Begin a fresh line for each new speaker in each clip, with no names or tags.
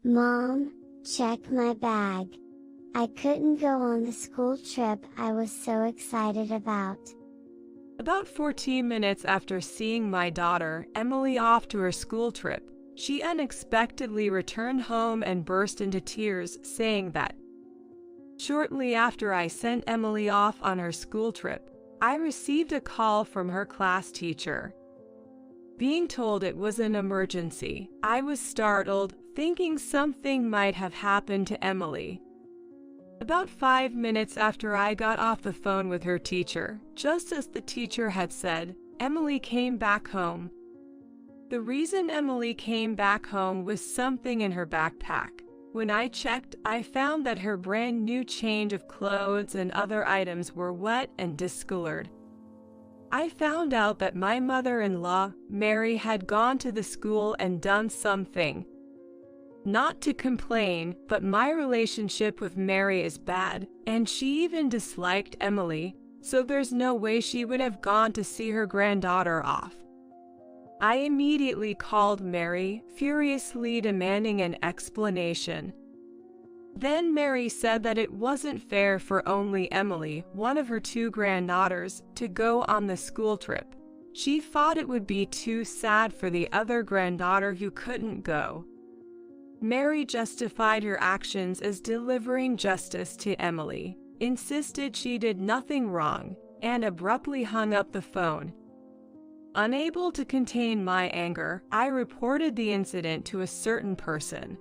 Mom, check my bag. I couldn't go on the school trip I was so excited about.
About 14 minutes after seeing my daughter, Emily, off to her school trip, she unexpectedly returned home and burst into tears, saying that shortly after I sent Emily off on her school trip, I received a call from her class teacher. Being told it was an emergency, I was startled, thinking something might have happened to Emily. About 5 minutes after I got off the phone with her teacher, just as the teacher had said, Emily came back home. The reason Emily came back home was something in her backpack. When I checked, I found that her brand new change of clothes and other items were wet and discolored. I found out that my mother-in-law, Mary, had gone to the school and done something. Not to complain, but my relationship with Mary is bad, and she even disliked Emily, so there's no way she would have gone to see her granddaughter off. I immediately called Mary, furiously demanding an explanation. Then Mary said that it wasn't fair for only Emily, one of her 2 granddaughters, to go on the school trip. She thought it would be too sad for the other granddaughter who couldn't go. Mary justified her actions as delivering justice to Emily, insisted she did nothing wrong, and abruptly hung up the phone. Unable to contain my anger, I reported the incident to a certain person.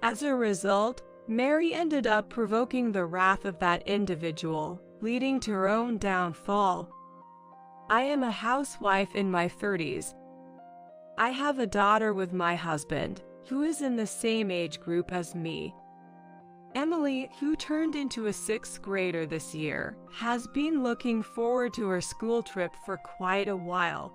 As a result, Mary ended up provoking the wrath of that individual, leading to her own downfall. I am a housewife in my 30s. I have a daughter with my husband, who is in the same age group as me. Emily, who turned into a 6th grader this year, has been looking forward to her school trip for quite a while.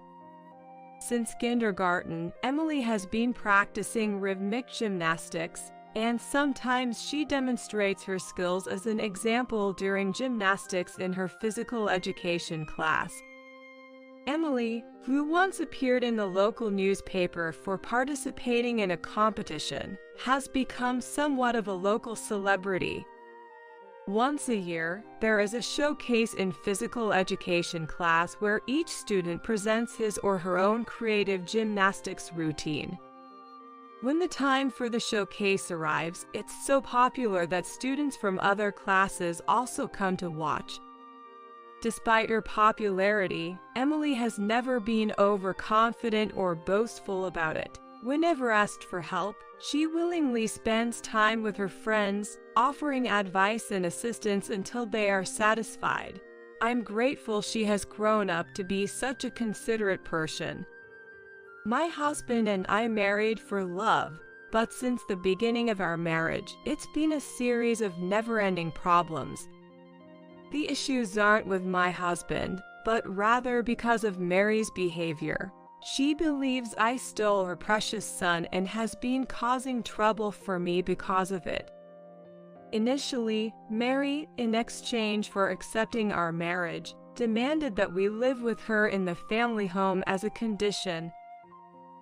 Since kindergarten, Emily has been practicing rhythmic gymnastics, and sometimes she demonstrates her skills as an example during gymnastics in her physical education class. Emily, who once appeared in the local newspaper for participating in a competition, has become somewhat of a local celebrity. Once a year, there is a showcase in physical education class where each student presents his or her own creative gymnastics routine. When the time for the showcase arrives, it's so popular that students from other classes also come to watch. Despite her popularity, Emily has never been overconfident or boastful about it. Whenever asked for help, she willingly spends time with her friends, offering advice and assistance until they are satisfied. I'm grateful she has grown up to be such a considerate person. My husband and I married for love, but since the beginning of our marriage, it's been a series of never-ending problems. The issues aren't with my husband, but rather because of Mary's behavior. She believes I stole her precious son and has been causing trouble for me because of it. Initially, Mary, in exchange for accepting our marriage, demanded that we live with her in the family home as a condition.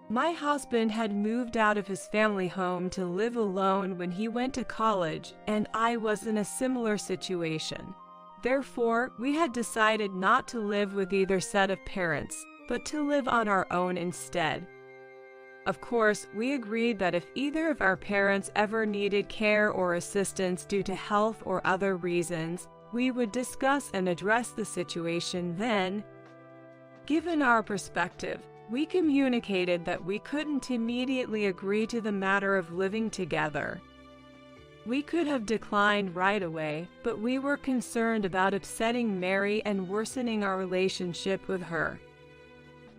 My husband had moved out of his family home to live alone when he went to college, and I was in a similar situation. Therefore, we had decided not to live with either set of parents, but to live on our own instead. Of course, we agreed that if either of our parents ever needed care or assistance due to health or other reasons, we would discuss and address the situation then. Given our perspective, we communicated that we couldn't immediately agree to the matter of living together. We could have declined right away, but we were concerned about upsetting Mary and worsening our relationship with her.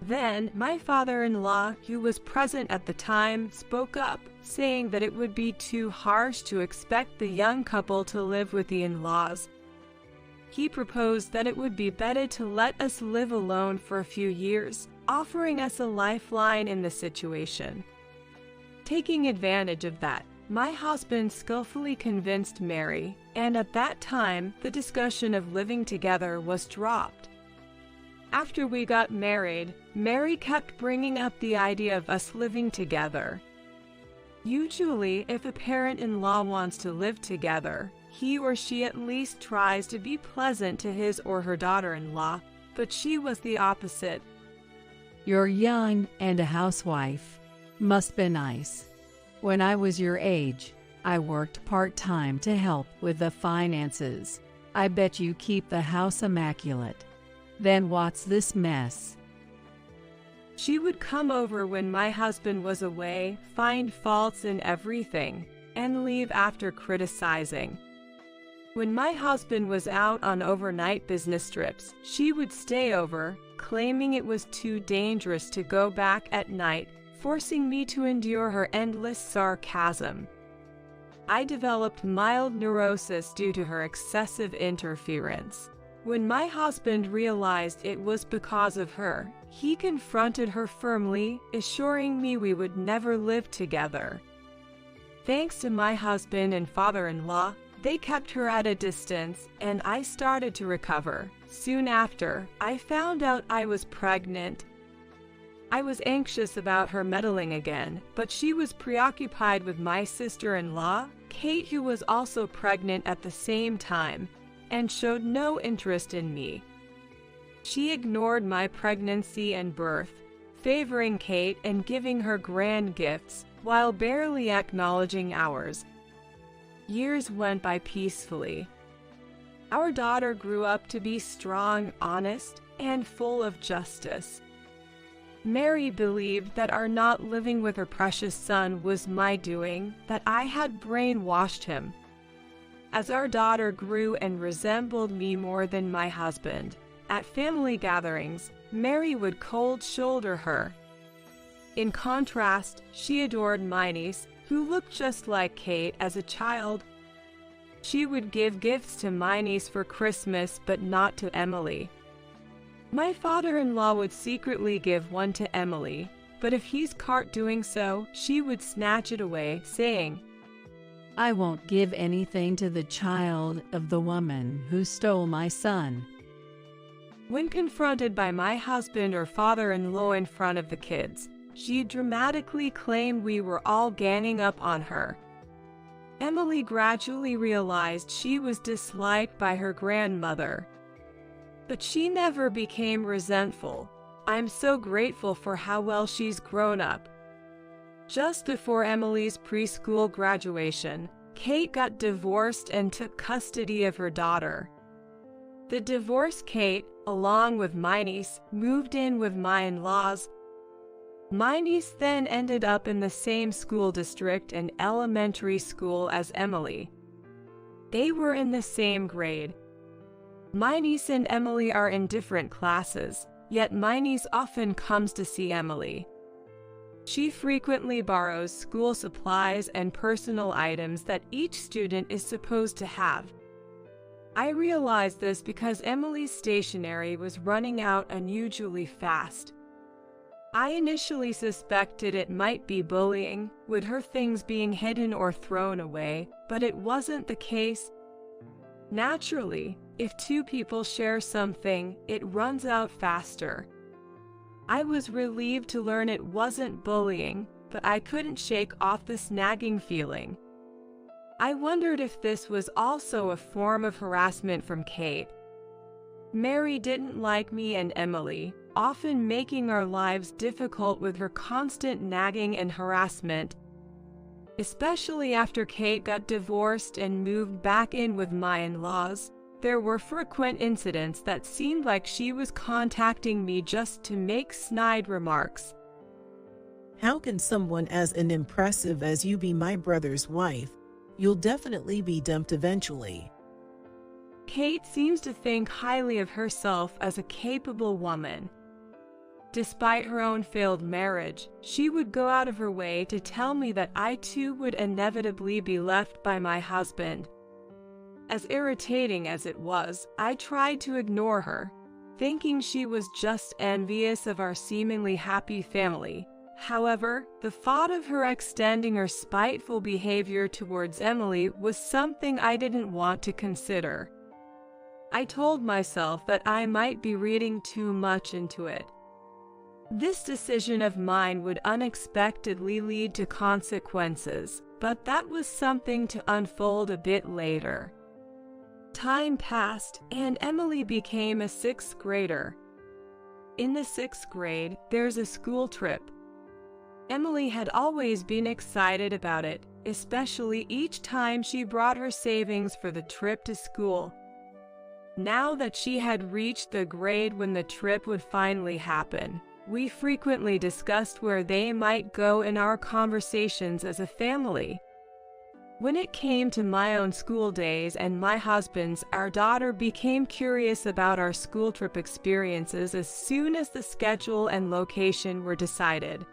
Then, my father-in-law, who was present at the time, spoke up, saying that it would be too harsh to expect the young couple to live with the in-laws. He proposed that it would be better to let us live alone for a few years, offering us a lifeline in the situation. Taking advantage of that, my husband skillfully convinced Mary, and at that time, the discussion of living together was dropped. After we got married, Mary kept bringing up the idea of us living together. Usually, if a parent-in-law wants to live together, he or she at least tries to be pleasant to his or her daughter-in-law, but she was the opposite.
You're young and a housewife. Must be nice. When I was your age, I worked part-time to help with the finances. I bet you keep the house immaculate. Then what's this mess?
She would come over when my husband was away, find faults in everything, and leave after criticizing. When my husband was out on overnight business trips, she would stay over, claiming it was too dangerous to go back at night, forcing me to endure her endless sarcasm. I developed mild neurosis due to her excessive interference. When my husband realized it was because of her, he confronted her firmly, assuring me we would never live together. Thanks to my husband and father-in-law, they kept her at a distance, and I started to recover. Soon after, I found out I was pregnant. I was anxious about her meddling again, but she was preoccupied with my sister-in-law, Kate, who was also pregnant at the same time, and showed no interest in me. She ignored my pregnancy and birth, favoring Kate and giving her grand gifts, while barely acknowledging ours. Years went by peacefully. Our daughter grew up to be strong, honest, and full of justice. Mary believed that our not living with her precious son was my doing, that I had brainwashed him. As our daughter grew and resembled me more than my husband, at family gatherings, Mary would cold shoulder her. In contrast, she adored my niece, who looked just like Kate as a child. She would give gifts to my niece for Christmas, but not to Emily. My father-in-law would secretly give one to Emily, but if he's caught doing so, she would snatch it away, saying,
I won't give anything to the child of the woman who stole my son.
When confronted by my husband or father-in-law in front of the kids, she dramatically claimed we were all ganging up on her. Emily gradually realized she was disliked by her grandmother. But she never became resentful. I'm so grateful for how well she's grown up. Just before Emily's preschool graduation, Kate got divorced and took custody of her daughter. The divorced Kate, along with my niece, moved in with my in-laws. My niece then ended up in the same school district and elementary school as Emily. They were in the same grade. My niece and Emily are in different classes, yet my niece often comes to see Emily. She frequently borrows school supplies and personal items that each student is supposed to have. I realized this because Emily's stationery was running out unusually fast. I initially suspected it might be bullying, with her things being hidden or thrown away, but it wasn't the case. Naturally, if two people share something, it runs out faster. I was relieved to learn it wasn't bullying, but I couldn't shake off this nagging feeling. I wondered if this was also a form of harassment from Kate. Mary didn't like me and Emily, often making our lives difficult with her constant nagging and harassment. Especially after Kate got divorced and moved back in with my in-laws, there were frequent incidents that seemed like she was contacting me just to make snide remarks.
How can someone as unimpressive as you be my brother's wife? You'll definitely be dumped eventually.
Kate seems to think highly of herself as a capable woman. Despite her own failed marriage, she would go out of her way to tell me that I too would inevitably be left by my husband. As irritating as it was, I tried to ignore her, thinking she was just envious of our seemingly happy family. However, the thought of her extending her spiteful behavior towards Emily was something I didn't want to consider. I told myself that I might be reading too much into it. This decision of mine would unexpectedly lead to consequences, but that was something to unfold a bit later. Time passed, and Emily became a 6th grader. In the 6th grade, there's a school trip. Emily had always been excited about it, especially each time she brought her savings for the trip to school. Now that she had reached the grade when the trip would finally happen, we frequently discussed where they might go in our conversations as a family. When it came to my own school days and my husband's, our daughter became curious about our school trip experiences as soon as the schedule and location were decided.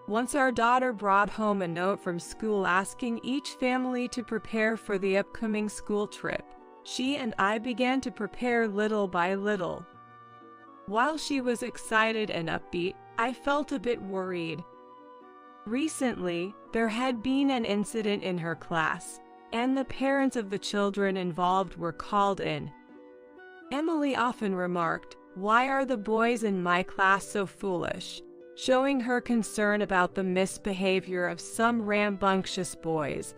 Once our daughter brought home a note from school asking each family to prepare for the upcoming school trip, she and I began to prepare little by little. While she was excited and upbeat, I felt a bit worried. Recently, there had been an incident in her class, and the parents of the children involved were called in. Emily often remarked, "Why are the boys in my class so foolish?" showing her concern about the misbehavior of some rambunctious boys.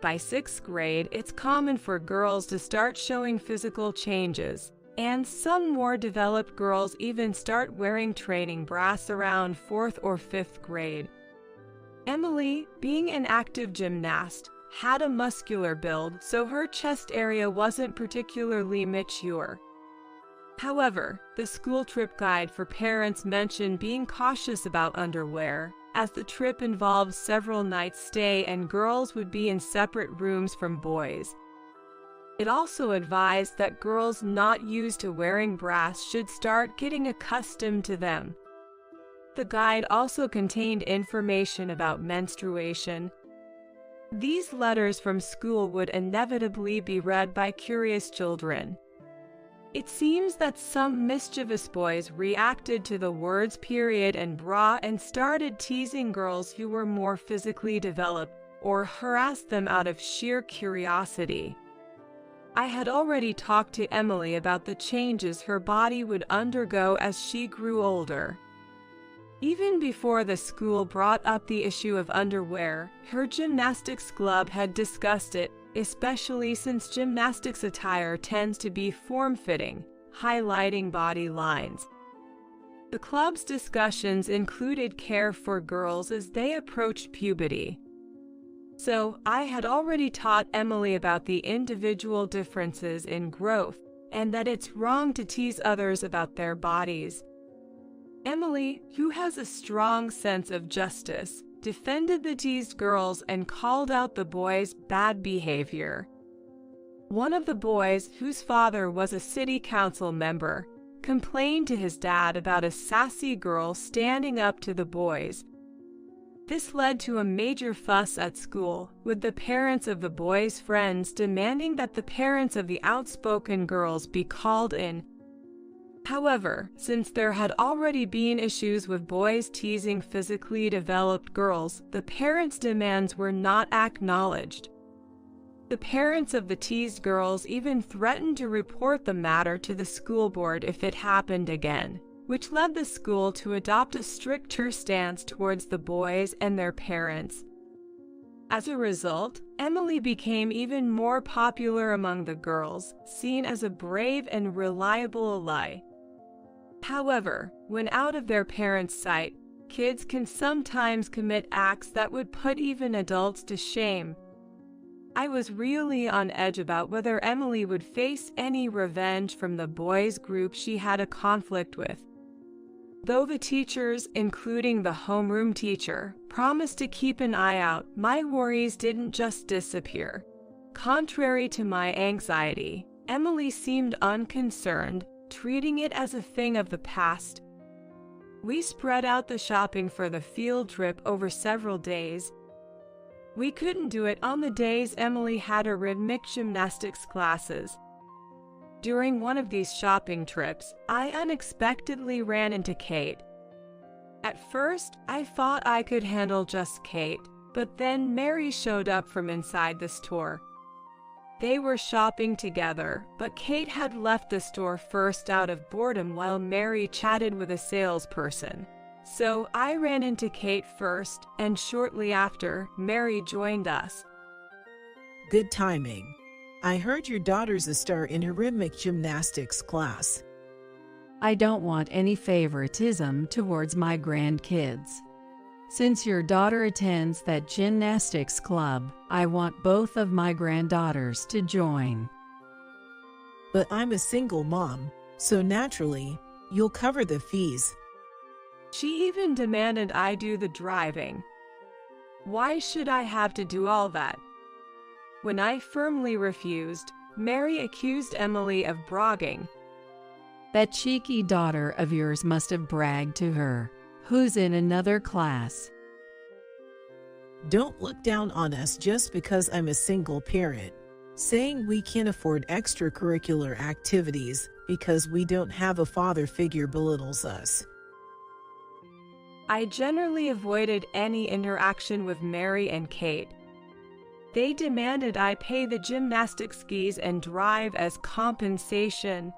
By 6th grade, it's common for girls to start showing physical changes, and some more developed girls even start wearing training bras around 4th or 5th grade. Emily, being an active gymnast, had a muscular build, so her chest area wasn't particularly mature. However, the school trip guide for parents mentioned being cautious about underwear, as the trip involved several nights' stay and girls would be in separate rooms from boys. It also advised that girls not used to wearing bras should start getting accustomed to them. The guide also contained information about menstruation. These letters from school would inevitably be read by curious children. It seems that some mischievous boys reacted to the words period and bra and started teasing girls who were more physically developed or harassed them out of sheer curiosity. I had already talked to Emily about the changes her body would undergo as she grew older. Even before the school brought up the issue of underwear, her gymnastics club had discussed it, especially since gymnastics attire tends to be form-fitting, highlighting body lines. The club's discussions included care for girls as they approached puberty. So, I had already taught Emily about the individual differences in growth, and that it's wrong to tease others about their bodies. Emily, who has a strong sense of justice, defended the teased girls and called out the boys' bad behavior. One of the boys, whose father was a city council member, complained to his dad about a sassy girl standing up to the boys. This led to a major fuss at school, with the parents of the boys' friends demanding that the parents of the outspoken girls be called in. However, since there had already been issues with boys teasing physically developed girls, the parents' demands were not acknowledged. The parents of the teased girls even threatened to report the matter to the school board if it happened again, which led the school to adopt a stricter stance towards the boys and their parents. As a result, Emily became even more popular among the girls, seen as a brave and reliable ally. However, when out of their parents' sight, kids can sometimes commit acts that would put even adults to shame. I was really on edge about whether Emily would face any revenge from the boys' group she had a conflict with. Though the teachers, including the homeroom teacher, promised to keep an eye out, my worries didn't just disappear. Contrary to my anxiety, Emily seemed unconcerned, treating it as a thing of the past. We spread out the shopping for the field trip over several days. We couldn't do it on the days Emily had her rhythmic gymnastics classes. During one of these shopping trips, I unexpectedly ran into Kate. At first, I thought I could handle just Kate, but then Mary showed up from inside the store. They were shopping together, but Kate had left the store first out of boredom while Mary chatted with a salesperson. So I ran into Kate first, and shortly after, Mary joined us.
Good timing. I heard your daughter's a star in her rhythmic gymnastics class.
I don't want any favoritism towards my grandkids. Since your daughter attends that gymnastics club, I want both of my granddaughters to join.
But I'm a single mom, so naturally, you'll cover the fees.
She even demanded I do the driving. Why should I have to do all that? When I firmly refused, Mary accused Emily of bragging.
That cheeky daughter of yours must have bragged to her, who's in another class.
Don't look down on us just because I'm a single parent. Saying we can't afford extracurricular activities because we don't have a father figure belittles us.
I generally avoided any interaction with Mary and Kate. They demanded I pay the gymnastics fees and drive as compensation.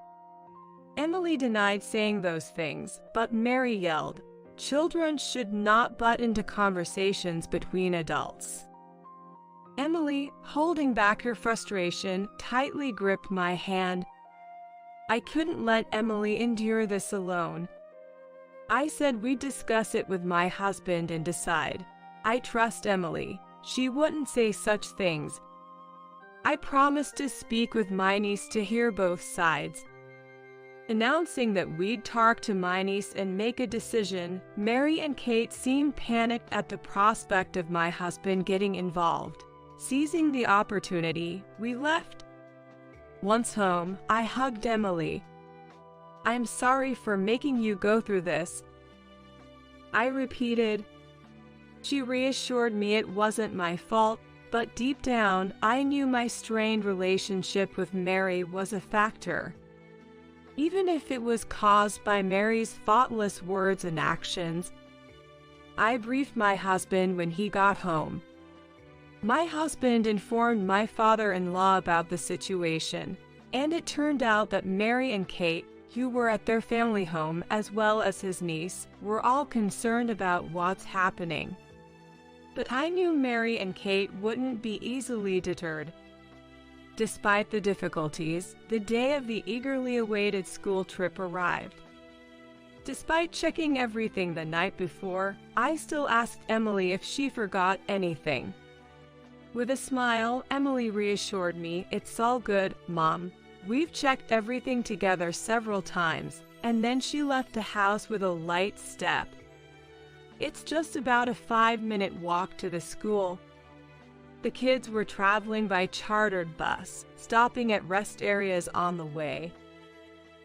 Emily denied saying those things, but Mary yelled, "Children should not butt into conversations between adults." Emily, holding back her frustration, tightly gripped my hand. I couldn't let Emily endure this alone. I said we'd discuss it with my husband and decide. I trust Emily. She wouldn't say such things. I promised to speak with my niece to hear both sides. Announcing that we'd talk to my niece and make a decision, Mary and Kate seemed panicked at the prospect of my husband getting involved. Seizing the opportunity, we left. Once home, I hugged Emily. "I'm sorry for making you go through this," I repeated. She reassured me it wasn't my fault, but deep down, I knew my strained relationship with Mary was a factor. Even if it was caused by Mary's thoughtless words and actions. I briefed my husband when he got home. My husband informed my father-in-law about the situation, and it turned out that Mary and Kate, who were at their family home as well as his niece, were all concerned about what's happening. But I knew Mary and Kate wouldn't be easily deterred. Despite the difficulties, the day of the eagerly awaited school trip arrived. Despite checking everything the night before, I still asked Emily if she forgot anything. With a smile, Emily reassured me, "It's all good, Mom. We've checked everything together several times," and then she left the house with a light step. It's just about a 5-minute walk to the school. The kids were traveling by chartered bus, stopping at rest areas on the way.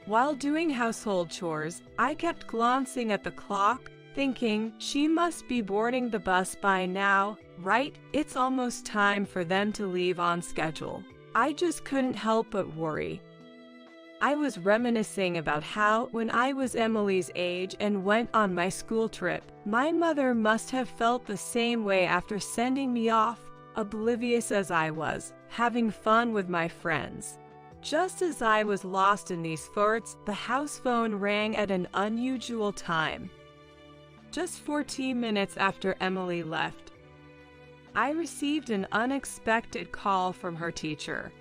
While doing household chores, I kept glancing at the clock, thinking she must be boarding the bus by now, right? It's almost time for them to leave on schedule. I just couldn't help but worry. I was reminiscing about how, when I was Emily's age and went on my school trip, my mother must have felt the same way after sending me off, oblivious as I was, having fun with my friends. Just as I was lost in these thoughts, the house phone rang at an unusual time. Just 14 minutes after Emily left, I received an unexpected call from her teacher.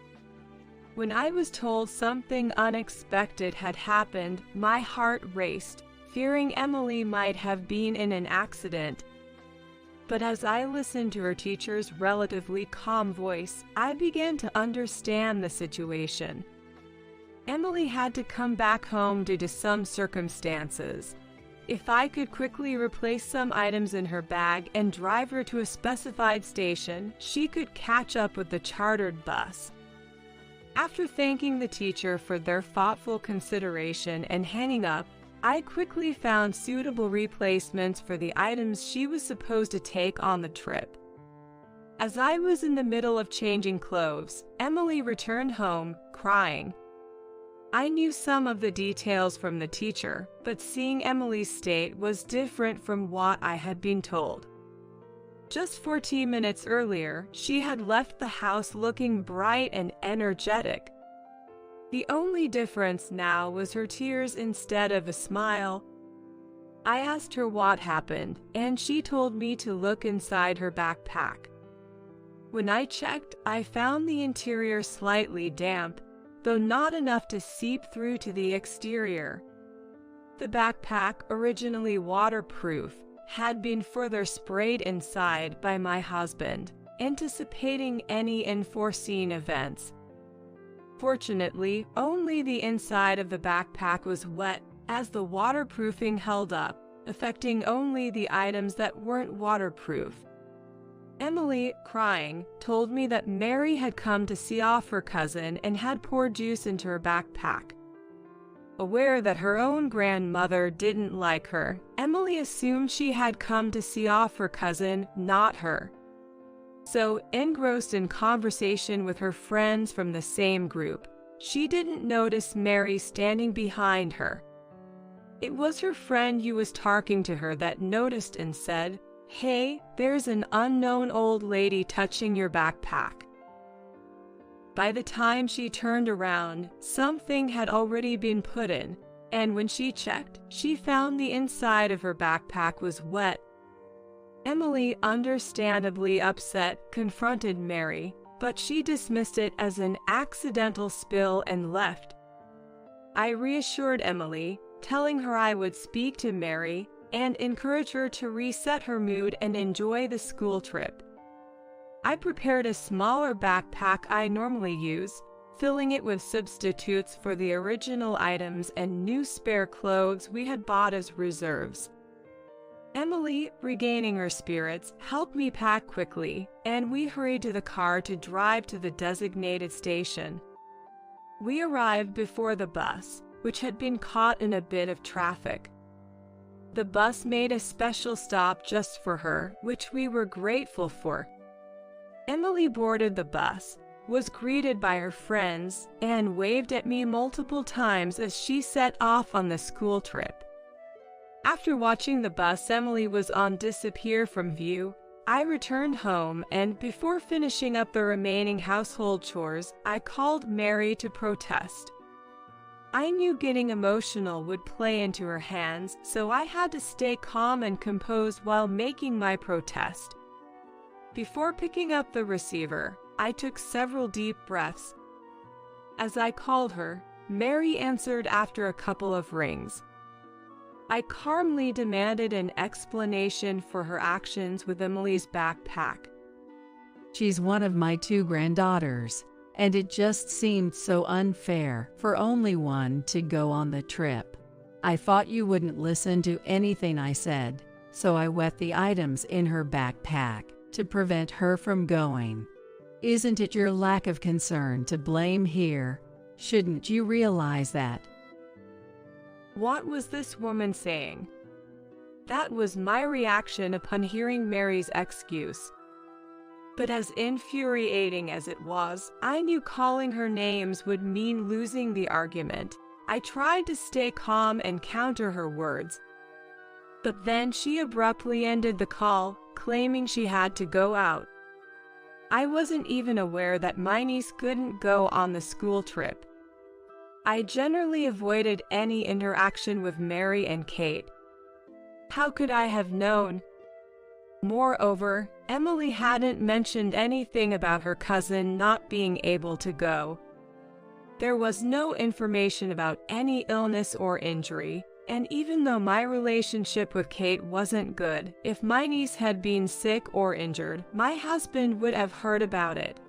When I was told something unexpected had happened, my heart raced, fearing Emily might have been in an accident. But as I listened to her teacher's relatively calm voice, I began to understand the situation. Emily had to come back home due to some circumstances. If I could quickly replace some items in her bag and drive her to a specified station, she could catch up with the chartered bus. After thanking the teacher for their thoughtful consideration and hanging up, I quickly found suitable replacements for the items she was supposed to take on the trip. As I was in the middle of changing clothes, Emily returned home, crying. I knew some of the details from the teacher, but seeing Emily's state was different from what I had been told. Just 14 minutes earlier, she had left the house looking bright and energetic. The only difference now was her tears instead of a smile. I asked her what happened, and she told me to look inside her backpack. When I checked, I found the interior slightly damp, though not enough to seep through to the exterior. The backpack, originally waterproof, had been further sprayed inside by my husband, anticipating any unforeseen events. Fortunately, only the inside of the backpack was wet, as the waterproofing held up, affecting only the items that weren't waterproof. Emily, crying, told me that Mary had come to see off her cousin and had poured juice into her backpack. Aware that her own grandmother didn't like her, Emily assumed she had come to see off her cousin, not her. So, engrossed in conversation with her friends from the same group, she didn't notice Mary standing behind her. It was her friend who was talking to her that noticed and said, "Hey, there's an unknown old lady touching your backpack." By the time she turned around, something had already been put in, and when she checked, she found the inside of her backpack was wet. Emily, understandably upset, confronted Mary, but she dismissed it as an accidental spill and left. I reassured Emily, telling her I would speak to Mary and encourage her to reset her mood and enjoy the school trip. I prepared a smaller backpack I normally use, filling it with substitutes for the original items and new spare clothes we had bought as reserves. Emily, regaining her spirits, helped me pack quickly, and we hurried to the car to drive to the designated station. We arrived before the bus, which had been caught in a bit of traffic. The bus made a special stop just for her, which we were grateful for. Emily boarded the bus, was greeted by her friends, and waved at me multiple times as she set off on the school trip. After watching the bus Emily was on disappear from view, I returned home, and before finishing up the remaining household chores, I called Mary to protest. I knew getting emotional would play into her hands, so I had to stay calm and composed while making my protest. Before picking up the receiver, I took several deep breaths. As I called her, Mary answered after a couple of rings. I calmly demanded an explanation for her actions with Emily's backpack.
She's one of my 2 granddaughters, and it just seemed so unfair for only one to go on the trip. I thought you wouldn't listen to anything I said, so I wet the items in her backpack to prevent her from going. Isn't it your lack of concern to blame here? Shouldn't you realize that?
What was this woman saying? That was my reaction upon hearing Mary's excuse. But as infuriating as it was, I knew calling her names would mean losing the argument. I tried to stay calm and counter her words. But then she abruptly ended the call, claiming she had to go out. I wasn't even aware that my niece couldn't go on the school trip. I generally avoided any interaction with Mary and Kate. How could I have known? Moreover, Emily hadn't mentioned anything about her cousin not being able to go. There was no information about any illness or injury, and even though my relationship with Kate wasn't good, if my niece had been sick or injured, my husband would have heard about it.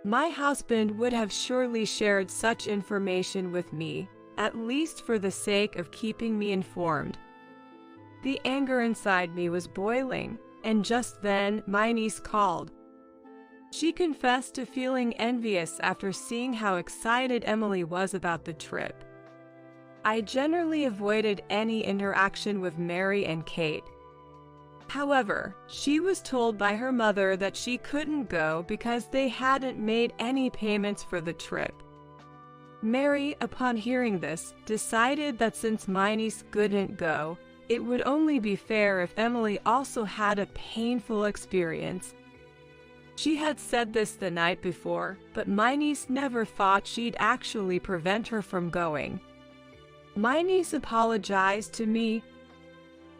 My husband would have surely shared such information with me, at least for the sake of keeping me informed. The anger inside me was boiling, and just then my niece called. She confessed to feeling envious after seeing how excited Emily was about the trip. I generally avoided any interaction with Mary and Kate. However, she was told by her mother that she couldn't go because they hadn't made any payments for the trip. Mary, upon hearing this, decided that since my niece couldn't go, it would only be fair if Emily also had a painful experience. She had said this the night before, but my niece never thought she'd actually prevent her from going. My niece apologized to me.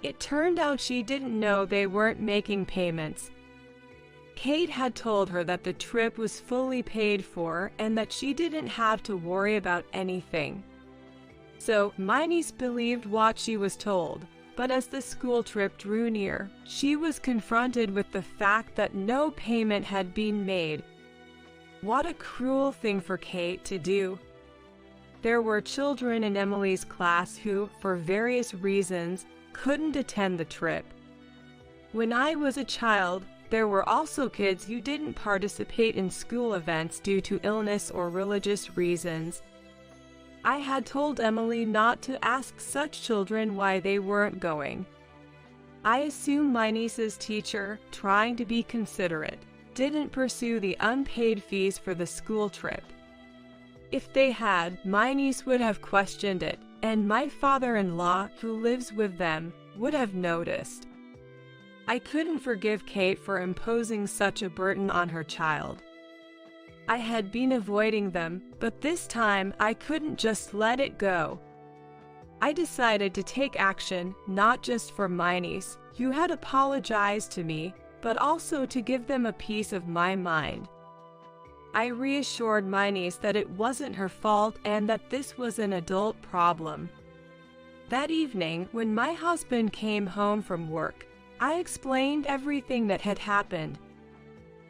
It turned out she didn't know they weren't making payments. Kate had told her that the trip was fully paid for and that she didn't have to worry about anything. So, my niece believed what she was told, but as the school trip drew near, she was confronted with the fact that no payment had been made. What a cruel thing for Kate to do. There were children in Emily's class who, for various reasons, couldn't attend the trip. When I was a child, there were also kids who didn't participate in school events due to illness or religious reasons. I had told Emily not to ask such children why they weren't going. I assume my niece's teacher, trying to be considerate, didn't pursue the unpaid fees for the school trip. If they had, my niece would have questioned it, and my father-in-law, who lives with them, would have noticed. I couldn't forgive Kate for imposing such a burden on her child. I had been avoiding them, but this time I couldn't just let it go. I decided to take action, not just for my niece, who had apologized to me, but also to give them a piece of my mind. I reassured my niece that it wasn't her fault and that this was an adult problem. That evening, when my husband came home from work, I explained everything that had happened.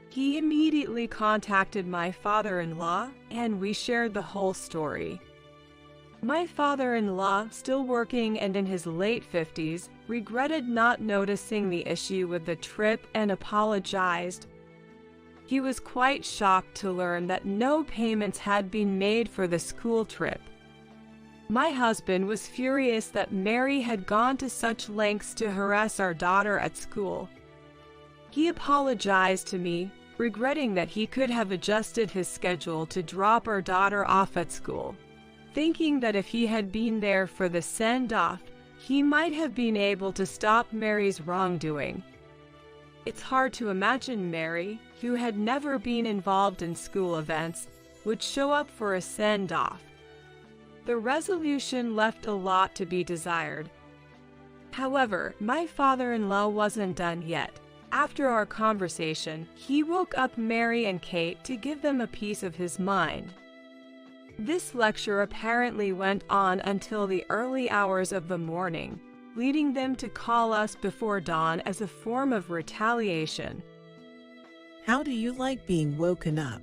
He immediately contacted my father-in-law, and we shared the whole story. My father-in-law, still working and in his late 50s, regretted not noticing the issue with the trip and apologized. He was quite shocked to learn that no payments had been made for the school trip. My husband was furious that Mary had gone to such lengths to harass our daughter at school. He apologized to me, regretting that he could have adjusted his schedule to drop our daughter off at school, thinking that if he had been there for the send-off, he might have been able to stop Mary's wrongdoing. It's hard to imagine Mary, who had never been involved in school events, would show up for a send-off. The resolution left a lot to be desired. However, my father-in-law wasn't done yet. After our conversation, he woke up Mary and Kate to give them a piece of his mind. This lecture apparently went on until the early hours of the morning, leading them to call us before dawn as a form of retaliation.
How do you like being woken up?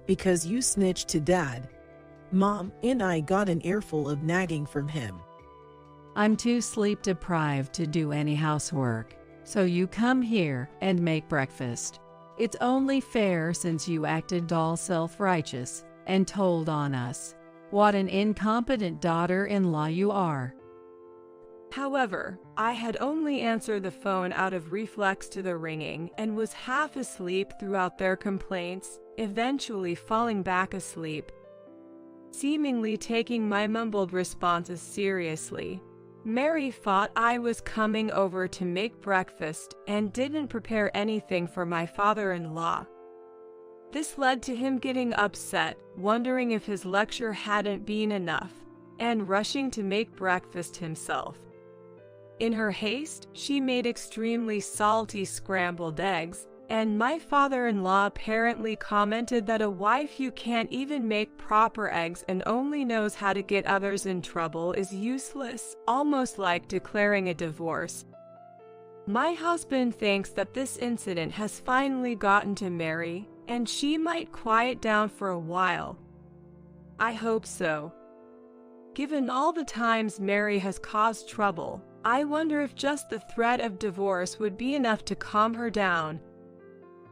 Because you snitched to Dad. Mom and I got an earful of nagging from him.
I'm too sleep deprived to do any housework, so you come here and make breakfast. It's only fair since you acted all self-righteous and told on us. What an incompetent daughter-in-law you are.
However, I had only answered the phone out of reflex to the ringing and was half asleep throughout their complaints, eventually falling back asleep. Seemingly taking my mumbled responses seriously, Mary thought I was coming over to make breakfast and didn't prepare anything for my father-in-law. This led to him getting upset, wondering if his lecture hadn't been enough, and rushing to make breakfast himself. In her haste, she made extremely salty scrambled eggs, and my father-in-law apparently commented that a wife who can't even make proper eggs and only knows how to get others in trouble is useless, almost like declaring a divorce. My husband thinks that this incident has finally gotten to Mary, and she might quiet down for a while. I hope so. Given all the times Mary has caused trouble, I wonder if just the threat of divorce would be enough to calm her down.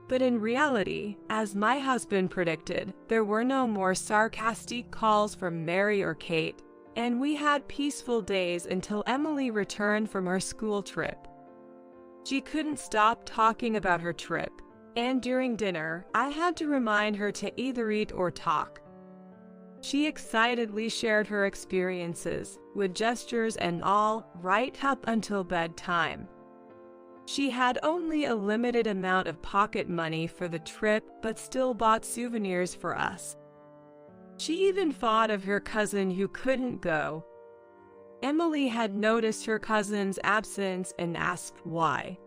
But in reality, as my husband predicted, there were no more sarcastic calls from Mary or Kate, and we had peaceful days until Emily returned from her school trip. She couldn't stop talking about her trip, and during dinner, I had to remind her to either eat or talk. She excitedly shared her experiences, with gestures and all, right up until bedtime. She had only a limited amount of pocket money for the trip, but still bought souvenirs for us. She even thought of her cousin who couldn't go. Emily had noticed her cousin's absence and asked why.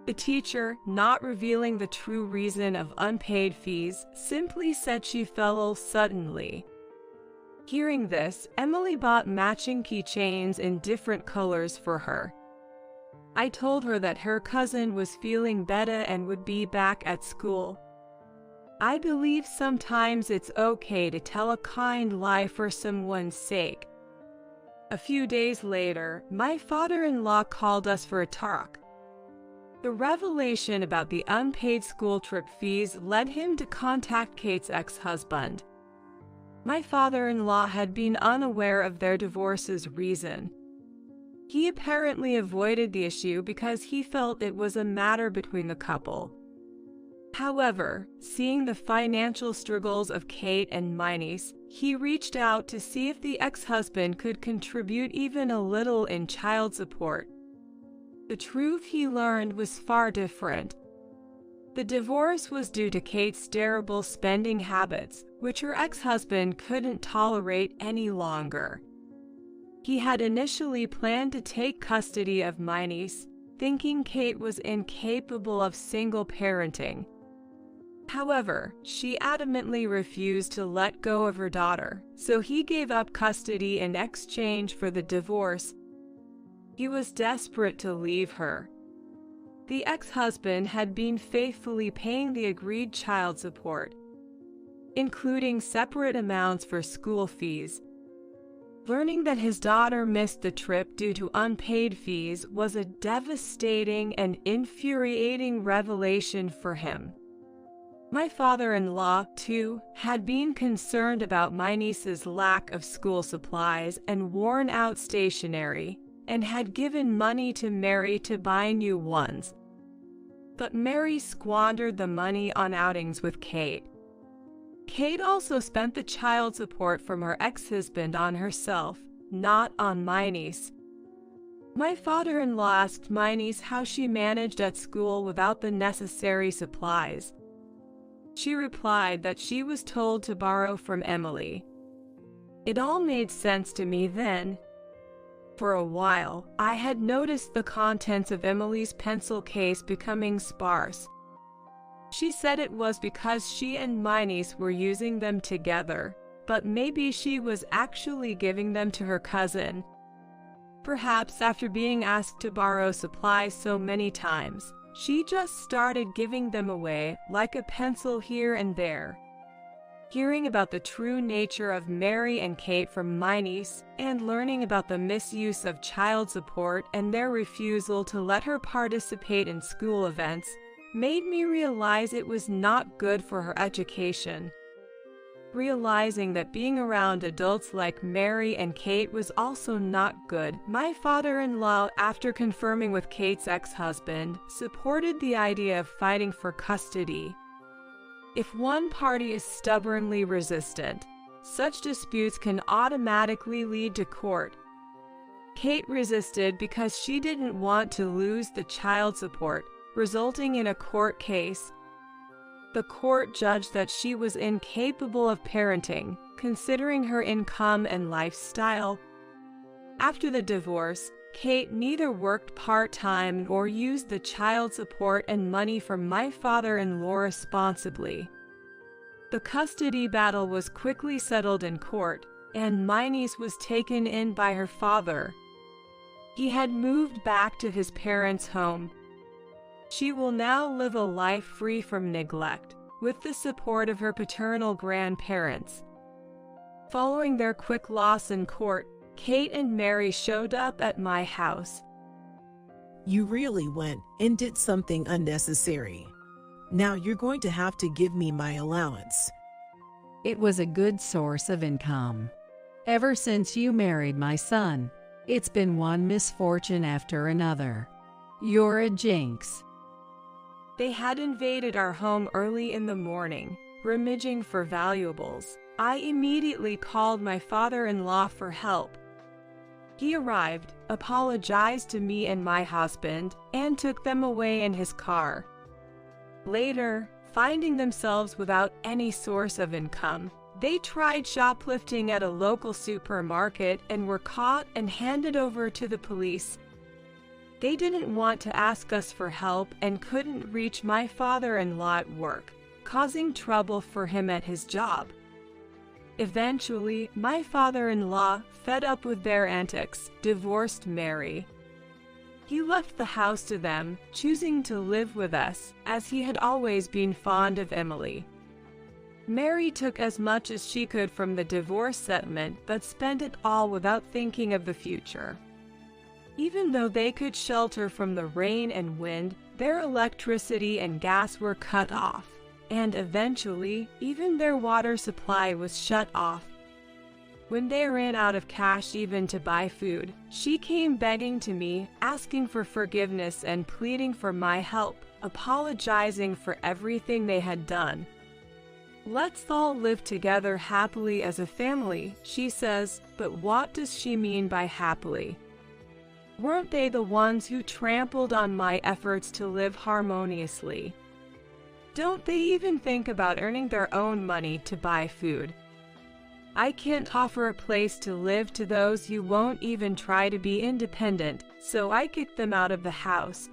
The teacher, not revealing the true reason of unpaid fees, simply said she fell ill suddenly. Hearing this, Emily bought matching keychains in different colors for her. I told her that her cousin was feeling better and would be back at school. I believe sometimes it's okay to tell a kind lie for someone's sake. A few days later, my father-in-law called us for a talk. The revelation about the unpaid school trip fees led him to contact Kate's ex-husband. My father-in-law had been unaware of their divorce's reason. He apparently avoided the issue because he felt it was a matter between the couple. However, seeing the financial struggles of Kate and my niece, he reached out to see if the ex-husband could contribute even a little in child support. The truth he learned was far different. The divorce was due to Kate's terrible spending habits, which her ex-husband couldn't tolerate any longer. He had initially planned to take custody of my niece, thinking Kate was incapable of single parenting. However, she adamantly refused to let go of her daughter, so he gave up custody in exchange for the divorce. He was desperate to leave her. The ex-husband had been faithfully paying the agreed child support, including separate amounts for school fees. Learning that his daughter missed the trip due to unpaid fees was a devastating and infuriating revelation for him. My father-in-law, too, had been concerned about my niece's lack of school supplies and worn-out stationery, and had given money to Mary to buy new ones. But Mary squandered the money on outings with Kate. Kate also spent the child support from her ex-husband on herself, not on my niece. My father-in-law asked my niece how she managed at school without the necessary supplies. She replied that she was told to borrow from Emily. It all made sense to me then. For a while, I had noticed the contents of Emily's pencil case becoming sparse. She said it was because she and my niece were using them together, but maybe she was actually giving them to her cousin. Perhaps after being asked to borrow supplies so many times, she just started giving them away, like a pencil here and there. Hearing about the true nature of Mary and Kate from my niece, and learning about the misuse of child support and their refusal to let her participate in school events, made me realize it was not good for her education. Realizing that being around adults like Mary and Kate was also not good, my father-in-law, after confirming with Kate's ex-husband, supported the idea of fighting for custody. If one party is stubbornly resistant, such disputes can automatically lead to court. Kate resisted because she didn't want to lose the child support, resulting in a court case. The court judged that she was incapable of parenting, considering her income and lifestyle. After the divorce, Kate neither worked part-time nor used the child support and money from my father-in-law responsibly. The custody battle was quickly settled in court, and my niece was taken in by her father. He had moved back to his parents' home. She will now live a life free from neglect, with the support of her paternal grandparents. Following their quick loss in court, Kate and Mary showed up at my house.
You really went and did something unnecessary. Now you're going to have to give me my allowance.
It was a good source of income. Ever since you married my son, it's been one misfortune after another. You're a jinx.
They had invaded our home early in the morning, rummaging for valuables, I immediately called my father-in-law for help. He arrived, apologized to me and my husband, and took them away in his car. Later, finding themselves without any source of income, they tried shoplifting at a local supermarket and were caught and handed over to the police. They didn't want to ask us for help and couldn't reach my father-in-law at work, causing trouble for him at his job. Eventually, my father-in-law, fed up with their antics, divorced Mary. He left the house to them, choosing to live with us, as he had always been fond of Emily. Mary took as much as she could from the divorce settlement but spent it all without thinking of the future. Even though they could shelter from the rain and wind, their electricity and gas were cut off, and eventually, even their water supply was shut off. When they ran out of cash even to buy food, she came begging to me, asking for forgiveness and pleading for my help, apologizing for everything they had done. "Let's all live together happily as a family," she says, but what does she mean by happily? Weren't they the ones who trampled on my efforts to live harmoniously? Don't they even think about earning their own money to buy food? I can't offer a place to live to those who won't even try to be independent, so I kicked them out of the house.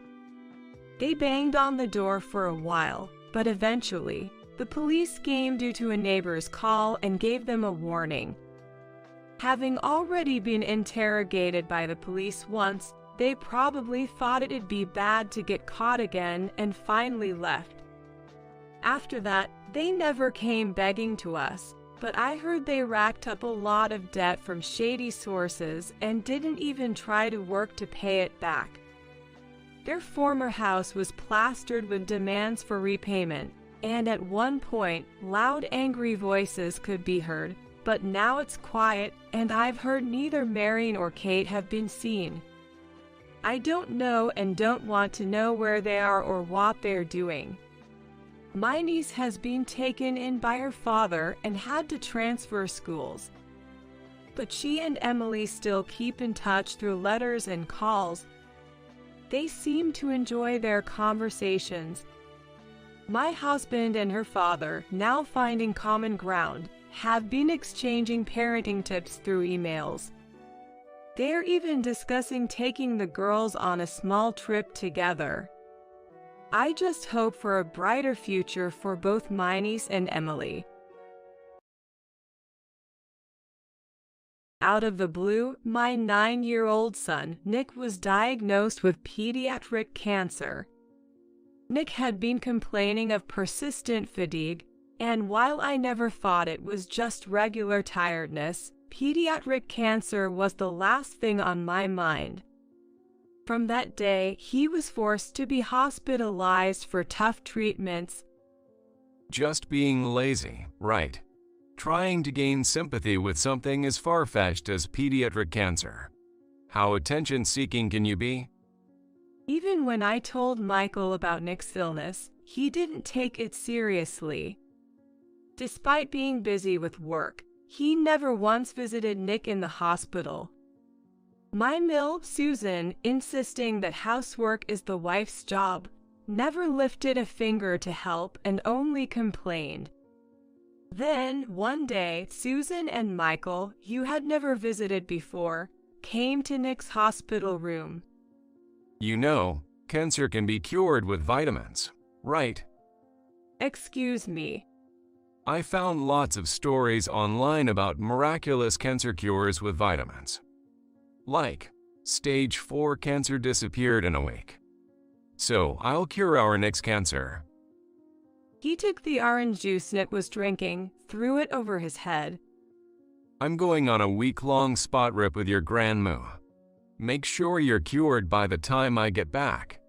They banged on the door for a while, but eventually, the police came due to a neighbor's call and gave them a warning. Having already been interrogated by the police once, they probably thought it'd be bad to get caught again and finally left. After that, they never came begging to us, but I heard they racked up a lot of debt from shady sources and didn't even try to work to pay it back. Their former house was plastered with demands for repayment, and at one point, loud angry voices could be heard, but now it's quiet, and I've heard neither Mary nor Kate have been seen. I don't know and don't want to know where they are or what they're doing. My niece has been taken in by her father and had to transfer schools. But she and Emily still keep in touch through letters and calls. They seem to enjoy their conversations. My husband and her father, now finding common ground, have been exchanging parenting tips through emails. They're even discussing taking the girls on a small trip together. I just hope for a brighter future for both my niece and Emily. Out of the blue, my 9-year-old son, Nick, was diagnosed with pediatric cancer. Nick had been complaining of persistent fatigue, and while I never thought it was just regular tiredness, pediatric cancer was the last thing on my mind. From that day, he was forced to be hospitalized for tough treatments.
Just being lazy, right? Trying to gain sympathy with something as far-fetched as pediatric cancer. How attention-seeking can you be?
Even when I told Michael about Nick's illness, he didn't take it seriously. Despite being busy with work, he never once visited Nick in the hospital. My MILF, Susan, insisting that housework is the wife's job, never lifted a finger to help and only complained. Then, one day, Susan and Michael, who had never visited before, came to Nick's hospital room.
You know, cancer can be cured with vitamins, right?
Excuse me.
I found lots of stories online about miraculous cancer cures with vitamins. Like, stage 4 cancer disappeared in a week. So, I'll cure our Nick's cancer.
He took the orange juice Nick was drinking, threw it over his head.
I'm going on a week-long spot rip with your grandma. Make sure you're cured by the time I get back.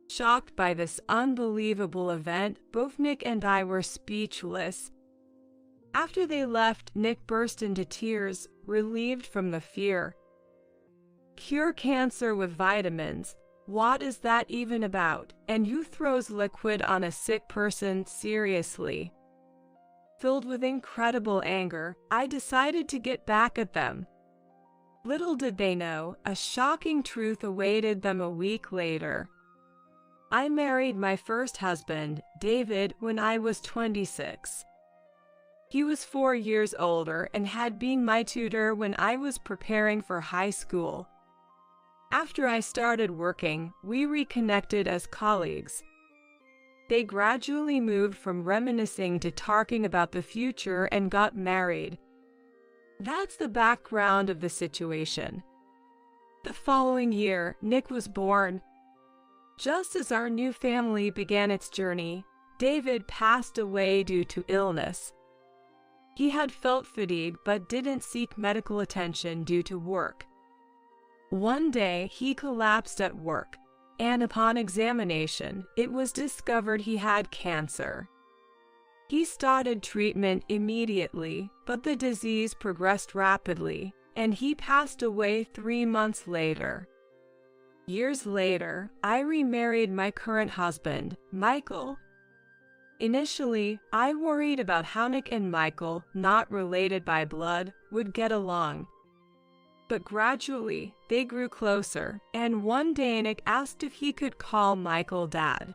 Shocked by this unbelievable event, both Nick and I were speechless. After they left, Nick burst into tears, relieved from the fear. Cure cancer with vitamins? What is that even about? And who throws liquid on a sick person seriously? Filled with incredible anger, I decided to get back at them. Little did they know, a shocking truth awaited them a week later. I married my first husband, David, when I was 26. He was 4 years older and had been my tutor when I was preparing for high school. After I started working, we reconnected as colleagues. They gradually moved from reminiscing to talking about the future and got married. That's the background of the situation. The following year, Nick was born. Just as our new family began its journey, David passed away due to illness. He had felt fatigue but didn't seek medical attention due to work. One day, he collapsed at work, and upon examination, it was discovered he had cancer. He started treatment immediately, but the disease progressed rapidly, and he passed away 3 months later. Years later, I remarried my current husband, Michael. Initially, I worried about how Nick and Michael, not related by blood, would get along. But gradually, they grew closer, and one day Nick asked if he could call Michael Dad.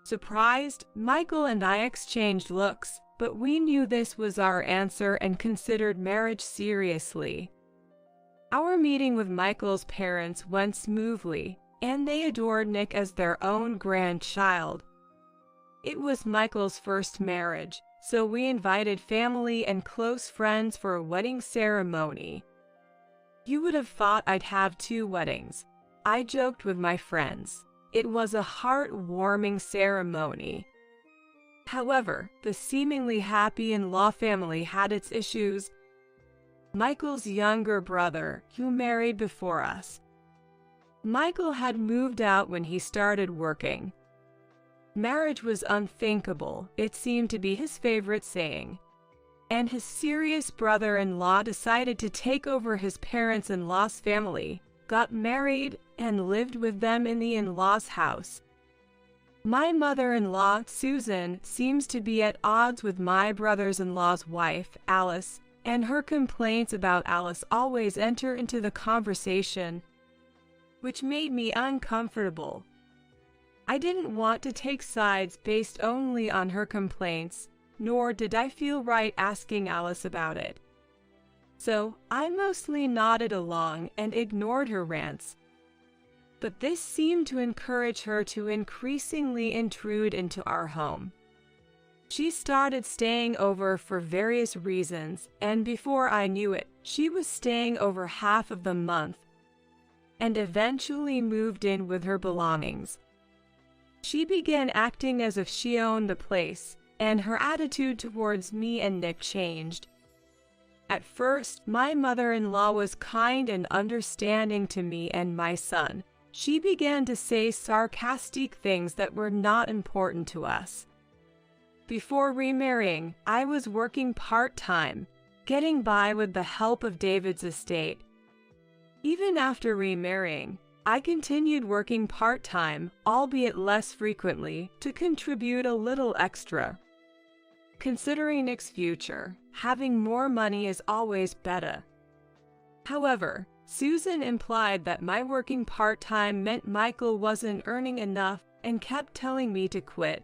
Surprised, Michael and I exchanged looks, but we knew this was our answer and considered marriage seriously. Our meeting with Michael's parents went smoothly, and they adored Nick as their own grandchild. It was Michael's first marriage, so we invited family and close friends for a wedding ceremony. You would have thought I'd have 2 weddings. I joked with my friends. It was a heartwarming ceremony. However, the seemingly happy in-law family had its issues. Michael's younger brother, who married before us. Michael had moved out when he started working. Marriage was unthinkable, it seemed to be his favorite saying. And his serious brother-in-law decided to take over his parents-in-law's family, got married, and lived with them in the in-laws' house. My mother-in-law, Susan, seems to be at odds with my brother-in-law's wife, Alice, and her complaints about Alice always enter into the conversation, which made me uncomfortable. I didn't want to take sides based only on her complaints, nor did I feel right asking Alice about it. So I mostly nodded along and ignored her rants. But this seemed to encourage her to increasingly intrude into our home. She started staying over for various reasons, and before I knew it, she was staying over half of the month, and eventually moved in with her belongings. She began acting as if she owned the place, and her attitude towards me and Nick changed. At first, my mother-in-law was kind and understanding to me and my son. She began to say sarcastic things that were not important to us. Before remarrying, I was working part-time, getting by with the help of David's estate. Even after remarrying, I continued working part-time, albeit less frequently, to contribute a little extra. Considering Nick's future, having more money is always better. However, Susan implied that my working part-time meant Michael wasn't earning enough and kept telling me to quit.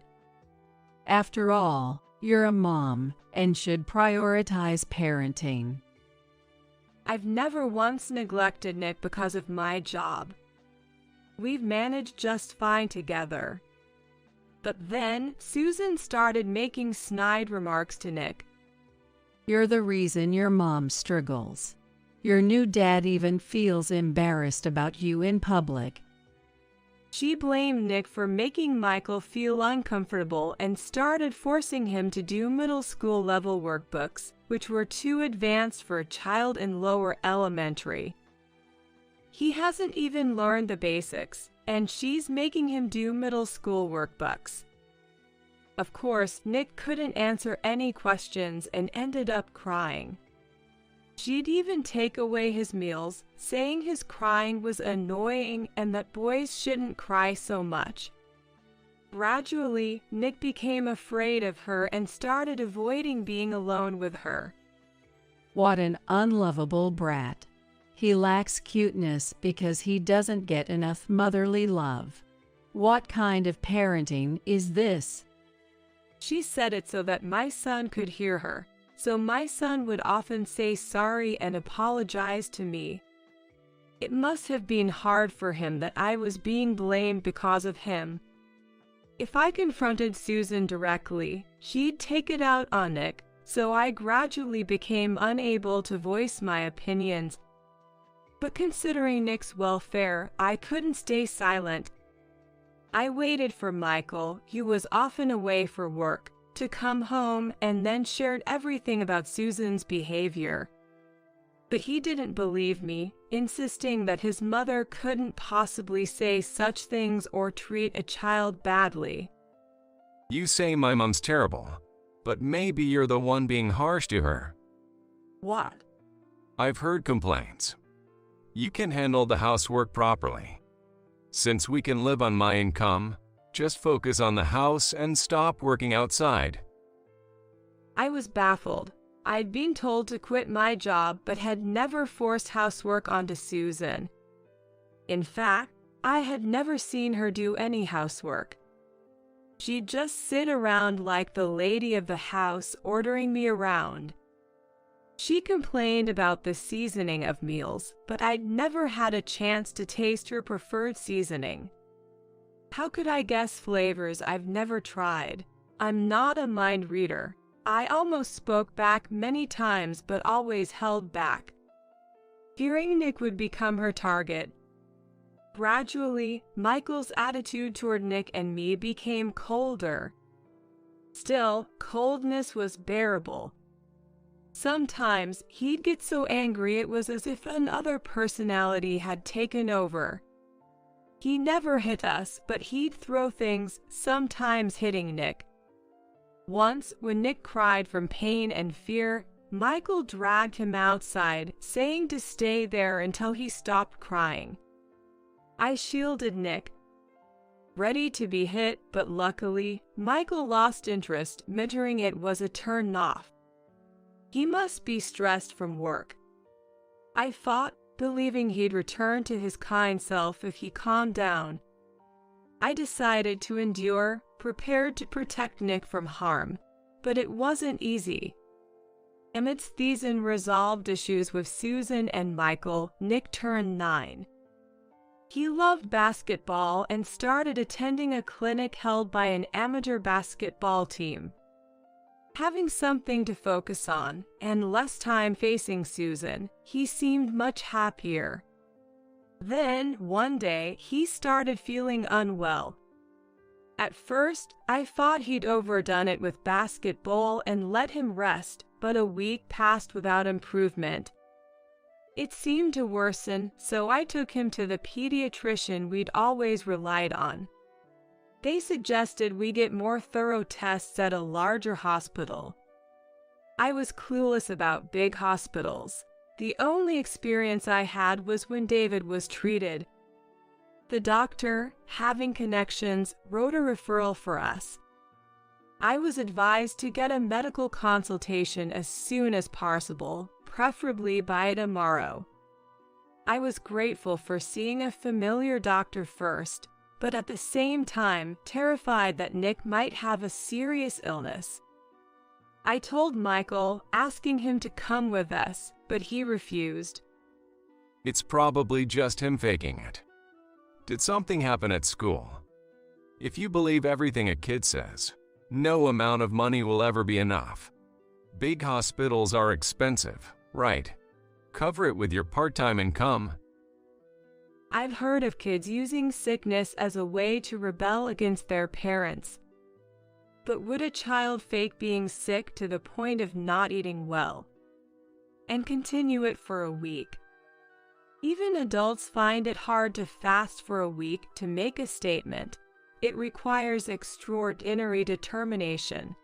After all, you're a mom and should prioritize parenting.
I've never once neglected Nick because of my job. We've managed just fine together. But then, Susan started making snide remarks to Nick.
You're the reason your mom struggles. Your new dad even feels embarrassed about you in public.
She blamed Nick for making Michael feel uncomfortable and started forcing him to do middle school level workbooks, which were too advanced for a child in lower elementary. He hasn't even learned the basics, and she's making him do middle school workbooks. Of course, Nick couldn't answer any questions and ended up crying. She'd even take away his meals, saying his crying was annoying and that boys shouldn't cry so much. Gradually, Nick became afraid of her and started avoiding being alone with her.
What an unlovable brat. He lacks cuteness because he doesn't get enough motherly love. What kind of parenting is this?
She said it so that my son could hear her, so my son would often say sorry and apologize to me. It must have been hard for him that I was being blamed because of him. If I confronted Susan directly, she'd take it out on Nick, so I gradually became unable to voice my opinions. But considering Nick's welfare, I couldn't stay silent. I waited for Michael, who was often away for work, to come home and then shared everything about Susan's behavior. But he didn't believe me, insisting that his mother couldn't possibly say such things or treat a child badly.
You say my mom's terrible, but maybe you're the one being harsh to her.
What?
I've heard complaints. You can handle the housework properly. Since we can live on my income, just focus on the house and stop working outside.
I was baffled. I'd been told to quit my job but had never forced housework onto Susan. In fact, I had never seen her do any housework. She'd just sit around like the lady of the house, ordering me around. She complained about the seasoning of meals, but I'd never had a chance to taste her preferred seasoning. How could I guess flavors I've never tried? I'm not a mind reader. I almost spoke back many times but always held back. Fearing Nick would become her target. Gradually, Michael's attitude toward Nick and me became colder. Still, coldness was bearable. Sometimes he'd get so angry it was as if another personality had taken over. He never hit us, but he'd throw things, sometimes hitting Nick. Once, when Nick cried from pain and fear, Michael dragged him outside, saying to stay there until he stopped crying. I shielded Nick, ready to be hit, but luckily, Michael lost interest, muttering it was a turn off. He must be stressed from work. I fought, believing he'd return to his kind self if he calmed down. I decided to endure, prepared to protect Nick from harm, but it wasn't easy. Amidst these unresolved issues with Susan and Michael, Nick turned 9. He loved basketball and started attending a clinic held by an amateur basketball team. Having something to focus on, and less time facing Susan, he seemed much happier. Then, one day, he started feeling unwell. At first, I thought he'd overdone it with basketball and let him rest, but a week passed without improvement. It seemed to worsen, so I took him to the pediatrician we'd always relied on. They suggested we get more thorough tests at a larger hospital. I was clueless about big hospitals. The only experience I had was when David was treated. The doctor, having connections, wrote a referral for us. I was advised to get a medical consultation as soon as possible, preferably by tomorrow. I was grateful for seeing a familiar doctor first, but at the same time terrified that Nick might have a serious illness. I told Michael, asking him to come with us, but he refused.
It's probably just him faking it. Did something happen at school? If you believe everything a kid says, no amount of money will ever be enough. Big hospitals are expensive, right? Cover it with your part-time income.
I've heard of kids using sickness as a way to rebel against their parents. But would a child fake being sick to the point of not eating well and continue it for a week? Even adults find it hard to fast for a week to make a statement. It requires extraordinary determination.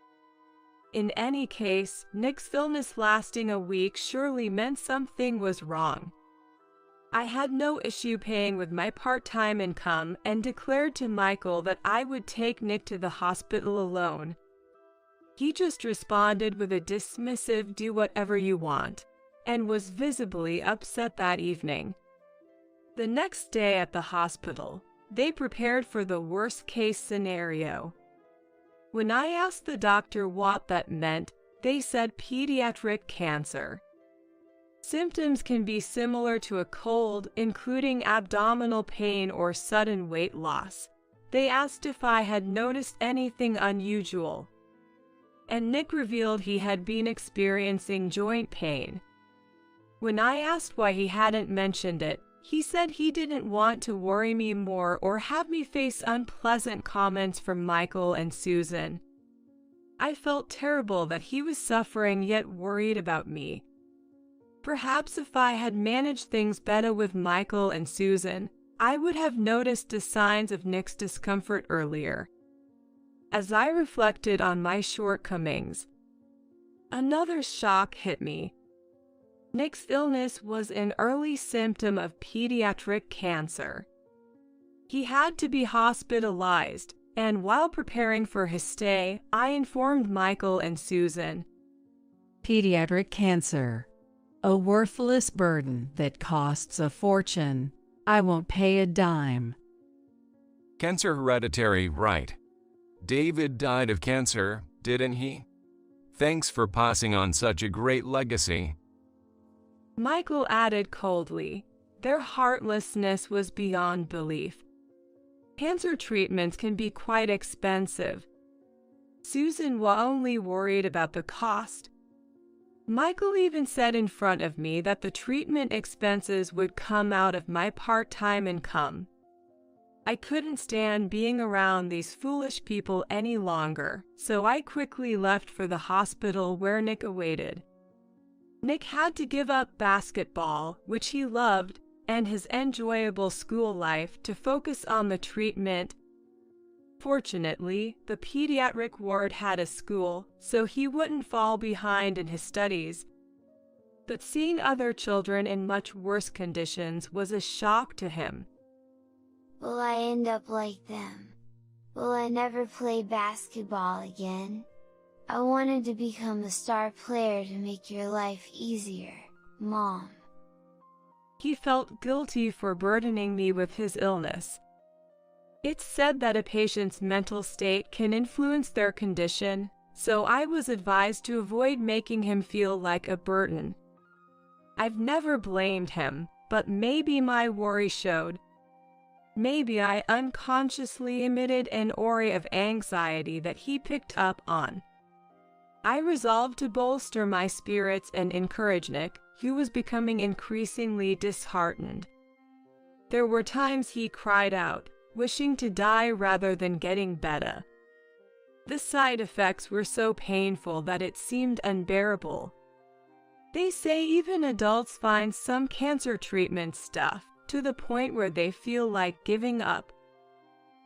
In any case, Nick's illness lasting a week surely meant something was wrong. I had no issue paying with my part-time income and declared to Michael that I would take Nick to the hospital alone. He just responded with a dismissive "do whatever you want," and was visibly upset that evening. The next day at the hospital, they prepared for the worst-case scenario. When I asked the doctor what that meant, they said pediatric cancer. Symptoms can be similar to a cold, including abdominal pain or sudden weight loss. They asked if I had noticed anything unusual, and Nick revealed he had been experiencing joint pain. When I asked why he hadn't mentioned it, he said he didn't want to worry me more or have me face unpleasant comments from Michael and Susan. I felt terrible that he was suffering yet worried about me. Perhaps if I had managed things better with Michael and Susan, I would have noticed the signs of Nick's discomfort earlier. As I reflected on my shortcomings, another shock hit me. Nick's illness was an early symptom of pediatric cancer. He had to be hospitalized, and while preparing for his stay, I informed Michael and Susan.
Pediatric cancer. A worthless burden that costs a fortune. I won't pay a dime.
Cancer hereditary, right? David died of cancer, didn't he? Thanks for passing on such a great legacy.
Michael added coldly. Their heartlessness was beyond belief. Cancer treatments can be quite expensive. Susan was only worried about the cost. Michael even said in front of me that the treatment expenses would come out of my part-time income. I couldn't stand being around these foolish people any longer, so I quickly left for the hospital where Nick awaited. Nick had to give up basketball, which he loved, and his enjoyable school life to focus on the treatment. Fortunately, the pediatric ward had a school, so he wouldn't fall behind in his studies. But seeing other children in much worse conditions was a shock to him.
Will I end up like them? Will I never play basketball again? I wanted to become a star player to make your life easier, Mom.
He felt guilty for burdening me with his illness. It's said that a patient's mental state can influence their condition, so I was advised to avoid making him feel like a burden. I've never blamed him, but maybe my worry showed. Maybe I unconsciously emitted an aura of anxiety that he picked up on. I resolved to bolster my spirits and encourage Nick, who was becoming increasingly disheartened. There were times he cried out, wishing to die rather than getting better. The side effects were so painful that it seemed unbearable. They say even adults find some cancer treatment stuff to the point where they feel like giving up.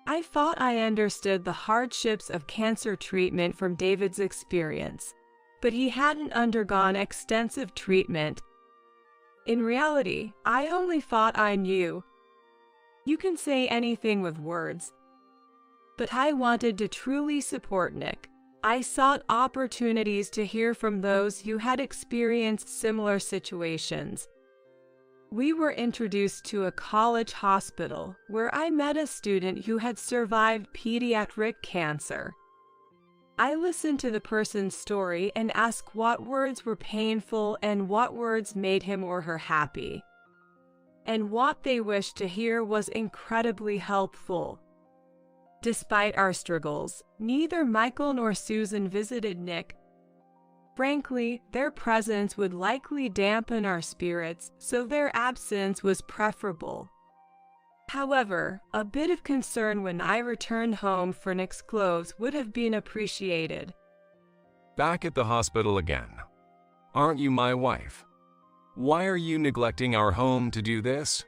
I thought I understood the hardships of cancer treatment from David's experience, but he hadn't undergone extensive treatment. In reality, I only thought I knew. You can say anything with words. But I wanted to truly support Nick. I sought opportunities to hear from those who had experienced similar situations. We were introduced to a college hospital where I met a student who had survived pediatric cancer. I listened to the person's story and asked what words were painful and what words made him or her happy. And what they wished to hear was incredibly helpful. Despite our struggles, neither Michael nor Susan visited Nick. Frankly, their presence would likely dampen our spirits, so their absence was preferable. However, a bit of concern when I returned home for Nick's clothes would have been appreciated.
Back at the hospital again. Aren't you my wife? Why are you neglecting our home to do this?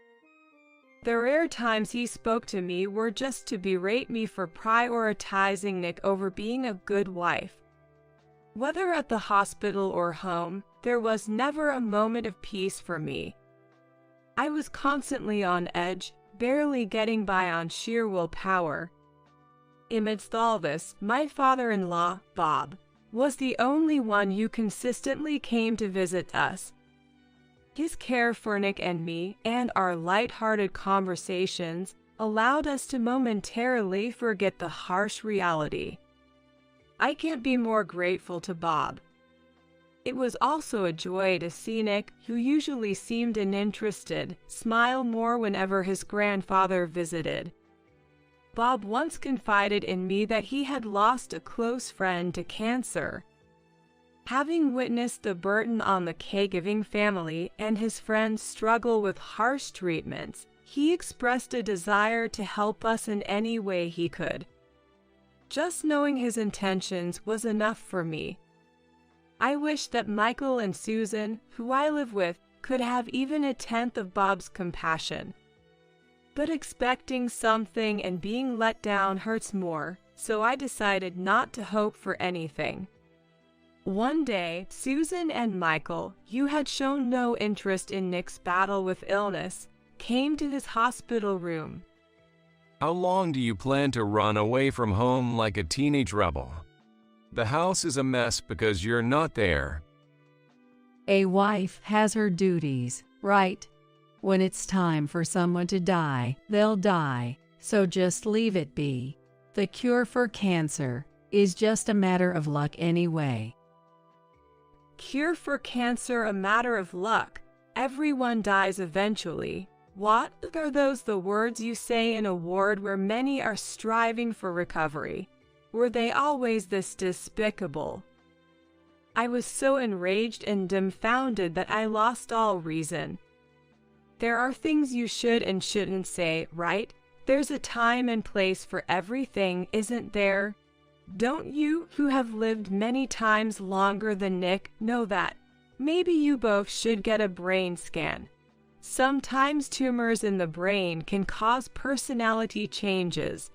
The rare times he spoke to me were just to berate me for prioritizing Nick over being a good wife. Whether at the hospital or home, there was never a moment of peace for me. I was constantly on edge, barely getting by on sheer willpower. Amidst all this, my father-in-law, Bob, was the only one who consistently came to visit us. His care for Nick and me, and our light-hearted conversations, allowed us to momentarily forget the harsh reality. I can't be more grateful to Bob. It was also a joy to see Nick, who usually seemed uninterested, smile more whenever his grandfather visited. Bob once confided in me that he had lost a close friend to cancer. Having witnessed the burden on the caregiving family and his friends struggle with harsh treatments, he expressed a desire to help us in any way he could. Just knowing his intentions was enough for me. I wish that Michael and Susan, who I live with, could have even a tenth of Bob's compassion. But expecting something and being let down hurts more, so I decided not to hope for anything. One day, Susan and Michael, who had shown no interest in Nick's battle with illness, came to his hospital room.
How long do you plan to run away from home like a teenage rebel? The house is a mess because you're not there.
A wife has her duties, right? When it's time for someone to die, they'll die, so just leave it be. The cure for cancer is just a matter of luck anyway.
Cure for cancer a matter of luck. Everyone dies eventually. What are those the words you say in a ward where many are striving for recovery? Were they always this despicable? I was so enraged and dumbfounded that I lost all reason. There are things you should and shouldn't say, right? There's a time and place for everything, isn't there? Don't you, who have lived many times longer than Nick, know that? Maybe you both should get a brain scan. Sometimes tumors in the brain can cause personality changes.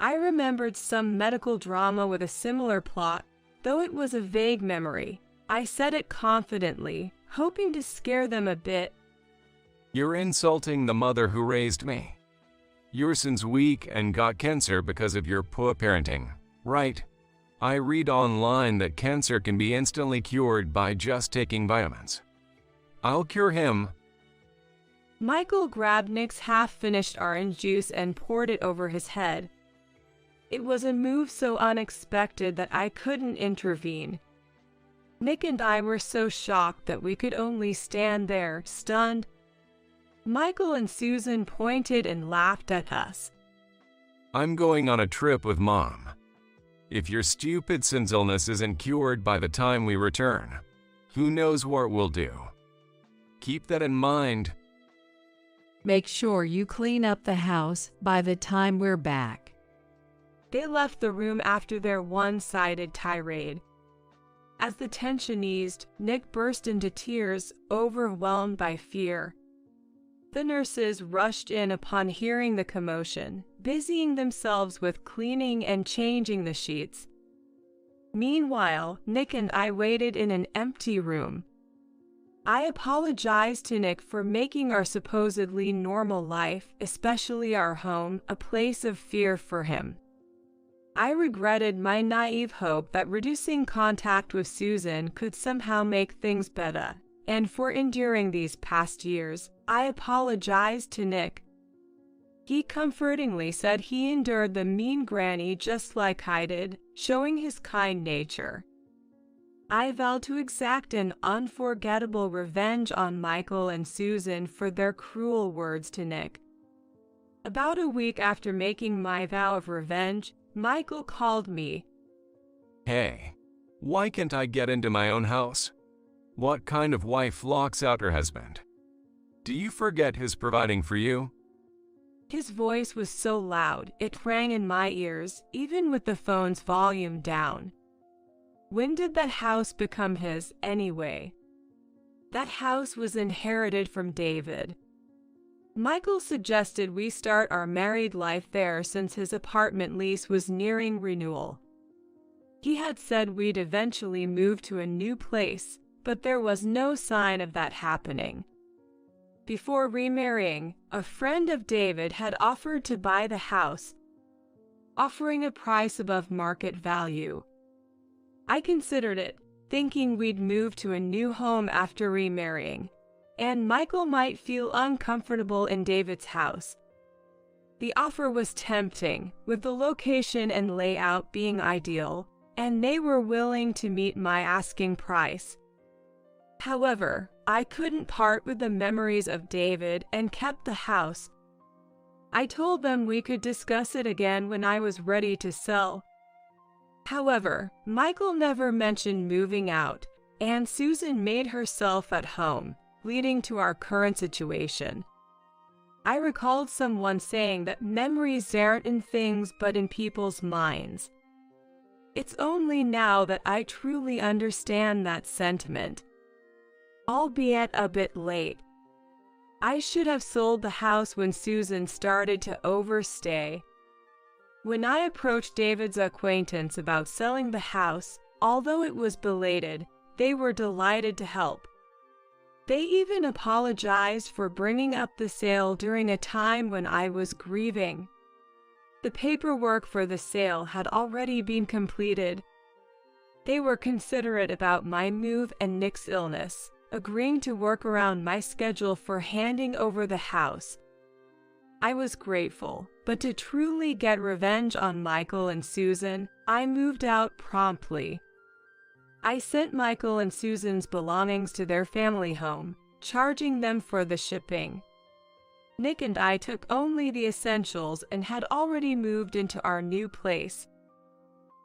I remembered some medical drama with a similar plot, though it was a vague memory. I said it confidently, hoping to scare them a bit.
You're insulting the mother who raised me. Your son's weak and got cancer because of your poor parenting, right? I read online that cancer can be instantly cured by just taking vitamins. I'll cure him.
Michael grabbed Nick's half-finished orange juice and poured it over his head. It was a move so unexpected that I couldn't intervene. Nick and I were so shocked that we could only stand there, stunned. Michael and Susan pointed and laughed at us.
I'm going on a trip with Mom. If your stupid son's illness isn't cured by the time we return, who knows what we'll do? Keep that in mind.
Make sure you clean up the house by the time we're back.
They left the room after their one-sided tirade. As the tension eased, Nick burst into tears, overwhelmed by fear. The nurses rushed in upon hearing the commotion, busying themselves with cleaning and changing the sheets. Meanwhile, Nick and I waited in an empty room. I apologized to Nick for making our supposedly normal life, especially our home, a place of fear for him. I regretted my naive hope that reducing contact with Susan could somehow make things better, and for enduring these past years, I apologized to Nick. He comfortingly said he endured the mean granny just like I did, showing his kind nature. I vowed to exact an unforgettable revenge on Michael and Susan for their cruel words to Nick. About a week after making my vow of revenge, Michael called me.
Hey, why can't I get into my own house? What kind of wife locks out her husband? Do you forget his providing for you?
His voice was so loud, it rang in my ears, even with the phone's volume down. When did that house become his, anyway? That house was inherited from David. Michael suggested we start our married life there since his apartment lease was nearing renewal. He had said we'd eventually move to a new place, but there was no sign of that happening. before remarrying, a friend of David had offered to buy the house, offering a price above market value. I considered it, thinking we'd move to a new home after remarrying, and Michael might feel uncomfortable in David's house. The offer was tempting, with the location and layout being ideal, and they were willing to meet my asking price. However, I couldn't part with the memories of David and kept the house. I told them we could discuss it again when I was ready to sell. However, Michael never mentioned moving out, and Susan made herself at home, leading to our current situation. I recalled someone saying that memories aren't in things but in people's minds. It's only now that I truly understand that sentiment, albeit a bit late. I should have sold the house when Susan started to overstay. When I approached David's acquaintance about selling the house, although it was belated, they were delighted to help. They even apologized for bringing up the sale during a time when I was grieving. The paperwork for the sale had already been completed. They were considerate about my move and Nick's illness, agreeing to work around my schedule for handing over the house. I was grateful, but to truly get revenge on Michael and Susan, I moved out promptly. I sent Michael and Susan's belongings to their family home, charging them for the shipping. Nick and I took only the essentials and had already moved into our new place.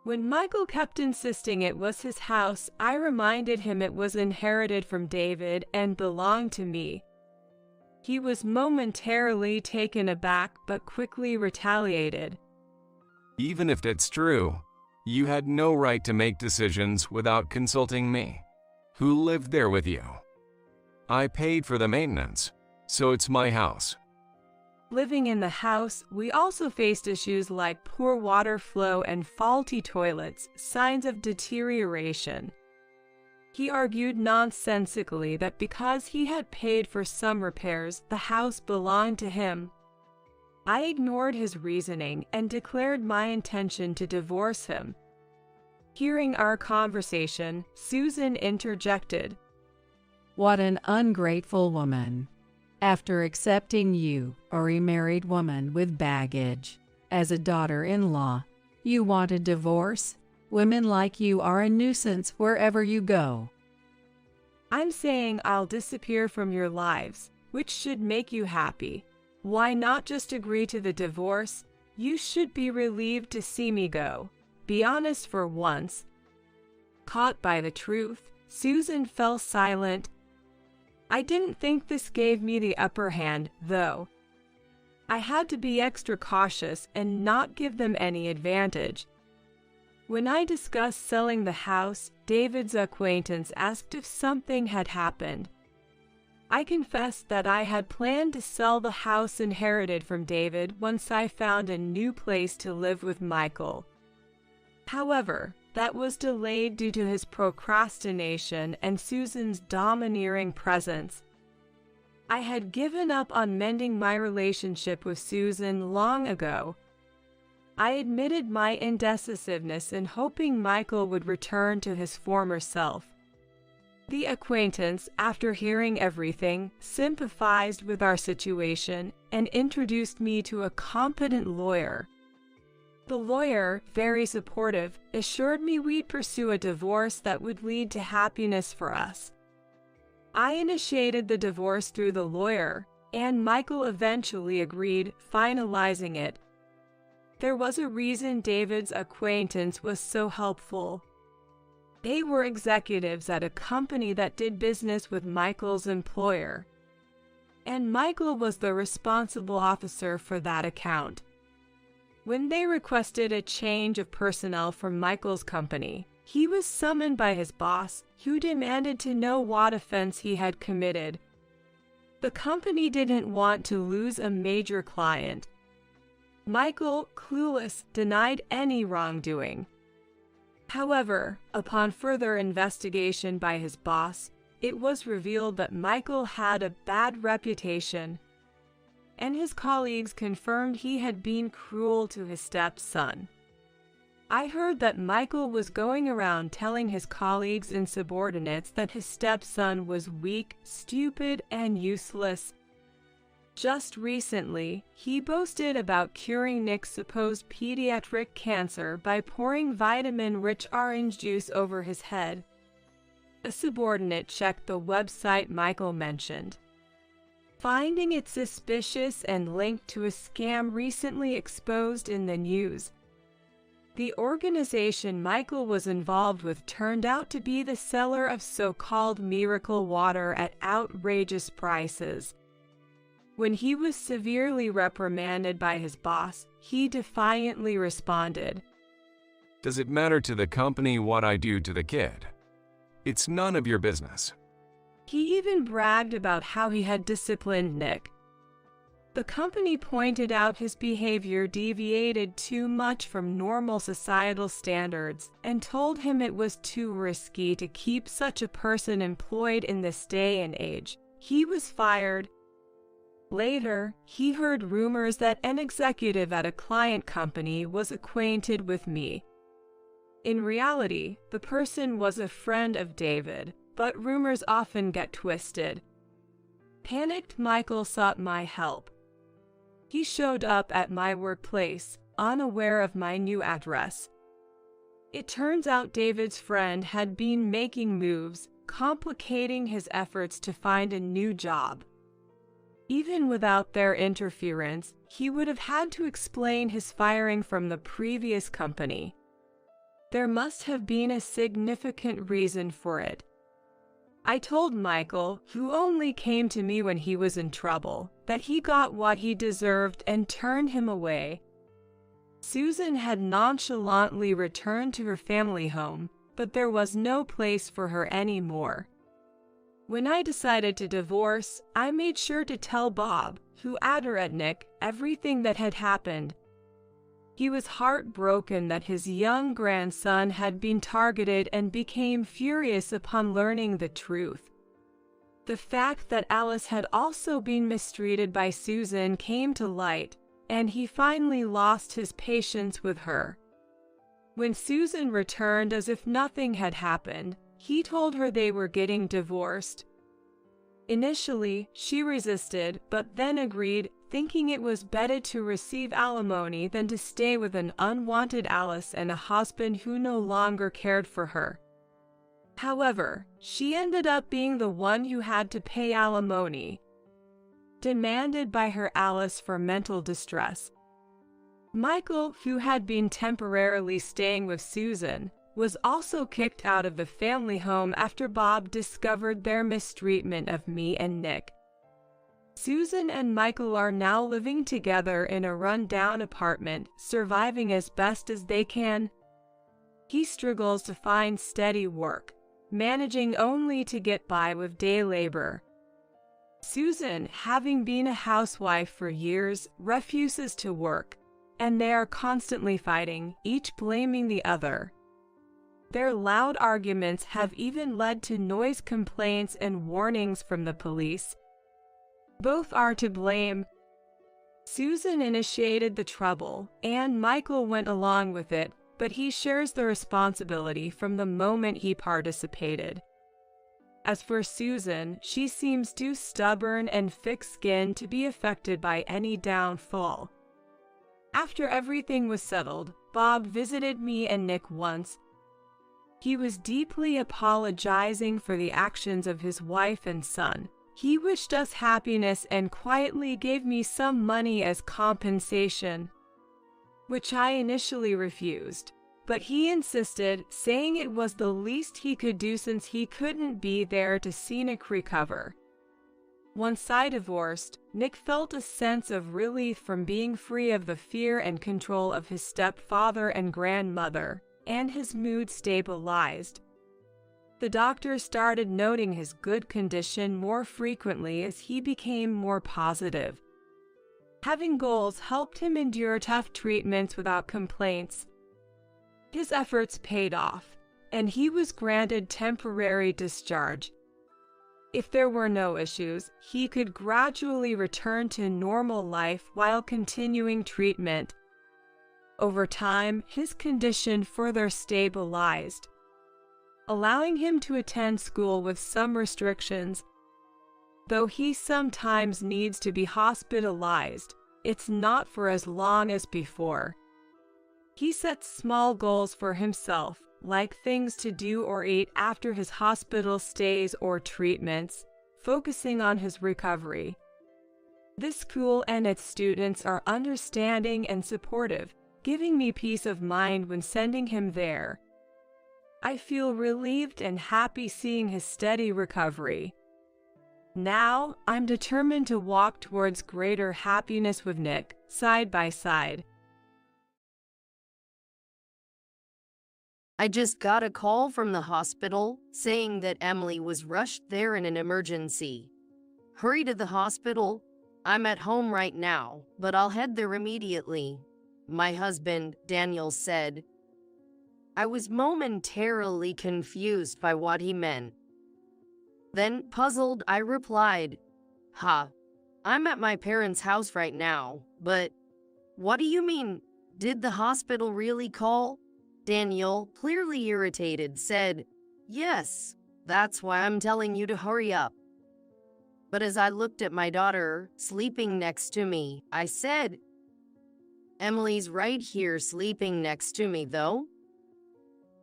When Michael kept insisting it was his house, I reminded him it was inherited from David and belonged to me. He was momentarily taken aback but quickly retaliated.
Even if that's true, you had no right to make decisions without consulting me, who lived there with you. I paid for the maintenance, so it's my house.
Living in the house, we also faced issues like poor water flow and faulty toilets, signs of deterioration. He argued nonsensically that because he had paid for some repairs, the house belonged to him. I ignored his reasoning and declared my intention to divorce him. Hearing our conversation, Susan interjected.
What an ungrateful woman. After accepting you, a remarried woman with baggage, as a daughter-in-law, you want a divorce? Women like you are a nuisance wherever you go.
I'm saying I'll disappear from your lives, which should make you happy. Why not just agree to the divorce? You should be relieved to see me go. Be honest for once. Caught by the truth, Susan fell silent. I didn't think this gave me the upper hand, though. I had to be extra cautious and not give them any advantage. When I discussed selling the house, David's acquaintance asked if something had happened. I confessed that I had planned to sell the house inherited from David once I found a new place to live with Michael. However, that was delayed due to his procrastination and Susan's domineering presence. I had given up on mending my relationship with Susan long ago. I admitted my indecisiveness in hoping Michael would return to his former self. The acquaintance, after hearing everything, sympathized with our situation and introduced me to a competent lawyer. The lawyer, very supportive, assured me we'd pursue a divorce that would lead to happiness for us. I initiated the divorce through the lawyer, and Michael eventually agreed, finalizing it. There was a reason David's acquaintance was so helpful. They were executives at a company that did business with Michael's employer, and Michael was the responsible officer for that account. When they requested a change of personnel from Michael's company, he was summoned by his boss, who demanded to know what offense he had committed. The company didn't want to lose a major client. Michael, clueless, denied any wrongdoing. However, upon further investigation by his boss, it was revealed that Michael had a bad reputation, and his colleagues confirmed he had been cruel to his stepson. I heard that Michael was going around telling his colleagues and subordinates that his stepson was weak, stupid, and useless. Just recently, he boasted about curing Nick's supposed pediatric cancer by pouring vitamin-rich orange juice over his head. A subordinate checked the website Michael mentioned, finding it suspicious and linked to a scam recently exposed in the news. The organization Michael was involved with turned out to be the seller of so-called miracle water at outrageous prices. When he was severely reprimanded by his boss, he defiantly responded,
"Does it matter to the company what I do to the kid? It's none of your business."
He even bragged about how he had disciplined Nick. The company pointed out his behavior deviated too much from normal societal standards and told him it was too risky to keep such a person employed in this day and age. He was fired. Later, he heard rumors that an executive at a client company was acquainted with me. In reality, the person was a friend of David, but rumors often get twisted. Panicked Michael sought my help. He showed up at my workplace, unaware of my new address. It turns out David's friend had been making moves, complicating his efforts to find a new job. Even without their interference, he would have had to explain his firing from the previous company. There must have been a significant reason for it. I told Michael, who only came to me when he was in trouble, that he got what he deserved and turned him away. Susan had nonchalantly returned to her family home, but there was no place for her anymore. When I decided to divorce, I made sure to tell Bob, who at Nick, everything that had happened. He was heartbroken that his young grandson had been targeted and became furious upon learning the truth. The fact that Alice had also been mistreated by Susan came to light, and he finally lost his patience with her. When Susan returned as if nothing had happened, he told her they were getting divorced. Initially, she resisted, but then agreed, thinking it was better to receive alimony than to stay with an unwanted Alice and a husband who no longer cared for her. However, she ended up being the one who had to pay alimony, demanded by her Alice for mental distress. Michael, who had been temporarily staying with Susan, was also kicked out of the family home after Bob discovered their mistreatment of me and Nick. Susan and Michael are now living together in a run-down apartment, surviving as best as they can. He struggles to find steady work, managing only to get by with day labor. Susan, having been a housewife for years, refuses to work, and they are constantly fighting, each blaming the other. Their loud arguments have even led to noise complaints and warnings from the police. Both are to blame. Susan initiated the trouble, and Michael went along with it, but he shares the responsibility from the moment he participated. As for Susan, she seems too stubborn and thick-skinned to be affected by any downfall. After everything was settled, Bob visited me and Nick once. He was deeply apologizing for the actions of his wife and son. He wished us happiness and quietly gave me some money as compensation, which I initially refused. But he insisted, saying it was the least he could do since he couldn't be there to see Nick recover. Once I divorced, Nick felt a sense of relief from being free of the fear and control of his stepfather and grandmother, and his mood stabilized. The doctor started noting his good condition more frequently as he became more positive. Having goals helped him endure tough treatments without complaints. His efforts paid off, and he was granted temporary discharge. If there were no issues, he could gradually return to normal life while continuing treatment. Over time, his condition further stabilized, allowing him to attend school with some restrictions. Though he sometimes needs to be hospitalized, it's not for as long as before. He sets small goals for himself, like things to do or eat after his hospital stays or treatments, focusing on his recovery. This school and its students are understanding and supportive, giving me peace of mind when sending him there. I feel relieved and happy seeing his steady recovery. Now, I'm determined to walk towards greater happiness with Nick, side by side.
I just got a call from the hospital saying that Emily was rushed there in an emergency. Hurry to the hospital. I'm at home right now, but I'll head there immediately, my husband, Daniel, said. I was momentarily confused by what he meant. Then, puzzled, I replied, I'm at my parents' house right now, but what do you mean? Did the hospital really call? Daniel, clearly irritated, said, Yes, that's why I'm telling you to hurry up. But as I looked at my daughter, sleeping next to me, I said, Emily's right here sleeping next to me, though.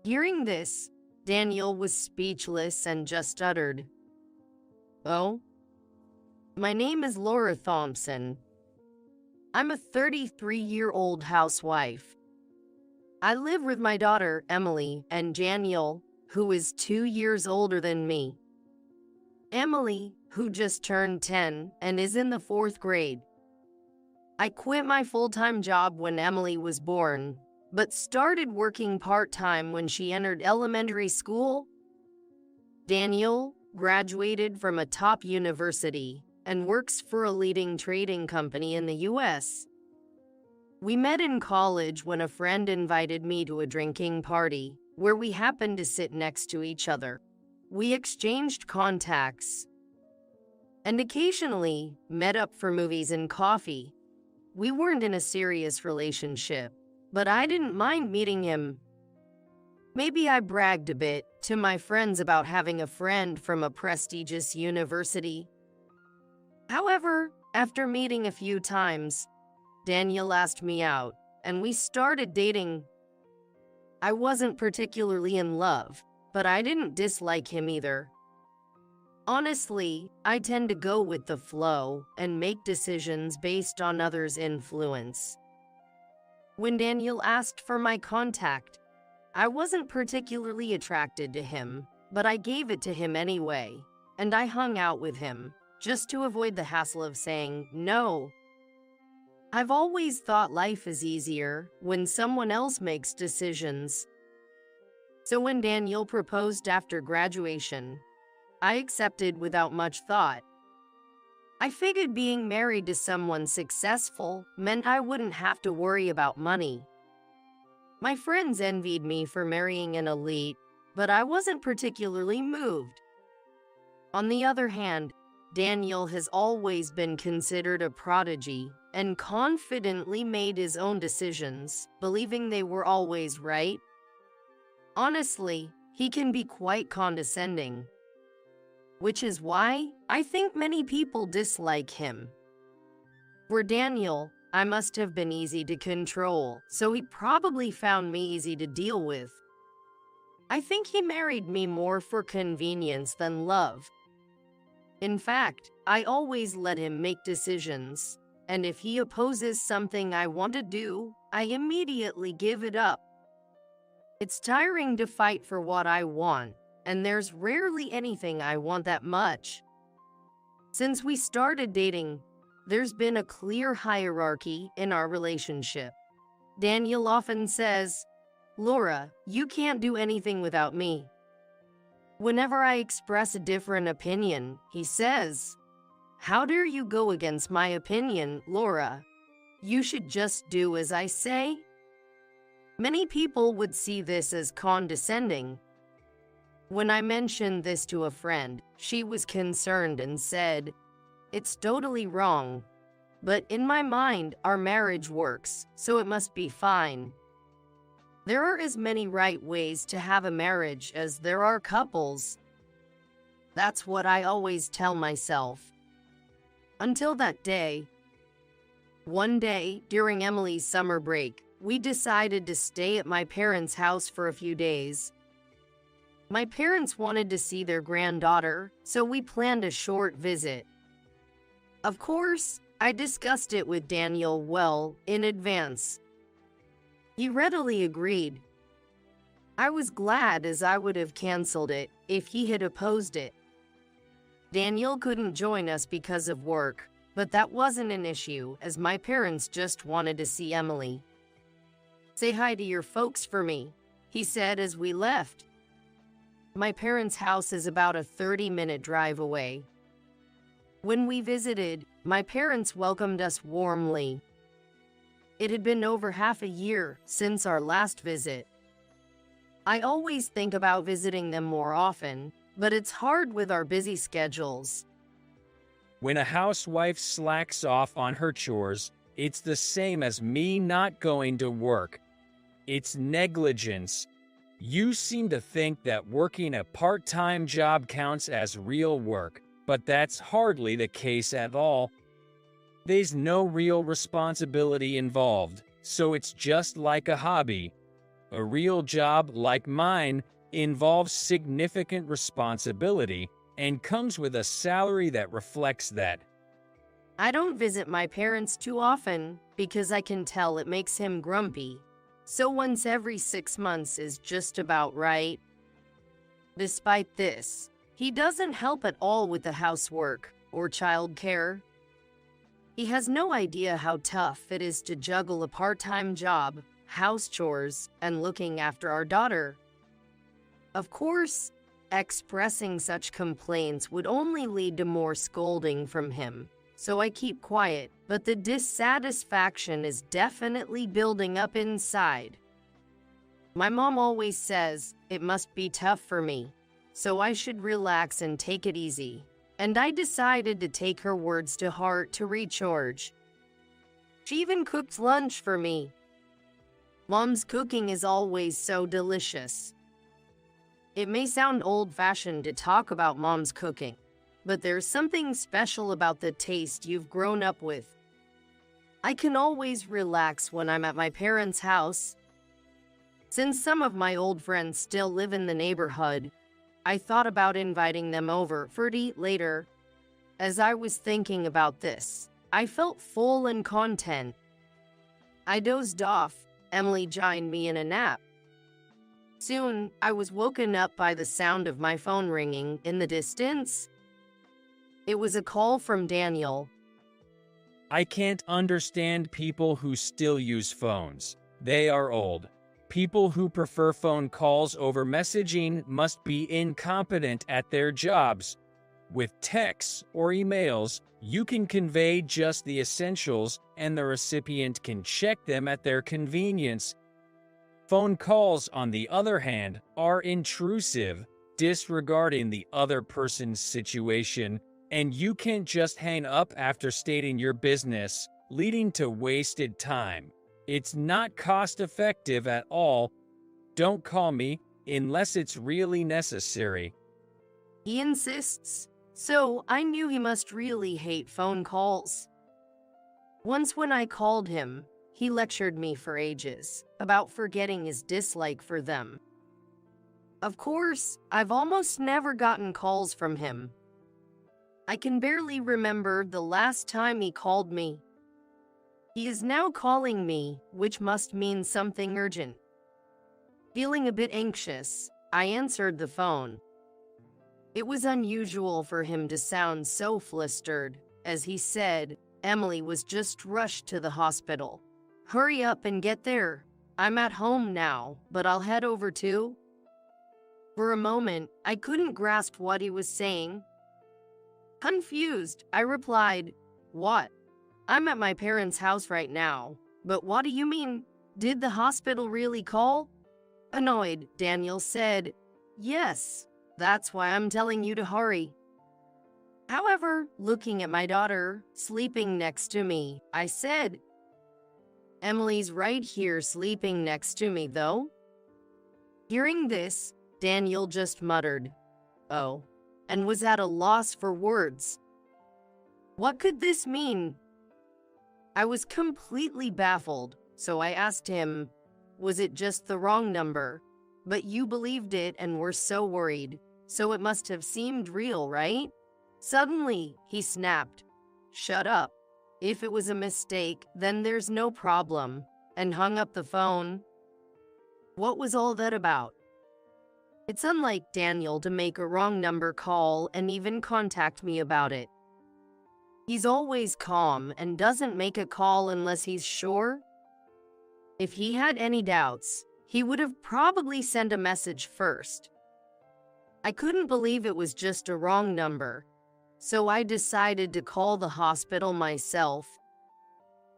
Hearing this, Daniel was speechless and just uttered, Oh? My name is Laura Thompson. I'm a 33-year-old housewife. I live with my daughter, Emily, and Daniel, who is 2 years older than me. Emily, who just turned 10 and is in the 4th grade. I quit my full-time job when Emily was born, but started working part-time when she entered elementary school. Daniel graduated from a top university and works for a leading trading company in the U.S. We met in college when a friend invited me to a drinking party where we happened to sit next to each other. We exchanged contacts and occasionally met up for movies and coffee. We weren't in a serious relationship, but I didn't mind meeting him. Maybe I bragged a bit to my friends about having a friend from a prestigious university. However, after meeting a few times, Daniel asked me out, and we started dating. I wasn't particularly in love, but I didn't dislike him either. Honestly, I tend to go with the flow and make decisions based on others' influence. When Daniel asked for my contact, I wasn't particularly attracted to him, but I gave it to him anyway, and I hung out with him, just to avoid the hassle of saying no. I've always thought life is easier when someone else makes decisions. So when Daniel proposed after graduation, I accepted without much thought. I figured being married to someone successful meant I wouldn't have to worry about money. My friends envied me for marrying an elite, but I wasn't particularly moved. On the other hand, Daniel has always been considered a prodigy and confidently made his own decisions, believing they were always right. Honestly, he can be quite condescending, which is why I think many people dislike him. For Daniel, I must have been easy to control, so he probably found me easy to deal with. I think he married me more for convenience than love. In fact, I always let him make decisions, and if he opposes something I want to do, I immediately give it up. It's tiring to fight for what I want, and there's rarely anything I want that much. Since we started dating, there's been a clear hierarchy in our relationship. Daniel often says, "Laura, you can't do anything without me." Whenever I express a different opinion, he says, "How dare you go against my opinion, Laura? You should just do as I say." Many people would see this as condescending, When I mentioned this to a friend, she was concerned and said, "It's totally wrong. But in my mind, our marriage works, so it must be fine." There are as many right ways to have a marriage as there are couples. That's what I always tell myself. Until that day. One day, during Emily's summer break, we decided to stay at my parents' house for a few days. My parents wanted to see their granddaughter, so we planned a short visit. Of course, I discussed it with Daniel well in advance. He readily agreed. I was glad, as I would have canceled it if he had opposed it. Daniel couldn't join us because of work, but that wasn't an issue, as my parents just wanted to see Emily. "Say hi to your folks for me," he said as we left. My parents' house is about a 30-minute drive away. When we visited, my parents welcomed us warmly. It had been over half a year since our last visit. I always think about visiting them more often, but it's hard with our busy schedules.
When a housewife slacks off on her chores, it's the same as me not going to work. It's negligence. You seem to think that working a part-time job counts as real work, but that's hardly the case at all. There's no real responsibility involved, so it's just like a hobby. A real job like mine involves significant responsibility and comes with a salary that reflects that.
I don't visit my parents too often because I can tell it makes him grumpy. So once every 6 months is just about right. Despite this, he doesn't help at all with the housework or childcare. He has no idea how tough it is to juggle a part-time job, house chores, and looking after our daughter. Of course, expressing such complaints would only lead to more scolding from him, so I keep quiet, but the dissatisfaction is definitely building up inside. My mom always says it must be tough for me, so I should relax and take it easy, and I decided to take her words to heart to recharge. She even cooked lunch for me. Mom's cooking is always so delicious. It may sound old-fashioned to talk about Mom's cooking, but there's something special about the taste you've grown up with. I can always relax when I'm at my parents' house. Since some of my old friends still live in the neighborhood, I thought about inviting them over for to eat later. As I was thinking about this, I felt full and content. I dozed off. Emily joined me in a nap. Soon, I was woken up by the sound of my phone ringing in the distance. It was a call from Daniel.
I can't understand people who still use phones. They are old. People who prefer phone calls over messaging must be incompetent at their jobs. With texts or emails, you can convey just the essentials and the recipient can check them at their convenience. Phone calls, on the other hand, are intrusive, disregarding the other person's situation, and you can't just hang up after stating your business, leading to wasted time. It's not cost-effective at all. Don't call me unless it's really necessary.
He insists, so I knew he must really hate phone calls. Once when I called him, he lectured me for ages about forgetting his dislike for them. Of course, I've almost never gotten calls from him. I can barely remember the last time he called me. He is now calling me, which must mean something urgent. Feeling a bit anxious, I answered the phone. It was unusual for him to sound so flustered, as he said, "Emily was just rushed to the hospital. Hurry up and get there. I'm at home now, but I'll head over too." For a moment, I couldn't grasp what he was saying. Confused, I replied, "What? I'm at my parents' house right now, but what do you mean? Did the hospital really call?" Annoyed, Daniel said, "Yes, That's why I'm telling you to hurry. However, looking at my daughter, sleeping next to me, I said, Emily's right here sleeping next to me, though. Hearing this, Daniel just muttered, "Oh," and was at a loss for words. What could this mean? I was completely baffled, so I asked him, was it just the wrong number? But you believed it and were so worried, so it must have seemed real, right? Suddenly, he snapped, "Shut up. If it was a mistake, then there's no problem," and hung up the phone. What was all that about? It's unlike Daniel to make a wrong number call and even contact me about it. He's always calm and doesn't make a call unless he's sure. If he had any doubts, he would have probably sent a message first. I couldn't believe it was just a wrong number, so I decided to call the hospital myself.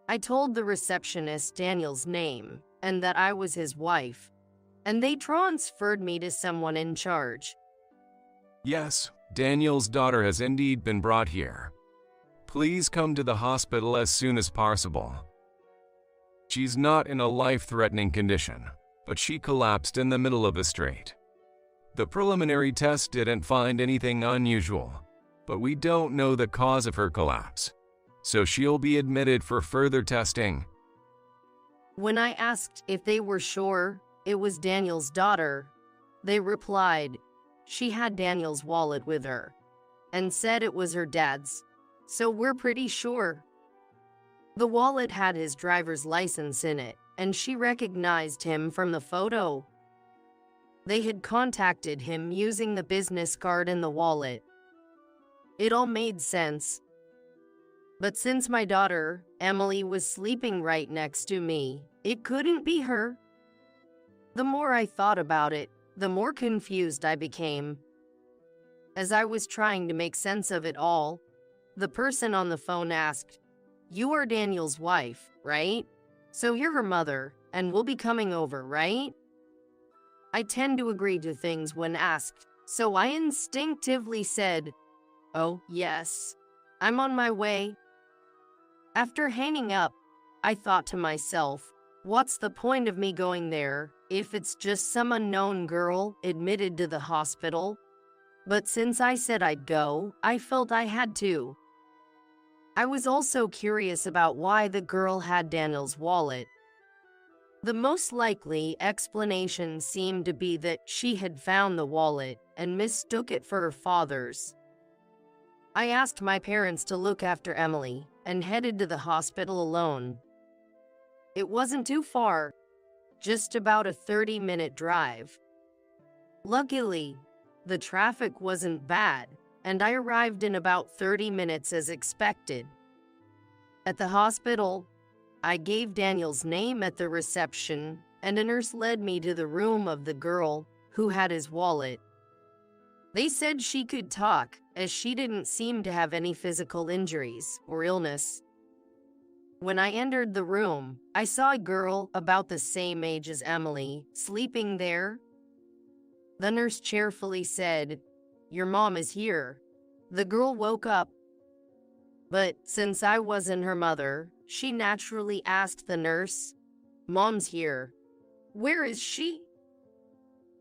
I told the receptionist Daniel's name and that I was his wife, and they transferred me to someone in charge.
Yes, Daniel's daughter has indeed been brought here. Please come to the hospital as soon as possible. She's not in a life-threatening condition, but she collapsed in the middle of the street. The preliminary test didn't find anything unusual, but we don't know the cause of her collapse, so she'll be admitted for further testing.
When I asked if they were sure it was Daniel's daughter, they replied she had Daniel's wallet with her and said it was her dad's, so we're pretty sure. The wallet had his driver's license in it, and she recognized him from the photo. They had contacted him using the business card in the wallet. It all made sense. But since my daughter, Emily, was sleeping right next to me, it couldn't be her. The more I thought about it, the more confused I became. As I was trying to make sense of it all, the person on the phone asked, "You are Daniel's wife, right? So you're her mother, and will be coming over, right?" I tend to agree to things when asked, so I instinctively said, "Oh, yes, I'm on my way." After hanging up, I thought to myself, what's the point of me going there if it's just some unknown girl admitted to the hospital? But since I said I'd go, I felt I had to. I was also curious about why the girl had Daniel's wallet. The most likely explanation seemed to be that she had found the wallet and mistook it for her father's. I asked my parents to look after Emily and headed to the hospital alone. It wasn't too far, just about a 30-minute drive. Luckily, the traffic wasn't bad, and I arrived in about 30 minutes as expected. At the hospital, I gave Daniel's name at the reception, and a nurse led me to the room of the girl who had his wallet. They said she could talk, as she didn't seem to have any physical injuries or illness. When I entered the room, I saw a girl about the same age as Emily sleeping there. The nurse cheerfully said, "Your mom is here." The girl woke up. But since I wasn't her mother, she naturally asked the nurse, "Mom's here. Where is she?"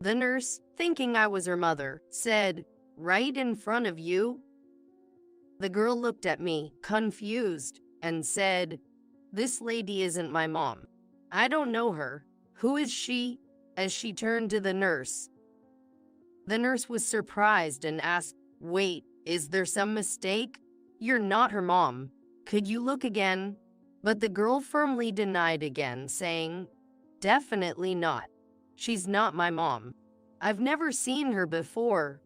The nurse, thinking I was her mother, said, "Right in front of you." The girl looked at me, confused, and said, "This lady isn't my mom. I don't know her. Who is she?" as she turned to the nurse. The nurse was surprised and asked, "Wait, is there some mistake? You're not her mom. Could you look again?" But the girl firmly denied again, saying, "Definitely not. She's not my mom. I've never seen her before."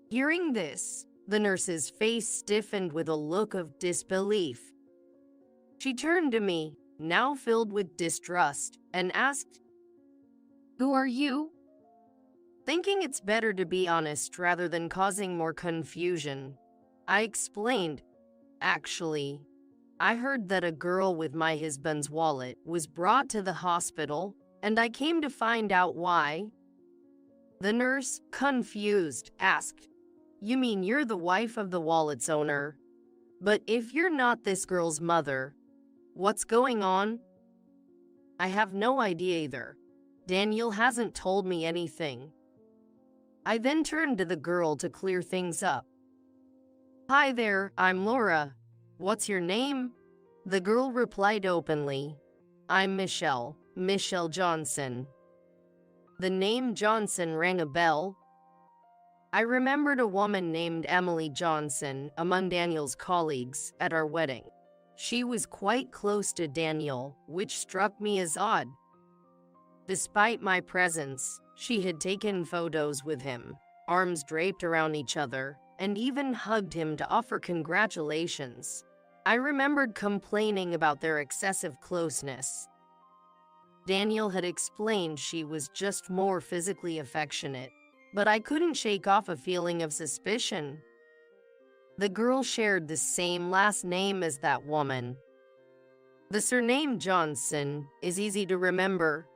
Hearing this, the nurse's face stiffened with a look of disbelief. She turned to me, now filled with distrust, and asked, "Who are you?" Thinking it's better to be honest rather than causing more confusion, I explained, "Actually, I heard that a girl with my husband's wallet was brought to the hospital, and I came to find out why." The nurse, confused, asked, "You mean you're the wife of the wallet's owner? But if you're not this girl's mother, what's going on?" "I have no idea either. Daniel hasn't told me anything." I then turned to the girl to clear things up. "Hi there, I'm Laura. What's your name?" The girl replied openly, "I'm Michelle, Michelle Johnson." The name Johnson rang a bell. I remembered a woman named Emily Johnson among Daniel's colleagues at our wedding. She was quite close to Daniel, which struck me as odd. Despite my presence, she had taken photos with him, arms draped around each other, and even hugged him to offer congratulations. I remembered complaining about their excessive closeness. Daniel had explained she was just more physically affectionate, but I couldn't shake off a feeling of suspicion. The girl shared the same last name as that woman. The surname Johnson is easy to remember.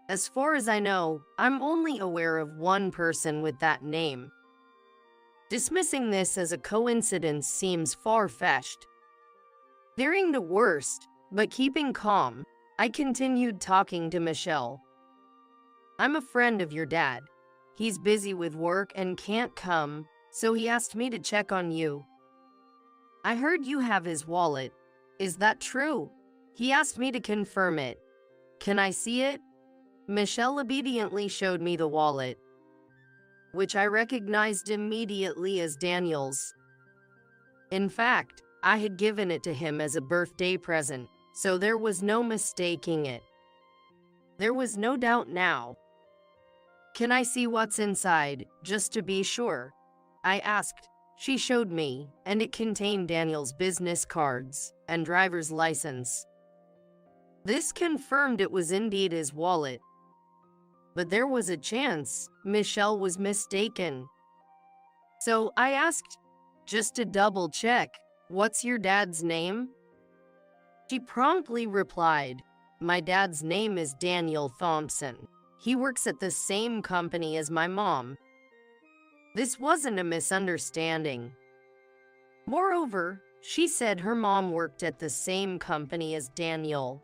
As far as I know, I'm only aware of one person with that name. Dismissing this as a coincidence seems far-fetched. Fearing the worst, but keeping calm, I continued talking to Michelle. "I'm a friend of your dad. He's busy with work and can't come, so he asked me to check on you. I heard you have his wallet. Is that true? He asked me to confirm it. Can I see it?" Michelle obediently showed me the wallet, which I recognized immediately as Daniel's. In fact, I had given it to him as a birthday present, so there was no mistaking it. There was no doubt now. "Can I see what's inside, just to be sure?" I asked. She showed me, and it contained Daniel's business cards and driver's license. This confirmed it was indeed his wallet. But there was a chance Michelle was mistaken. So I asked, just to double check, "What's your dad's name?" She promptly replied, "My dad's name is Daniel Thompson. He works at the same company as my mom." This wasn't a misunderstanding. Moreover, she said her mom worked at the same company as Daniel.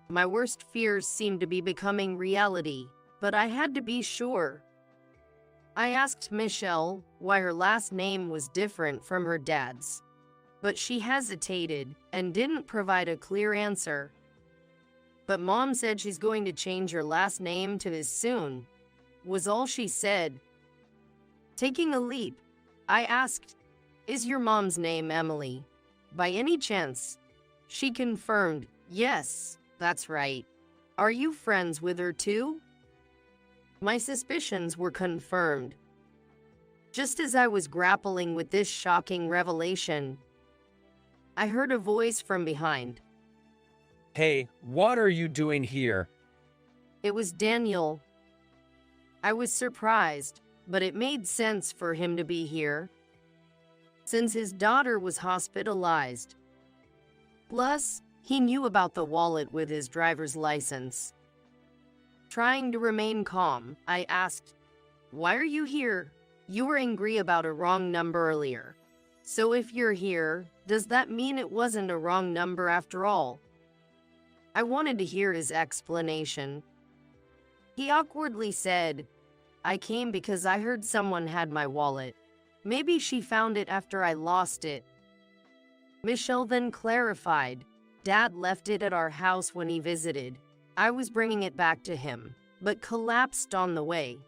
My worst fears seemed to be becoming reality, but I had to be sure. I asked Michelle why her last name was different from her dad's, but she hesitated and didn't provide a clear answer. "But Mom said she's going to change her last name to his soon," was all she said. Taking a leap, I asked, "Is your mom's name Emily, by any chance?" She confirmed, "Yes, that's right. Are you friends with her too?" My suspicions were confirmed. Just as I was grappling with this shocking revelation, I heard a voice from behind.
"Hey, what are you doing here?"
It was Daniel. I was surprised, but it made sense for him to be here, since his daughter was hospitalized. Plus, he knew about the wallet with his driver's license. Trying to remain calm, I asked, "Why are you here? You were angry about a wrong number earlier. So if you're here, does that mean it wasn't a wrong number after all?" I wanted to hear his explanation. He awkwardly said, "I came because I heard someone had my wallet. Maybe she found it after I lost it." Michelle then clarified, "Dad left it at our house when he visited. I was bringing it back to him, but collapsed on the way."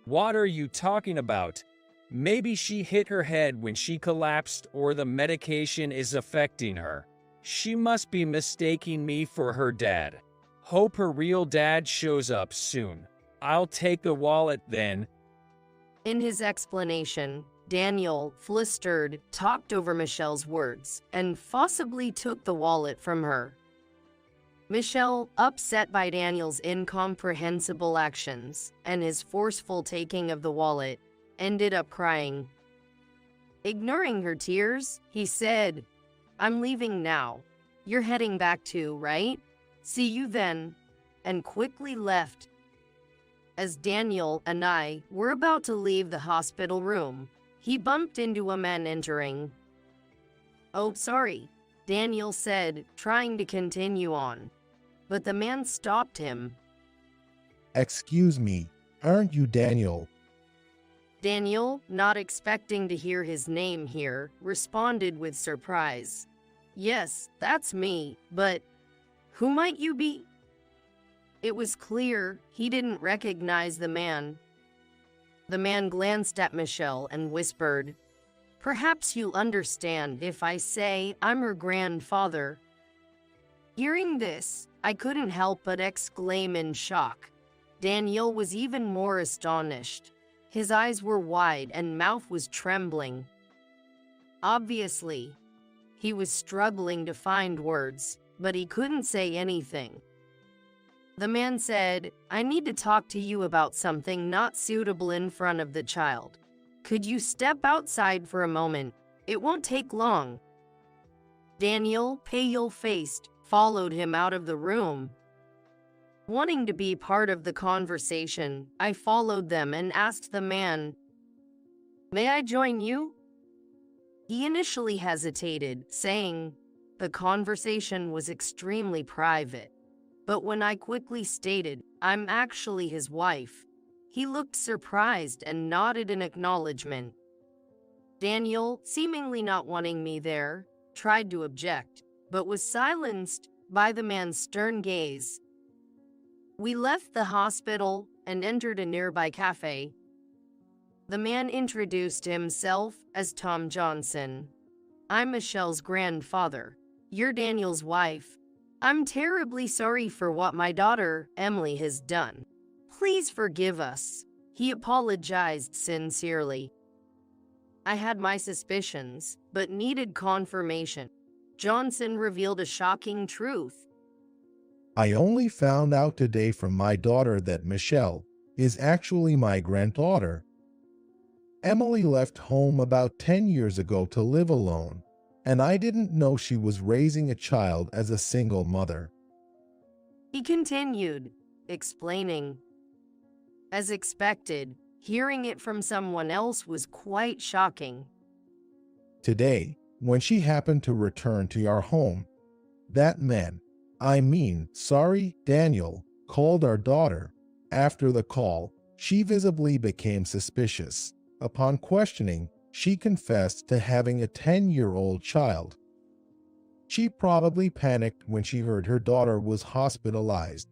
"What are you talking about? Maybe she hit her head when she collapsed, or the medication is affecting her. She must be mistaking me for her dad. Hope her real dad shows up soon. I'll take the wallet then."
In his explanation, Daniel, flustered, talked over Michelle's words and forcibly took the wallet from her. Michelle, upset by Daniel's incomprehensible actions and his forceful taking of the wallet, ended up crying. Ignoring her tears, he said, "I'm leaving now. You're heading back too, right? See you then," and quickly left. As Daniel and I were about to leave the hospital room, he bumped into a man entering. "Oh, sorry," Daniel said, trying to continue on. But the man stopped him.
Excuse me, aren't you Daniel?
Daniel, not expecting to hear his name here, responded with surprise. "Yes, that's me, but who might you be?" It was clear he didn't recognize the man. The man glanced at Michelle and whispered, "Perhaps you'll understand if I say I'm her grandfather." Hearing this, I couldn't help but exclaim in shock. Daniel was even more astonished. His eyes were wide and mouth was trembling. Obviously, he was struggling to find words, but he couldn't say anything. The man said, "I need to talk to you about something not suitable in front of the child. Could you step outside for a moment? It won't take long." Daniel, pale-faced, followed him out of the room. Wanting to be part of the conversation, I followed them and asked the man, "May I join you?" He initially hesitated, saying the conversation was extremely private. But when I quickly stated, "I'm actually his wife," he looked surprised and nodded in acknowledgement. Daniel, seemingly not wanting me there, tried to object, but was silenced by the man's stern gaze. We left the hospital and entered a nearby cafe. The man introduced himself as Tom Johnson. "I'm Michelle's grandfather. You're Daniel's wife. I'm terribly sorry for what my daughter, Emily, has done. Please forgive us." He apologized sincerely. I had my suspicions, but needed confirmation. Johnson revealed a shocking truth.
I only found out today from my daughter that Michelle is actually my granddaughter. Emily left home about 10 years ago to live alone, and I didn't know she was raising a child as a single mother.
He continued, explaining. As expected, hearing it from someone else was quite shocking.
Today, when she happened to return to our home, that man, Daniel, called our daughter. After the call, she visibly became suspicious. Upon questioning, she confessed to having a 10-year-old child. She probably panicked when she heard her daughter was hospitalized.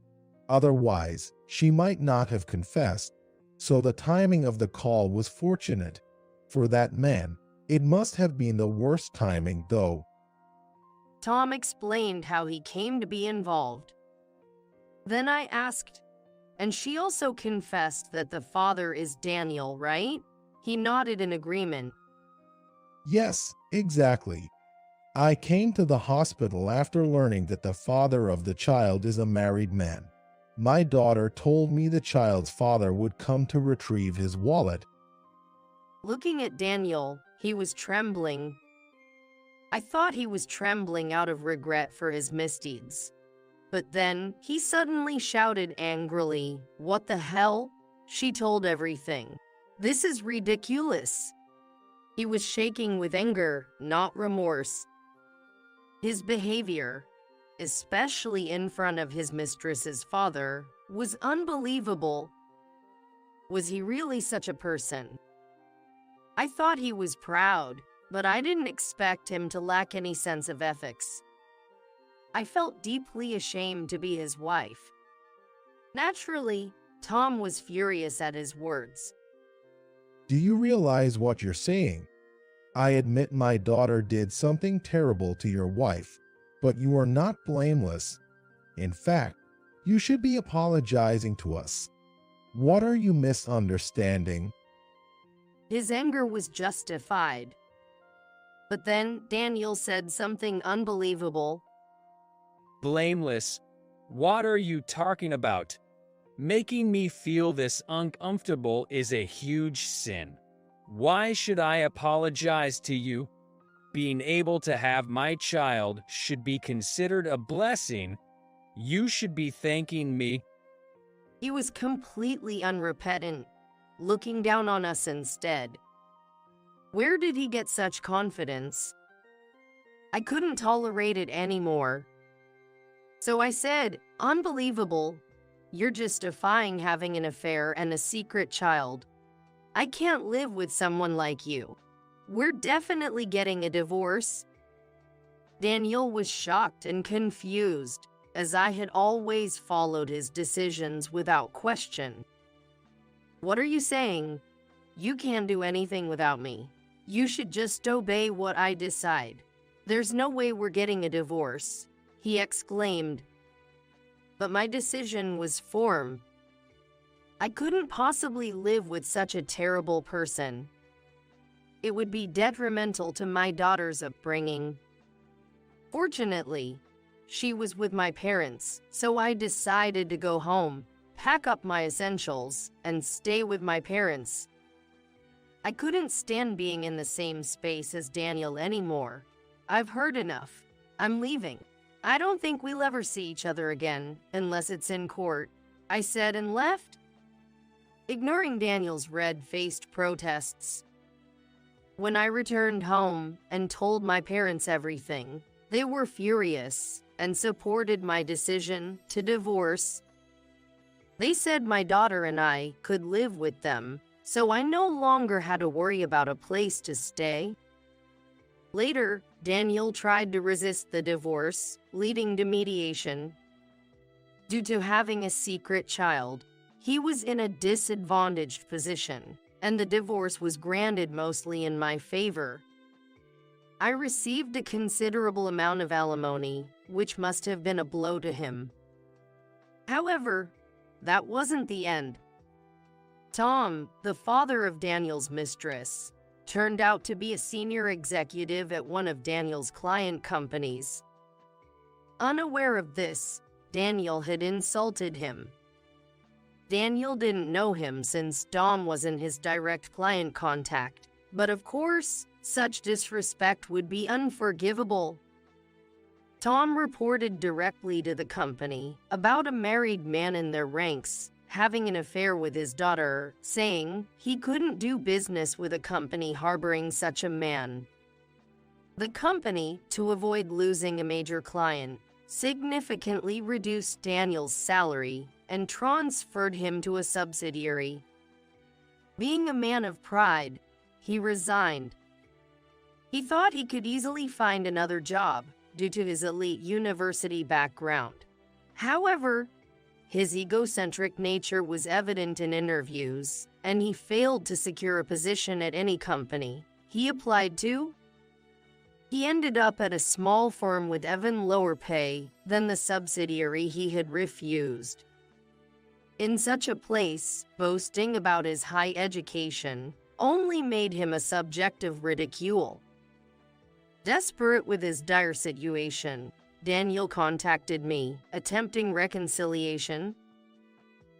Otherwise, she might not have confessed, so the timing of the call was fortunate. For that man, it must have been the worst timing, though.
Tom explained how he came to be involved. Then I asked, "And she also confessed that the father is Daniel, right?" He nodded in agreement.
Yes, exactly. I came to the hospital after learning that the father of the child is a married man. My daughter told me the child's father would come to retrieve his wallet.
Looking at Daniel, he was trembling. I thought he was trembling out of regret for his misdeeds. But then, he suddenly shouted angrily, "What the hell? She told everything. This is ridiculous." He was shaking with anger, not remorse. His behavior, especially in front of his mistress's father, was unbelievable. Was he really such a person? I thought he was proud, but I didn't expect him to lack any sense of ethics. I felt deeply ashamed to be his wife. Naturally, Tom was furious at his words.
Do you realize what you're saying? I admit my daughter did something terrible to your wife, but you are not blameless. In fact, you should be apologizing to us. What are you misunderstanding?
His anger was justified. But then Daniel said something unbelievable.
Blameless? What are you talking about? Making me feel this uncomfortable is a huge sin. Why should I apologize to you? Being able to have my child should be considered a blessing. You should be thanking me.
He was completely unrepentant, looking down on us instead. Where did he get such confidence? I couldn't tolerate it anymore. So I said, "Unbelievable. You're just defying having an affair and a secret child. I can't live with someone like you. We're definitely getting a divorce." Daniel was shocked and confused, as I had always followed his decisions without question. "What are you saying? You can't do anything without me. You should just obey what I decide. There's no way we're getting a divorce," he exclaimed. But my decision was firm. I couldn't possibly live with such a terrible person. It would be detrimental to my daughter's upbringing. Fortunately, she was with my parents, so I decided to go home, pack up my essentials, and stay with my parents. I couldn't stand being in the same space as Daniel anymore. "I've heard enough. I'm leaving. I don't think we'll ever see each other again, unless it's in court," I said and left, ignoring Daniel's red-faced protests. When I returned home and told my parents everything, they were furious and supported my decision to divorce. They said my daughter and I could live with them, so I no longer had to worry about a place to stay. Later, Daniel tried to resist the divorce, leading to mediation. Due to having a secret child, he was in a disadvantaged position, and the divorce was granted mostly in my favor. I received a considerable amount of alimony, which must have been a blow to him. However, that wasn't the end. Tom, the father of Daniel's mistress, turned out to be a senior executive at one of Daniel's client companies. Unaware of this, Daniel had insulted him. Daniel didn't know him since Dom wasn't his direct client contact, but of course, such disrespect would be unforgivable. Tom reported directly to the company about a married man in their ranks having an affair with his daughter, saying he couldn't do business with a company harboring such a man. The company, to avoid losing a major client, significantly reduced Daniel's salary and transferred him to a subsidiary. Being a man of pride, he resigned. He thought he could easily find another job due to his elite university background. However, his egocentric nature was evident in interviews, and he failed to secure a position at any company he applied to. He ended up at a small firm with even lower pay than the subsidiary he had refused. In such a place, boasting about his high education only made him a subject of ridicule. Desperate with his dire situation, Daniel contacted me, attempting reconciliation.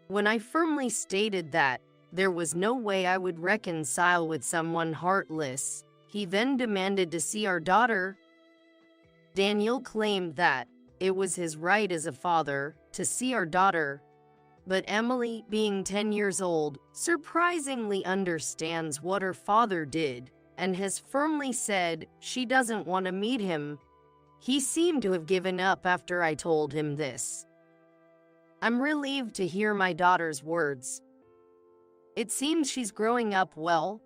When I firmly stated that there was no way I would reconcile with someone heartless, he then demanded to see our daughter. Daniel claimed that it was his right as a father to see our daughter, but Emily, being 10 years old, surprisingly understands what her father did and has firmly said she doesn't want to meet him. He seemed to have given up after I told him this. I'm relieved to hear my daughter's words. It seems she's growing up well.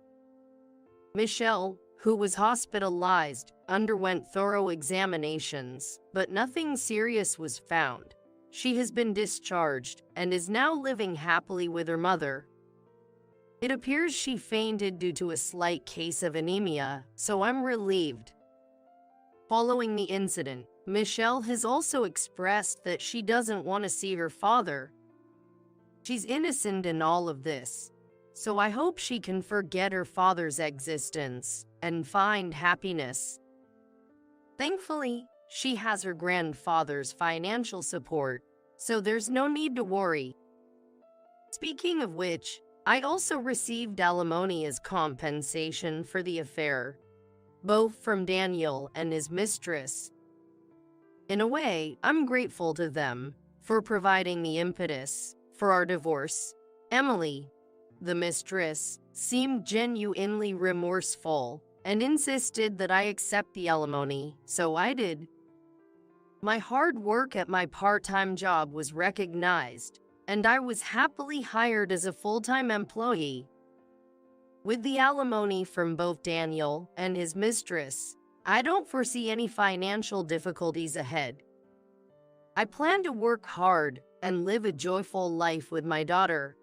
Michelle, who was hospitalized, underwent thorough examinations, but nothing serious was found. She has been discharged and is now living happily with her mother. It appears she fainted due to a slight case of anemia, so I'm relieved. Following the incident, Michelle has also expressed that she doesn't want to see her father. She's innocent in all of this, so I hope she can forget her father's existence and find happiness. Thankfully, she has her grandfather's financial support, so there's no need to worry. Speaking of which, I also received alimony as compensation for the affair, both from Daniel and his mistress. In a way, I'm grateful to them for providing the impetus for our divorce. Emily, the mistress, seemed genuinely remorseful and insisted that I accept the alimony, so I did. My hard work at my part-time job was recognized, and I was happily hired as a full-time employee. With the alimony from both Daniel and his mistress, I don't foresee any financial difficulties ahead. I plan to work hard and live a joyful life with my daughter.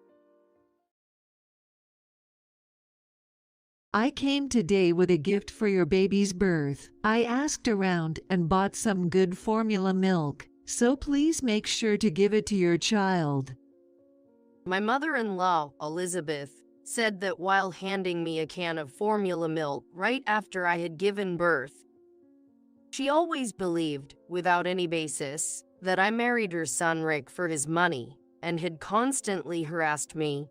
I came today with a gift for your baby's birth. I asked around and bought some good formula milk, so please make sure to give it to your child.
My mother-in-law, Elizabeth, said that while handing me a can of formula milk right after I had given birth. She always believed, without any basis, that I married her son Rick for his money and had constantly harassed me.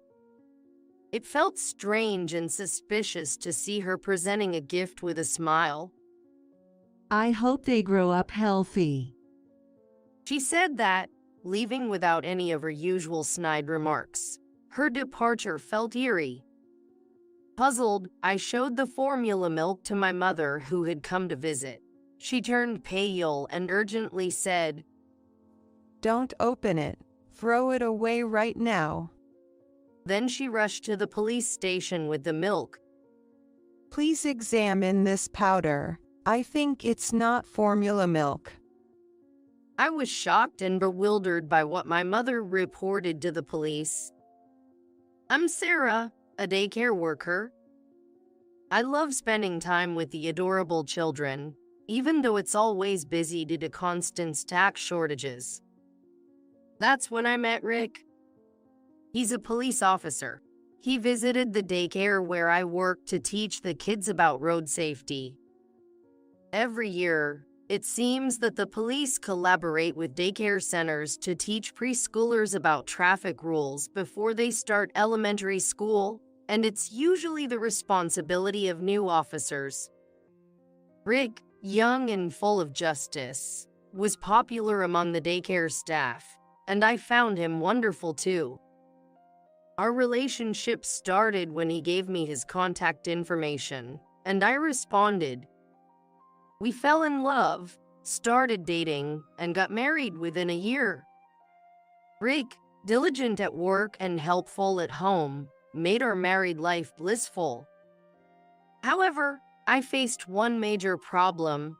It felt strange and suspicious to see her presenting a gift with a smile.
I hope they grow up healthy.
She said that, leaving without any of her usual snide remarks. Her departure felt eerie. Puzzled, I showed the formula milk to my mother, who had come to visit. She turned pale and urgently said,
Don't open it. Throw it away right now.
Then she rushed to the police station with the milk.
Please examine this powder. I think it's not formula milk.
I was shocked and bewildered by what my mother reported to the police. I'm Sarah, a daycare worker. I love spending time with the adorable children, even though it's always busy due to constant staff shortages. That's when I met Rick. He's a police officer. He visited the daycare where I work to teach the kids about road safety. Every year, it seems that the police collaborate with daycare centers to teach preschoolers about traffic rules before they start elementary school, and it's usually the responsibility of new officers. Rick, young and full of justice, was popular among the daycare staff, and I found him wonderful too. Our relationship started when he gave me his contact information, and I responded. We fell in love, started dating, and got married within a year. Rick, diligent at work and helpful at home, made our married life blissful. However, I faced one major problem: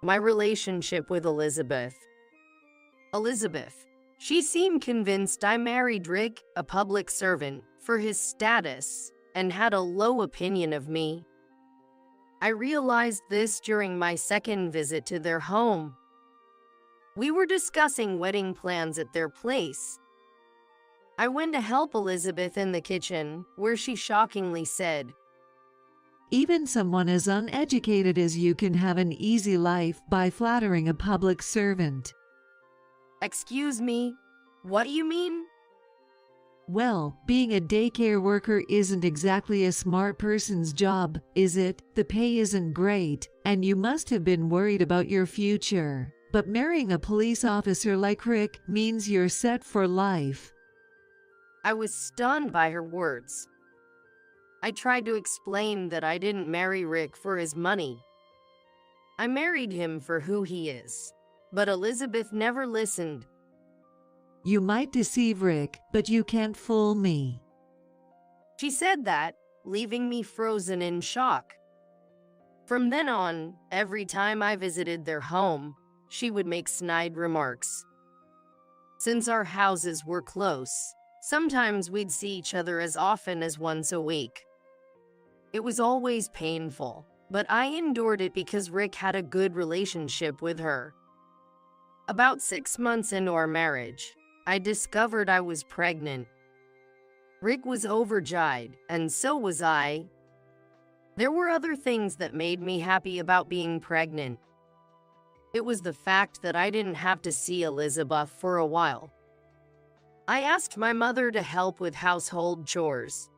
my relationship with Elizabeth. She seemed convinced I married Rick, a public servant, for his status, and had a low opinion of me. I realized this during my second visit to their home. We were discussing wedding plans at their place. I went to help Elizabeth in the kitchen, where she shockingly said,
Even someone as uneducated as you can have an easy life by flattering a public servant.
Excuse me, what do you mean?
Well, being a daycare worker isn't exactly a smart person's job, is it? The pay isn't great, and you must have been worried about your future. But marrying a police officer like Rick means you're set for life.
I was stunned by her words. I tried to explain that I didn't marry Rick for his money. I married him for who he is. But Elizabeth never listened.
You might deceive Rick, but you can't fool me.
She said that, leaving me frozen in shock. From then on, every time I visited their home, she would make snide remarks. Since our houses were close, sometimes we'd see each other as often as once a week. It was always painful, but I endured it because Rick had a good relationship with her. About 6 months into our marriage, I discovered I was pregnant. Rick was overjoyed, and so was I. There were other things that made me happy about being pregnant. It was the fact that I didn't have to see Elizabeth for a while. I asked my mother to help with household chores.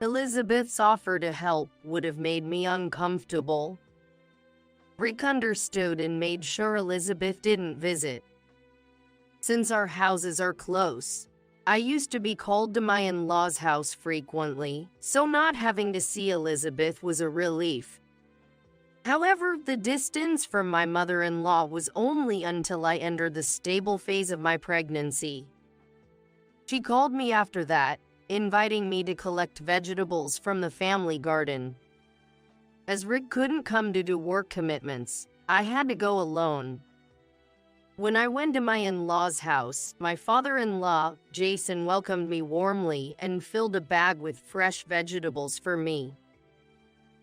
Elizabeth's offer to help would have made me uncomfortable. Rick understood and made sure Elizabeth didn't visit. Since our houses are close, I used to be called to my in-laws' house frequently, so not having to see Elizabeth was a relief. However, the distance from my mother-in-law was only until I entered the stable phase of my pregnancy. She called me after that, inviting me to collect vegetables from the family garden. As Rick couldn't come to do work commitments, I had to go alone. When I went to my in-laws' house, my father-in-law, Jason, welcomed me warmly and filled a bag with fresh vegetables for me.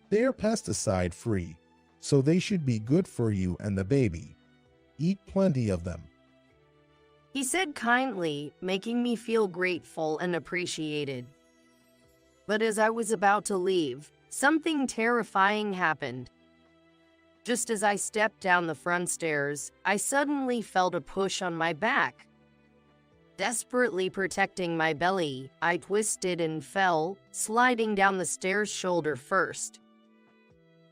They are pesticide-free, so they should be good for you and the baby. Eat plenty of them.
He said kindly, making me feel grateful and appreciated. But as I was about to leave, something terrifying happened. Just as I stepped down the front stairs, I suddenly felt a push on my back. Desperately protecting my belly, I twisted and fell, sliding down the stairs shoulder first.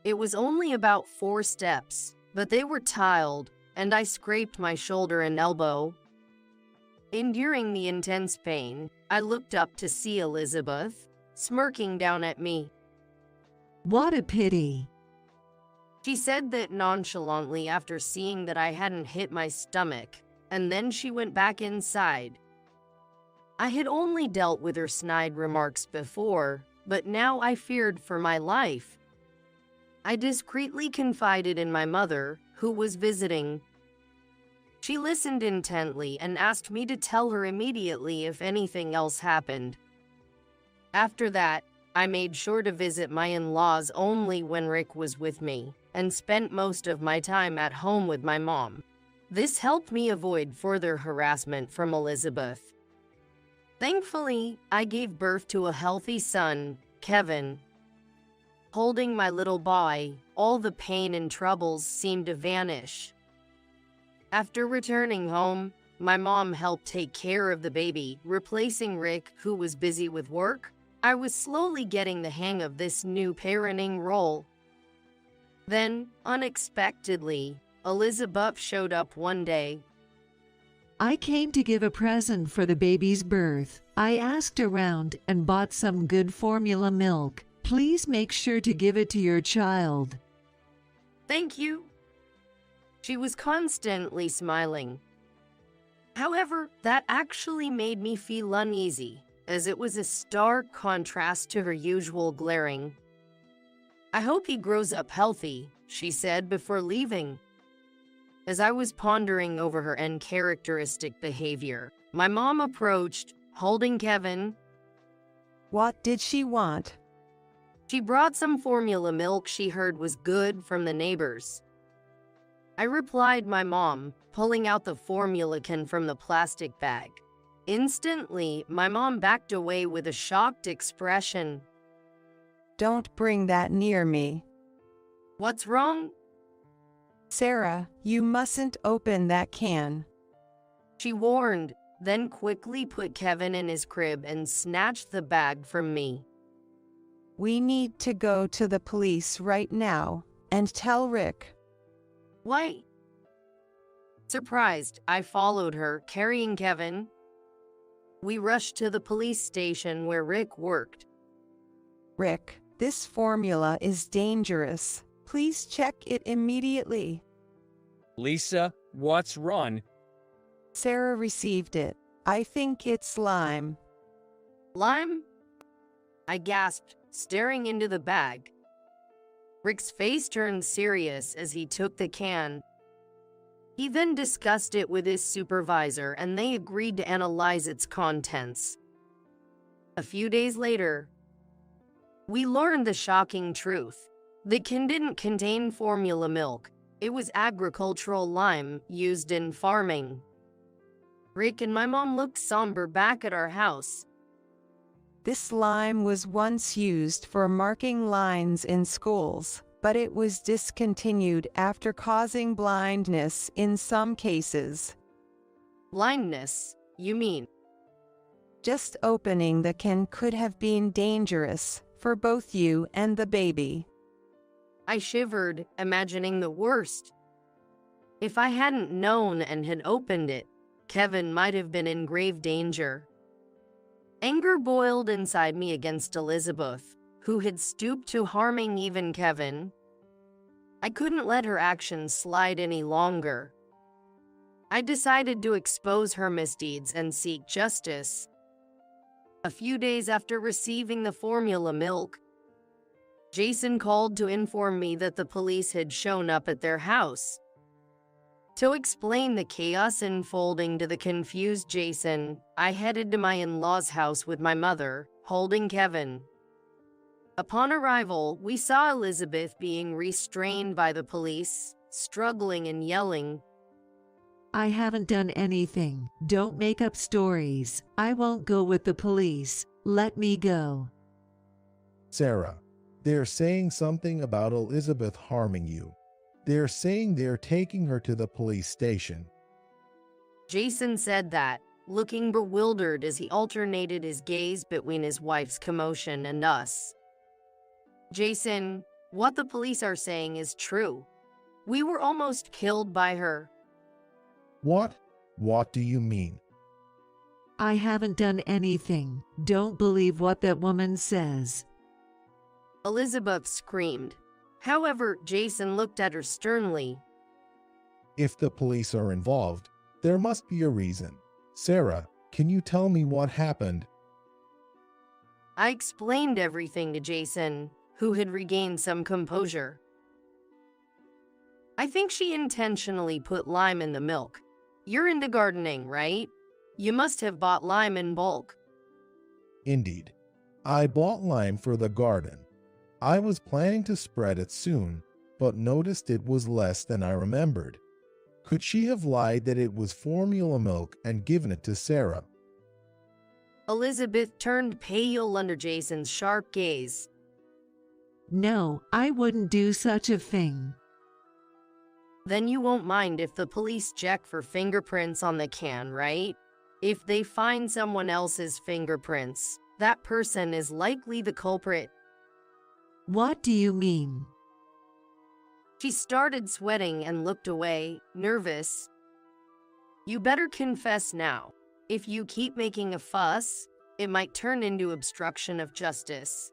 It was only about 4 steps, but they were tiled, and I scraped my shoulder and elbow. Enduring the intense pain, I looked up to see Elizabeth, smirking down at me.
What a pity.
She said that nonchalantly after seeing that I hadn't hit my stomach, and then she went back inside. I had only dealt with her snide remarks before, but now I feared for my life. I discreetly confided in my mother, who was visiting. She listened intently and asked me to tell her immediately if anything else happened. After that, I made sure to visit my in-laws only when Rick was with me, and spent most of my time at home with my mom. This helped me avoid further harassment from Elizabeth. Thankfully, I gave birth to a healthy son, Kevin. Holding my little boy, all the pain and troubles seemed to vanish. After returning home, my mom helped take care of the baby, replacing Rick, who was busy with work. I was slowly getting the hang of this new parenting role. Then, unexpectedly, Elizabeth showed up one day.
I came to give a present for the baby's birth. I asked around and bought some good formula milk. Please make sure to give it to your child.
Thank you. She was constantly smiling. However, that actually made me feel uneasy, as it was a stark contrast to her usual glaring. I hope he grows up healthy, she said before leaving. As I was pondering over her uncharacteristic behavior, my mom approached, holding Kevin.
What did she want?
She brought some formula milk she heard was good from the neighbors. I replied my mom, pulling out the formula can from the plastic bag. Instantly, my mom backed away with a shocked expression.
Don't bring that near me.
What's wrong?
Sarah, you mustn't open that can.
She warned, then quickly put Kevin in his crib and snatched the bag from me.
We need to go to the police right now and tell Rick.
Why? Surprised, I followed her, carrying Kevin. We rushed to the police station where Rick worked.
Rick, this formula is dangerous. Please check it immediately.
Lisa, what's wrong?
Sarah received it. I think it's lime.
Lime? I gasped, staring into the bag. Rick's face turned serious as he took the can. He then discussed it with his supervisor and they agreed to analyze its contents. A few days later, we learned the shocking truth. The can didn't contain formula milk. It was agricultural lime used in farming. Rick and my mom looked somber back at our house.
This lime was once used for marking lines in schools, but it was discontinued after causing blindness in some cases.
Blindness, you mean?
Just opening the can could have been dangerous for both you and the baby.
I shivered, imagining the worst. If I hadn't known and had opened it, Kevin might have been in grave danger. Anger boiled inside me against Elizabeth, who had stooped to harming even Kevin. I couldn't let her actions slide any longer. I decided to expose her misdeeds and seek justice. A few days after receiving the formula milk, Jason called to inform me that the police had shown up at their house. To explain the chaos unfolding to the confused Jason, I headed to my in-laws' house with my mother, holding Kevin. Upon arrival, we saw Elizabeth being restrained by the police, struggling and yelling.
I haven't done anything. Don't make up stories. I won't go with the police. Let me go.
Sarah, they're saying something about Elizabeth harming you. They're saying they're taking her to the police station.
Jason said that, looking bewildered as he alternated his gaze between his wife's commotion and us. Jason, what the police are saying is true. We were almost killed by her.
What? What do you mean?
I haven't done anything. Don't believe what that woman says.
Elizabeth screamed. However, Jason looked at her sternly.
If the police are involved, there must be a reason. Sarah, can you tell me what happened?
I explained everything to Jason, who had regained some composure. I think she intentionally put lime in the milk. You're into gardening, right? You must have bought lime in bulk.
Indeed. I bought lime for the garden. I was planning to spread it soon, but noticed it was less than I remembered. Could she have lied that it was formula milk and given it to Sarah?
Elizabeth turned pale under Jason's sharp gaze.
No, I wouldn't do such a thing.
Then you won't mind if the police check for fingerprints on the can, right? If they find someone else's fingerprints, that person is likely the culprit.
What do you mean?
She started sweating and looked away, nervous. You better confess now. If you keep making a fuss, it might turn into obstruction of justice.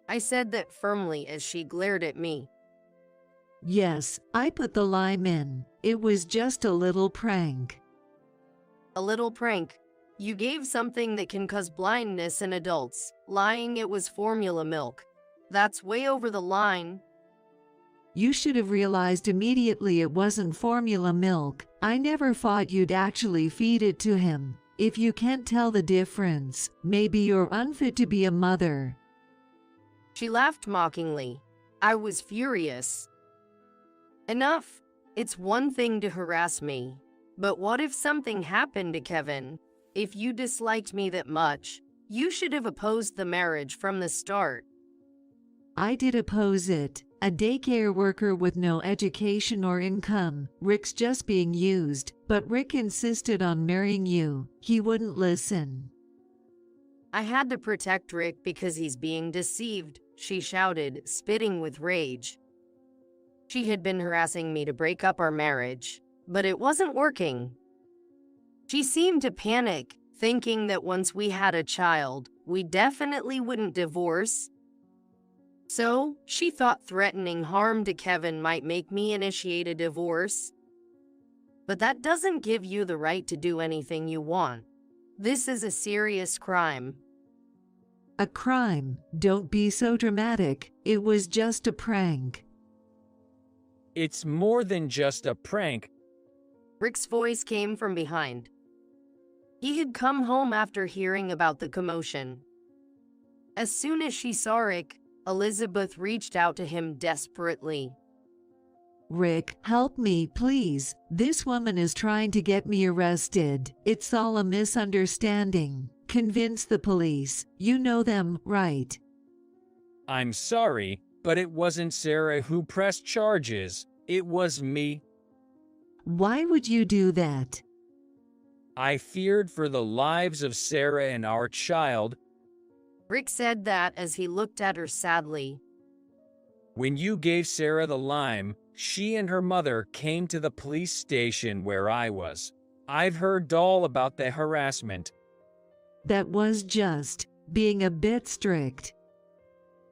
I said that firmly as she glared at me.
Yes, I put the lime in. It was just a little prank.
A little prank. You gave something that can cause blindness in adults, lying it was formula milk. That's way over the line.
You should have realized immediately it wasn't formula milk. I never thought you'd actually feed it to him. If you can't tell the difference, maybe you're unfit to be a mother.
She laughed mockingly. I was furious. Enough. It's one thing to harass me. But what if something happened to Kevin? If you disliked me that much, you should have opposed the marriage from the start.
I did oppose it. A daycare worker with no education or income. Rick's just being used, but Rick insisted on marrying you. He wouldn't listen.
I had to protect Rick because he's being deceived, she shouted, spitting with rage. She had been harassing me to break up our marriage, but it wasn't working. She seemed to panic, thinking that once we had a child, we definitely wouldn't divorce. So, she thought threatening harm to Kevin might make me initiate a divorce. But that doesn't give you the right to do anything you want. This is a serious crime.
A crime? Don't be so dramatic. It was just a prank.
It's more than just a prank.
Rick's voice came from behind. He had come home after hearing about the commotion. As soon as she saw Rick, Elizabeth reached out to him desperately.
Rick, help me, please. This woman is trying to get me arrested. It's all a misunderstanding. Convince the police. You know them, right?
I'm sorry, but it wasn't Sarah who pressed charges. It was me.
Why would you do that?
I feared for the lives of Sarah and our child.
Rick said that as he looked at her sadly.
When you gave Sarah the lime, she and her mother came to the police station where I was. I've heard all about the harassment.
That was just being a bit strict.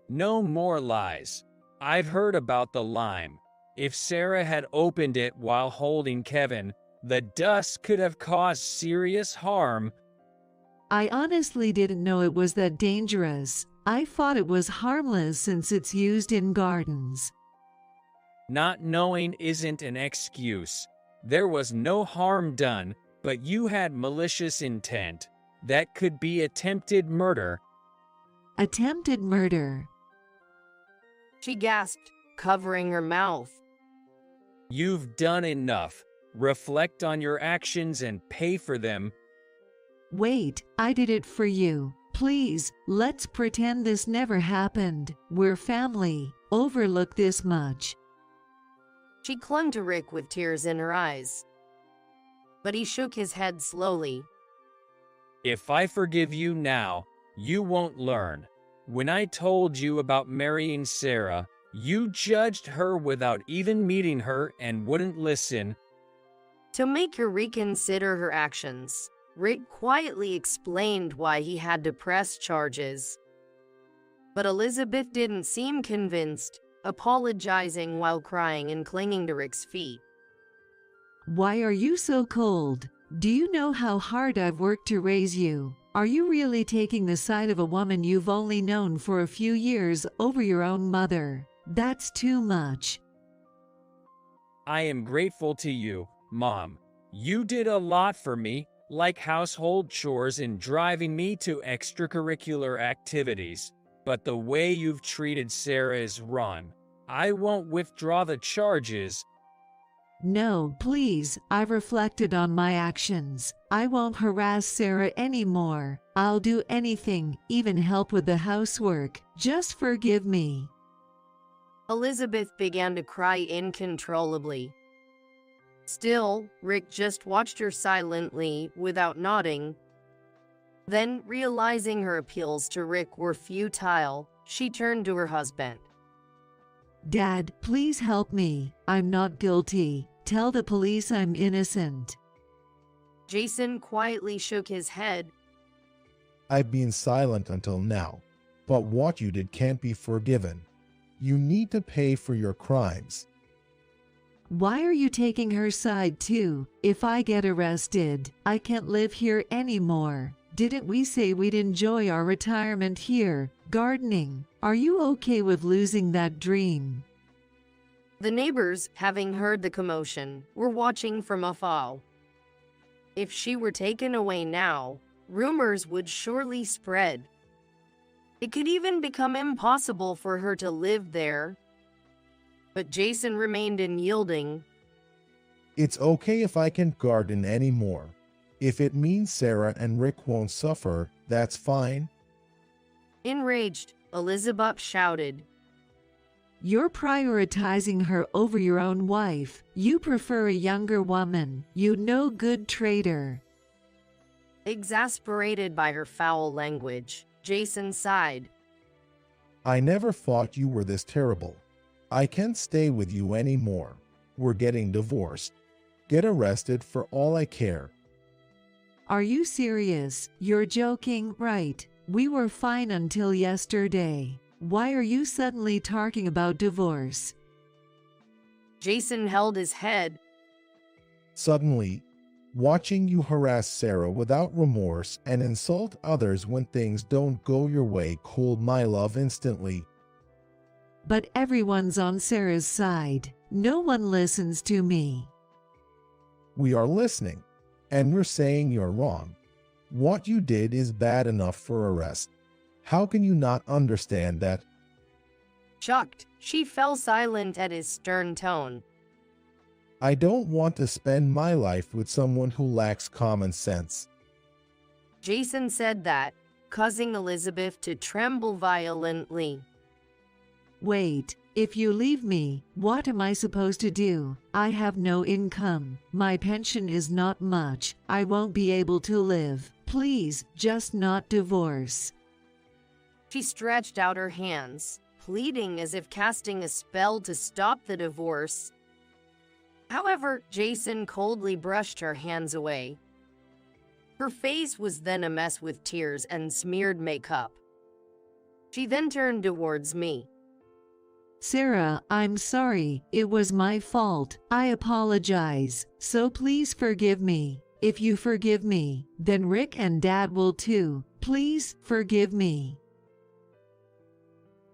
No more lies. I've heard about the lime. If Sarah had opened it while holding Kevin, the dust could have caused serious harm.
I honestly didn't know it was that dangerous. I thought it was harmless since it's used in gardens.
Not knowing isn't an excuse. There was no harm done, but you had malicious intent. That could be attempted murder.
Attempted murder.
She gasped, covering her mouth.
You've done enough. Reflect on your actions and pay for them.
Wait, I did it for you. Please, let's pretend this never happened. We're family. Overlook this much.
She clung to Rick with tears in her eyes. But he shook his head slowly.
If I forgive you now, you won't learn. When I told you about marrying Sarah, you judged her without even meeting her and wouldn't listen.
To make her reconsider her actions, Rick quietly explained why he had to press charges. But Elizabeth didn't seem convinced, apologizing while crying and clinging to Rick's feet.
Why are you so cold? Do you know how hard I've worked to raise you? Are you really taking the side of a woman you've only known for a few years over your own mother? That's too much.
I am grateful to you, Mom. You did a lot for me, like household chores and driving me to extracurricular activities. But the way you've treated Sarah is wrong. I won't withdraw the charges.
No, please, I've reflected on my actions. I won't harass Sarah anymore. I'll do anything, even help with the housework. Just forgive me.
Elizabeth began to cry uncontrollably. Still, Rick just watched her silently, without nodding. Then, realizing her appeals to Rick were futile, she turned to her husband.
Dad, please help me. I'm not guilty. Tell the police I'm innocent.
Jason quietly shook his head.
I've been silent until now, but what you did can't be forgiven. You need to pay for your crimes.
Why are you taking her side too? If I get arrested, I can't live here anymore. Didn't we say we'd enjoy our retirement here, gardening? Are you okay with losing that dream?
The neighbors, having heard the commotion, were watching from afar. If she were taken away now, rumors would surely spread. It could even become impossible for her to live there. But Jason remained unyielding.
It's okay if I can't garden anymore. If it means Sarah and Rick won't suffer, that's fine.
Enraged, Elizabeth shouted.
You're prioritizing her over your own wife. You prefer a younger woman. You no good traitor.
Exasperated by her foul language, Jason sighed.
I never thought you were this terrible. I can't stay with you anymore. We're getting divorced. Get arrested for all I care.
Are you serious? You're joking, right? We were fine until yesterday. Why are you suddenly talking about divorce?
Jason held his head.
Suddenly, watching you harass Sarah without remorse and insult others when things don't go your way cooled my love instantly.
But everyone's on Sarah's side. No one listens to me.
We are listening, and we're saying you're wrong. What you did is bad enough for arrest. How can you not understand that?
Shocked, she fell silent at his stern tone.
I don't want to spend my life with someone who lacks common sense.
Jason said that, causing Elizabeth to tremble violently.
Wait, if you leave me, what am I supposed to do? I have no income. My pension is not much. I won't be able to live. Please, just not divorce.
She stretched out her hands, pleading as if casting a spell to stop the divorce. However, Jason coldly brushed her hands away. Her face was then a mess with tears and smeared makeup. She then turned towards me.
Sarah, I'm sorry. It was my fault. I apologize. So please forgive me. If you forgive me, then Rick and Dad will too. Please forgive me.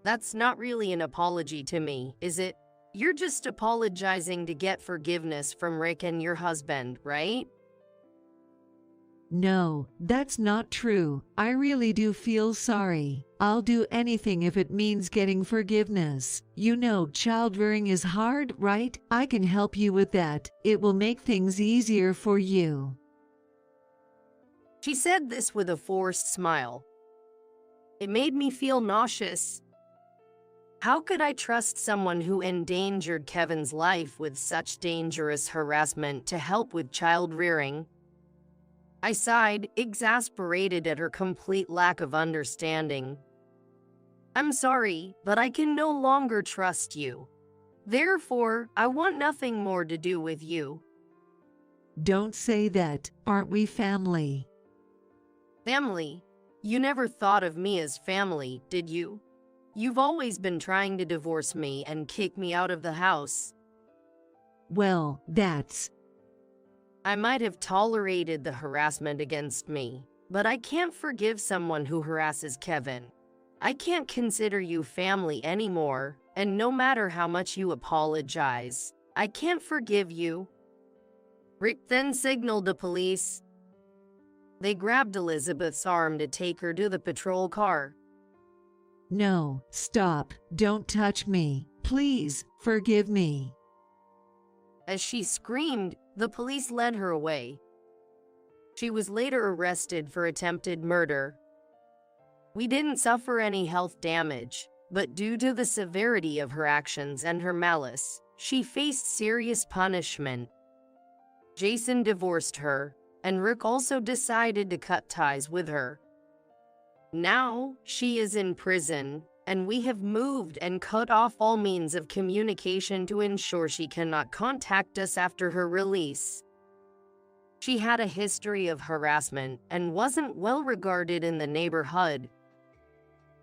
That's not really an apology to me, is it? You're just apologizing to get forgiveness from Rick and your husband, right?
No, that's not true. I really do feel sorry. I'll do anything if it means getting forgiveness. You know, child rearing is hard, right? I can help you with that. It will make things easier for you.
She said this with a forced smile. It made me feel nauseous. How could I trust someone who endangered Kevin's life with such dangerous harassment to help with child rearing? I sighed, exasperated at her complete lack of understanding. I'm sorry, but I can no longer trust you. Therefore, I want nothing more to do with you.
Don't say that. Aren't we family?
Family? You never thought of me as family, did you? You've always been trying to divorce me and kick me out of the house.
Well, that's...
I might have tolerated the harassment against me, but I can't forgive someone who harasses Kevin. I can't consider you family anymore, and no matter how much you apologize, I can't forgive you. Rick then signaled the police. They grabbed Elizabeth's arm to take her to the patrol car.
No, stop. Don't touch me. Please, forgive me.
As she screamed, the police led her away. She was later arrested for attempted murder. We didn't suffer any health damage, but due to the severity of her actions and her malice, she faced serious punishment. Jason divorced her, and Rick also decided to cut ties with her. Now, she is in prison, and we have moved and cut off all means of communication to ensure she cannot contact us after her release. She had a history of harassment and wasn't well regarded in the neighborhood.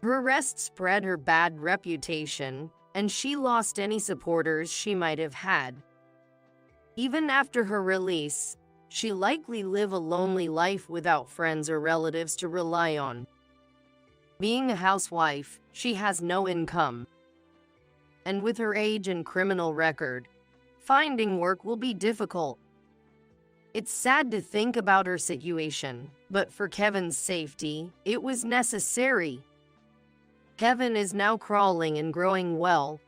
Her arrest spread her bad reputation, and she lost any supporters she might have had. Even after her release, she likely lived a lonely life without friends or relatives to rely on. Being a housewife, she has no income. And with her age and criminal record, finding work will be difficult. It's sad to think about her situation, but for Kevin's safety, it was necessary. Kevin is now crawling and growing well.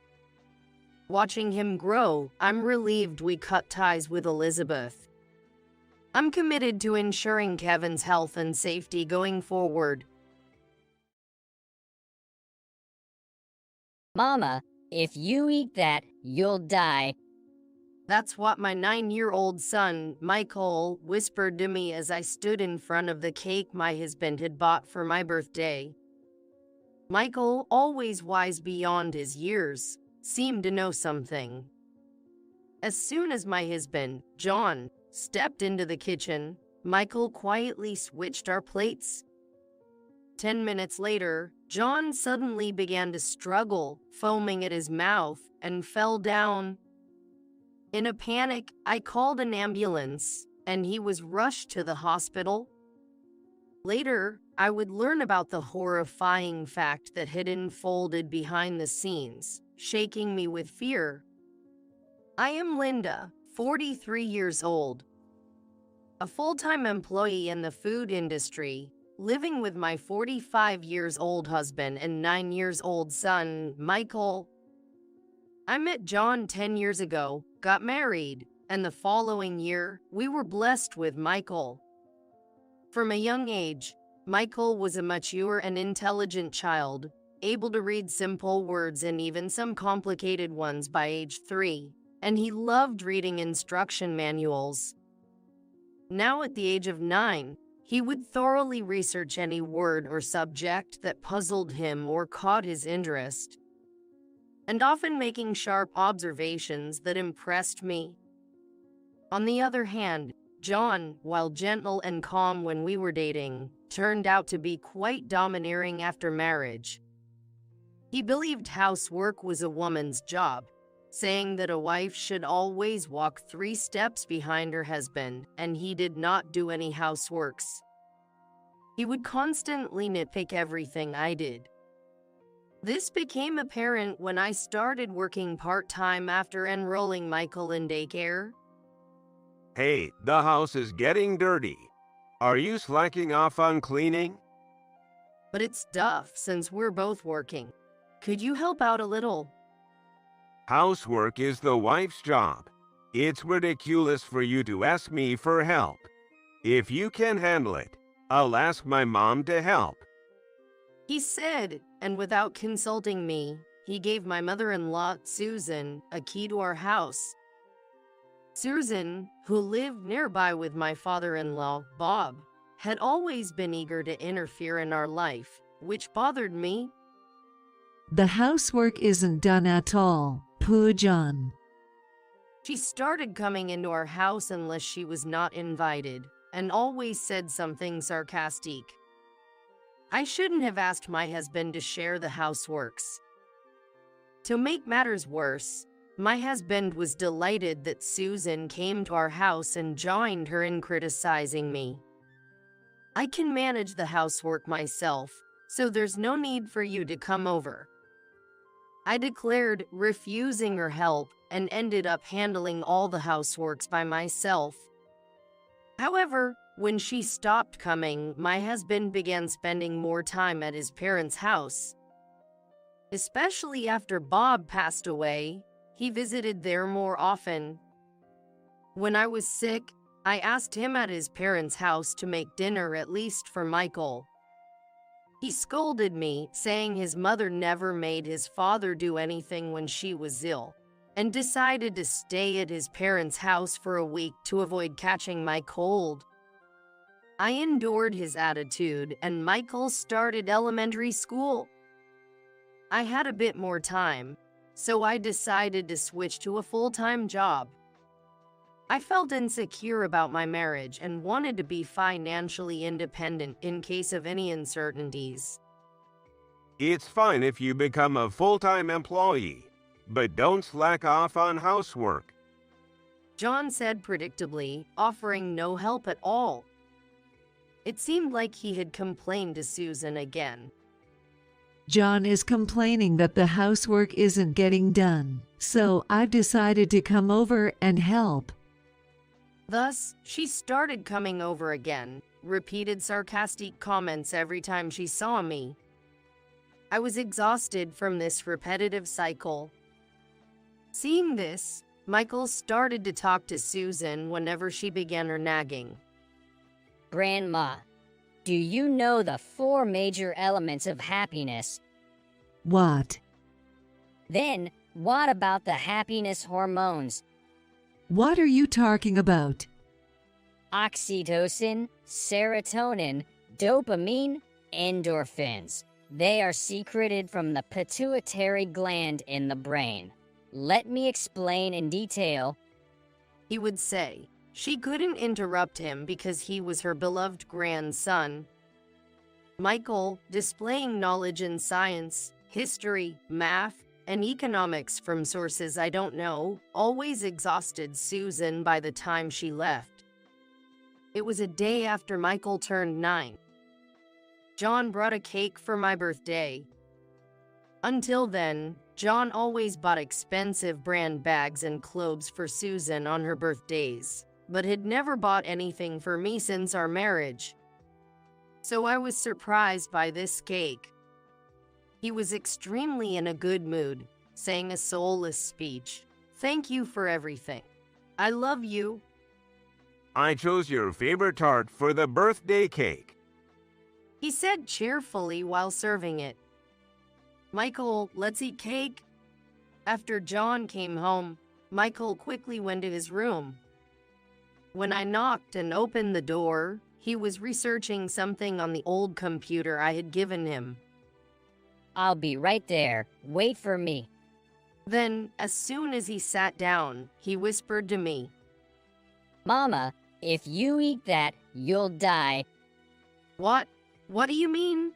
Watching him grow, I'm relieved we cut ties with Elizabeth. I'm committed to ensuring Kevin's health and safety going forward.
Mama, if you eat that, you'll die.
That's what my 9-year-old son, Michael, whispered to me as I stood in front of the cake my husband had bought for my birthday. Michael, always wise beyond his years, seemed to know something. As soon as my husband, John, stepped into the kitchen, Michael quietly switched our plates. 10 minutes later, John suddenly began to struggle, foaming at his mouth, and fell down. In a panic, I called an ambulance, and he was rushed to the hospital. Later, I would learn about the horrifying fact that had unfolded behind the scenes, shaking me with fear. I am Linda, 43 years old, a full-time employee in the food industry, living with my 45-year-old husband and 9-year-old son, Michael. I met John 10 years ago, got married, and the following year, we were blessed with Michael. From a young age, Michael was a mature and intelligent child, able to read simple words and even some complicated ones by age 3, and he loved reading instruction manuals. Now at the age of 9, he would thoroughly research any word or subject that puzzled him or caught his interest, and often making sharp observations that impressed me. On the other hand, John, while gentle and calm when we were dating, turned out to be quite domineering after marriage. He believed housework was a woman's job, saying that a wife should always walk 3 steps behind her husband, and he did not do any houseworks. He would constantly nitpick everything I did. This became apparent when I started working part-time after enrolling Michael in daycare.
Hey, the house is getting dirty. Are you slacking off on cleaning?
But it's tough since we're both working. Could you help out a little?
Housework is the wife's job. It's ridiculous for you to ask me for help. If you can handle it, I'll ask my mom to help.
He said, and without consulting me, he gave my mother-in-law, Susan, a key to our house. Susan, who lived nearby with my father-in-law, Bob, had always been eager to interfere in our life, which bothered me.
The housework isn't done at all, poor John.
She started coming into our house unless she was not invited, and always said something sarcastic. I shouldn't have asked my husband to share the houseworks. To make matters worse, my husband was delighted that Susan came to our house and joined her in criticizing me. I can manage the housework myself, so there's no need for you to come over. I declared, refusing her help, and ended up handling all the houseworks by myself. However, when she stopped coming, my husband began spending more time at his parents' house. Especially after Bob passed away, he visited there more often. When I was sick, I asked him at his parents' house to make dinner at least for Michael. He scolded me, saying his mother never made his father do anything when she was ill, and decided to stay at his parents' house for a week to avoid catching my cold. I endured his attitude, and Michael started elementary school. I had a bit more time, so I decided to switch to a full-time job. I felt insecure about my marriage and wanted to be financially independent in case of any uncertainties.
It's fine if you become a full-time employee, but don't slack off on housework.
John said predictably, offering no help at all. It seemed like he had complained to Susan again.
John is complaining that the housework isn't getting done, so I've decided to come over and help.
Thus, she started coming over again, repeated sarcastic comments every time she saw me. I was exhausted from this repetitive cycle. Seeing this, Michael started to talk to Susan whenever she began her nagging.
Grandma, do you know the 4 major elements of happiness?
What?
Then, what about the happiness hormones?
What are you talking about?
Oxytocin, serotonin, dopamine, endorphins. They are secreted from the pituitary gland in the brain. Let me explain in detail.
He would say. She couldn't interrupt him because he was her beloved grandson. Michael, displaying knowledge in science, history, math, and economics from sources I don't know, always exhausted Susan by the time she left. It was a day after Michael turned 9. John brought a cake for my birthday. Until then, John always bought expensive brand bags and clothes for Susan on her birthdays, but had never bought anything for me since our marriage. So I was surprised by this cake. He was extremely in a good mood, saying a solace speech. Thank you for everything. I love you.
I chose your favorite tart for the birthday cake,
He said cheerfully while serving it. Michael, let's eat cake. After John came home, Michael quickly went to his room. When I knocked and opened the door, he was researching something on the old computer I had given him.
I'll be right there. Wait for me.
Then, as soon as he sat down, he whispered to me,
Mama, if you eat that, you'll die.
What? What do you mean?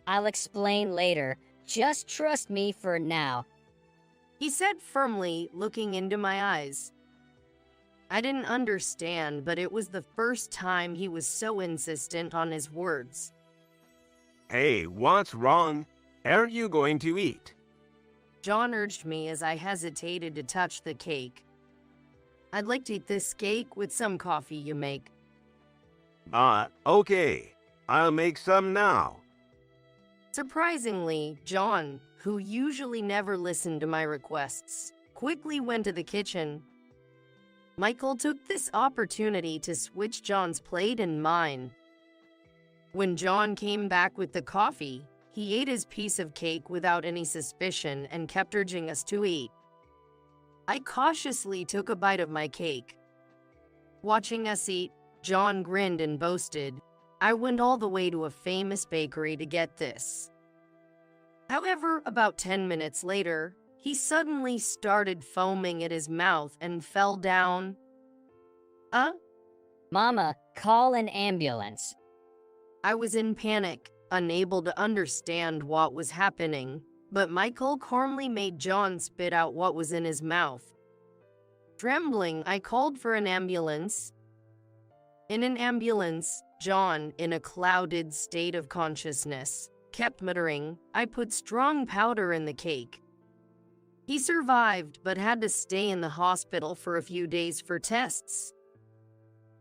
I'll explain later. Just trust me for now.
He said firmly, looking into my eyes. I didn't understand, but it was the first time he was so insistent on his words.
Hey, what's wrong? Are you going to eat?
John urged me as I hesitated to touch the cake. I'd like to eat this cake with some coffee you make.
Okay. I'll make some now.
Surprisingly, John, who usually never listened to my requests, quickly went to the kitchen. Michael took this opportunity to switch John's plate and mine. When John came back with the coffee, he ate his piece of cake without any suspicion and kept urging us to eat. I cautiously took a bite of my cake. Watching us eat, John grinned and boasted, "I went all the way to a famous bakery to get this." However, about 10 minutes later, he suddenly started foaming at his mouth and fell down.
Mama, call an ambulance.
I was in panic, unable to understand what was happening, but Michael calmly made John spit out what was in his mouth. Trembling, I called for an ambulance. In an ambulance, John, in a clouded state of consciousness, kept muttering, "I put strong powder in the cake." He survived, but had to stay in the hospital for a few days for tests.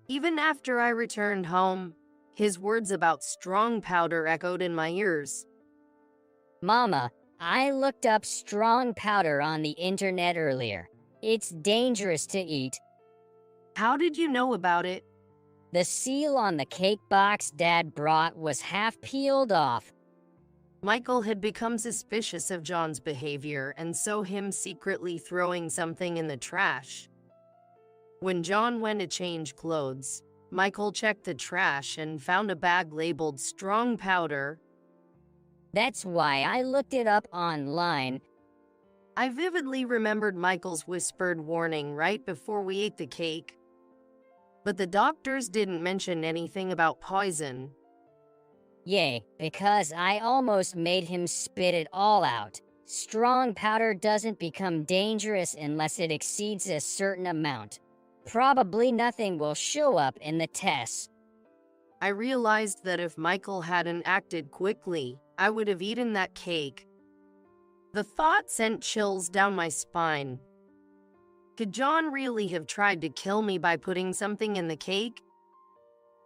Even after I returned home, his words about strong powder echoed in my ears.
Mama, I looked up strong powder on the internet earlier. It's dangerous to eat.
How did you know about it?
The seal on the cake box Dad brought was half peeled off.
Michael had become suspicious of John's behavior and saw him secretly throwing something in the trash. When John went to change clothes, Michael checked the trash and found a bag labeled strong powder.
That's why I looked it up online.
I vividly remembered Michael's whispered warning right before we ate the cake. But the doctors didn't mention anything about poison.
Yay, because I almost made him spit it all out. Strong powder doesn't become dangerous unless it exceeds a certain amount. Probably nothing will show up in the tests.
I realized that if Michael hadn't acted quickly, I would have eaten that cake. The thought sent chills down my spine. Could John really have tried to kill me by putting something in the cake?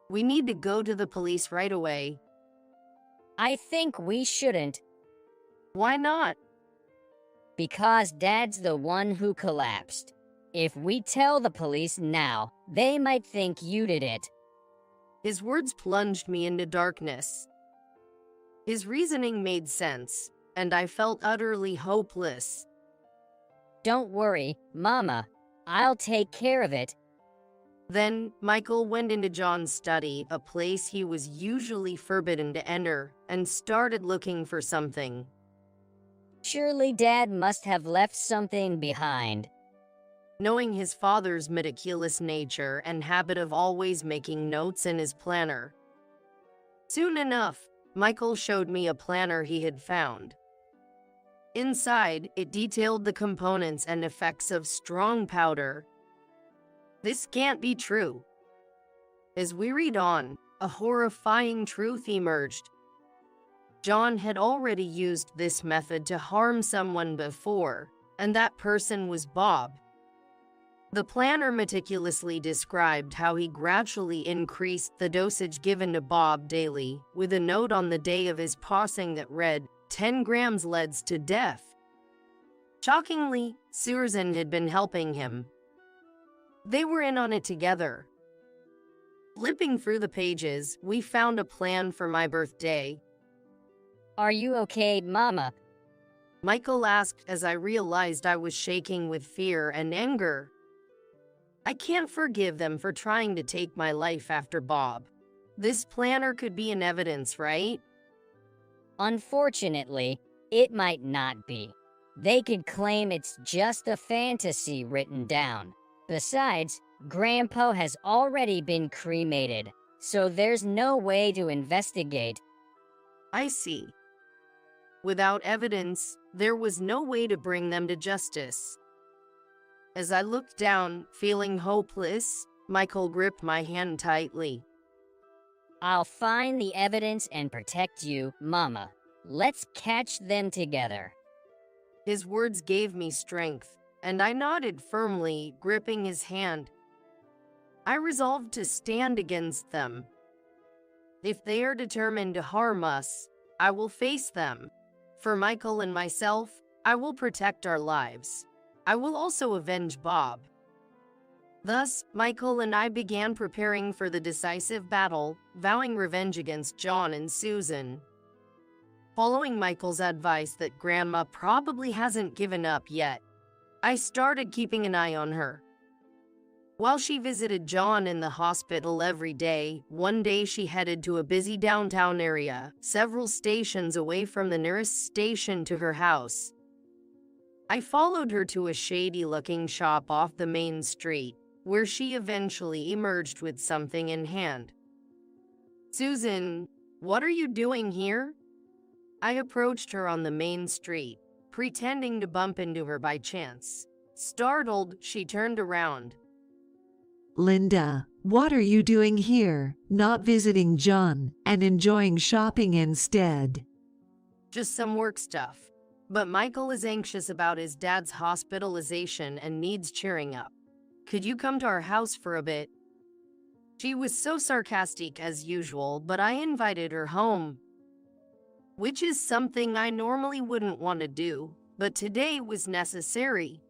We need to go to the police right away.
I think we shouldn't.
Why not?
Because Dad's the one who collapsed. If we tell the police now, they might think you did it.
His words plunged me into darkness. His reasoning made sense, and I felt utterly hopeless.
Don't worry, Mama. I'll take care of it.
Then, Michael went into John's study, a place he was usually forbidden to enter, and started looking for something.
Surely Dad must have left something behind.
Knowing his father's meticulous nature and habit of always making notes in his planner. Soon enough, Michael showed me a planner he had found. Inside, it detailed the components and effects of strong powder. This can't be true. As we read on, a horrifying truth emerged. John had already used this method to harm someone before, and that person was Bob. The planner meticulously described how he gradually increased the dosage given to Bob daily, with a note on the day of his passing that read, 10 grams leads to death. Shockingly, Susan had been helping him. They were in on it together. Flipping through the pages, we found a plan for my birthday.
Are you okay, Mama?
Michael asked as I realized I was shaking with fear and anger. I can't forgive them for trying to take my life after Bob. This planner could be in evidence, right?
Unfortunately, it might not be. They could claim it's just a fantasy written down. Besides, Grandpa has already been cremated, so there's no way to investigate.
I see. Without evidence, there was no way to bring them to justice. As I looked down, feeling hopeless, Michael gripped my hand tightly.
I'll find the evidence and protect you, Mama. Let's catch them together.
His words gave me strength, and I nodded firmly, gripping his hand. I resolved to stand against them. If they are determined to harm us, I will face them. For Michael and myself, I will protect our lives. I will also avenge Bob. Thus, Michael and I began preparing for the decisive battle, vowing revenge against John and Susan. Following Michael's advice that Grandma probably hasn't given up yet, I started keeping an eye on her. While she visited John in the hospital every day, one day she headed to a busy downtown area, several stations away from the nearest station to her house. I followed her to a shady-looking shop off the main street, where she eventually emerged with something in hand. Susan, what are you doing here? I approached her on the main street, pretending to bump into her by chance. Startled, she turned around.
Linda, what are you doing here, not visiting John and enjoying shopping instead?
Just some work stuff. But Michael is anxious about his dad's hospitalization and needs cheering up. Could you come to our house for a bit? She was so sarcastic as usual, but I invited her home, which is something I normally wouldn't want to do, but today was necessary.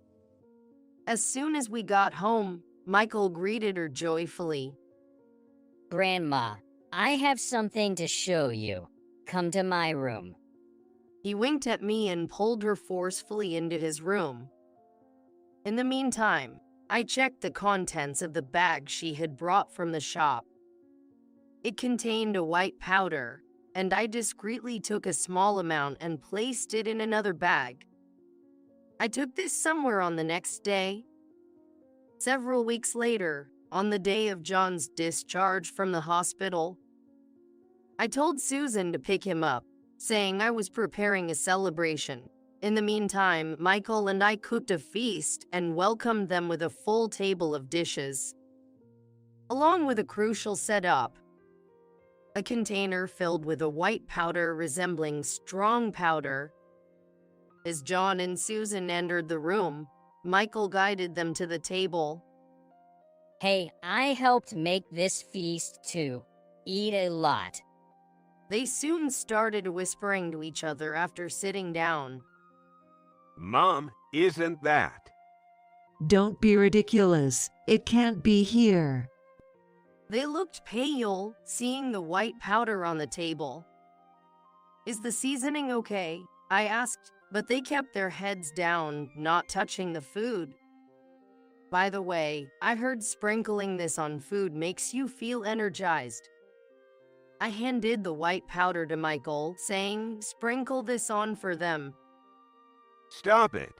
As soon as we got home, Michael greeted her joyfully.
Grandma, I have something to show you. Come to my room.
He winked at me and pulled her forcefully into his room. In the meantime, I checked the contents of the bag she had brought from the shop. It contained a white powder, and I discreetly took a small amount and placed it in another bag. I took this somewhere on the next day. Several weeks later, on the day of John's discharge from the hospital, I told Susan to pick him up, saying I was preparing a celebration. In the meantime, Michael and I cooked a feast and welcomed them with a full table of dishes, along with a crucial setup: a container filled with a white powder resembling strong powder. As John and Susan entered the room, Michael guided them to the table.
Hey, I helped make this feast too. Eat a lot.
They soon started whispering to each other after sitting down.
Mom, isn't that?
Don't be ridiculous. It can't be here.
They looked pale, seeing the white powder on the table. Is the seasoning okay? I asked, but they kept their heads down, not touching the food. By the way, I heard sprinkling this on food makes you feel energized. I handed the white powder to Michael, saying, sprinkle this on for them.
Stop it.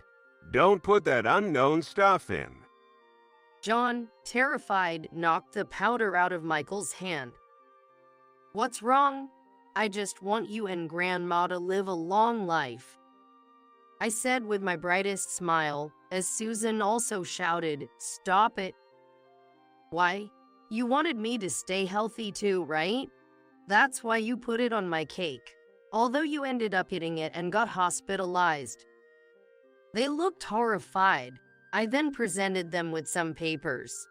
Don't put that unknown stuff in.
John, terrified, knocked the powder out of Michael's hand. What's wrong? I just want you and Grandma to live a long life, I said with my brightest smile, as Susan also shouted, stop it. Why? You wanted me to stay healthy too, right? That's why you put it on my cake, although you ended up eating it and got hospitalized. They looked horrified. I then presented them with some papers.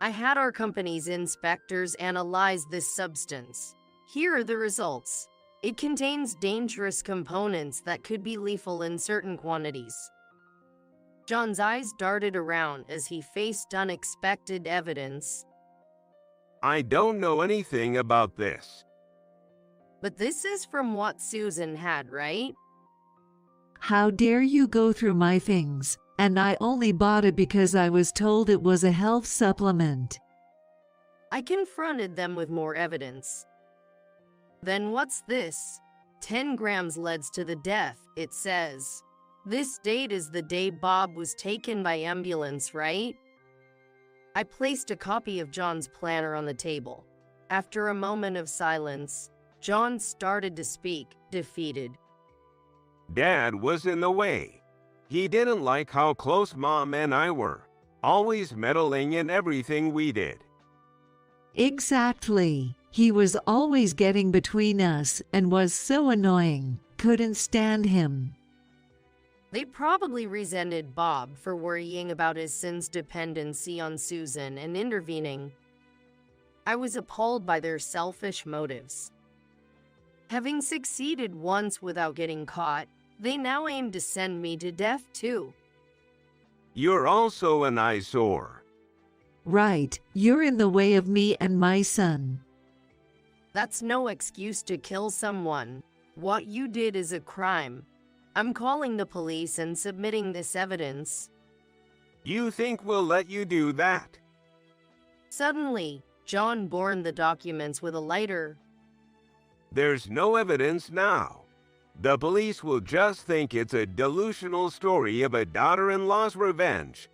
I had our company's inspectors analyze this substance. Here are the results. It contains dangerous components that could be lethal in certain quantities. John's eyes darted around as he faced unexpected evidence.
I don't know anything about this.
But this is from what Susan had, right?
How dare you go through my things? And I only bought it because I was told it was a health supplement.
I confronted them with more evidence. Then what's this? 10 grams leads to the death, it says. This date is the day Bob was taken by ambulance, right? I placed a copy of John's planner on the table. After a moment of silence, John started to speak, defeated.
Dad was in the way. He didn't like how close Mom and I were, always meddling in everything we did.
Exactly. He was always getting between us and was so annoying. Couldn't stand him.
They probably resented Bob for worrying about his son's dependency on Susan and intervening. I was appalled by their selfish motives. Having succeeded once without getting caught, they now aim to send me to death too.
You're also an eyesore.
Right, you're in the way of me and my son.
That's no excuse to kill someone. What you did is a crime. I'm calling the police and submitting this evidence.
You think we'll let you do that?
Suddenly, John burned the documents with a lighter.
There's no evidence now. The police will just think it's a delusional story of a daughter-in-law's revenge.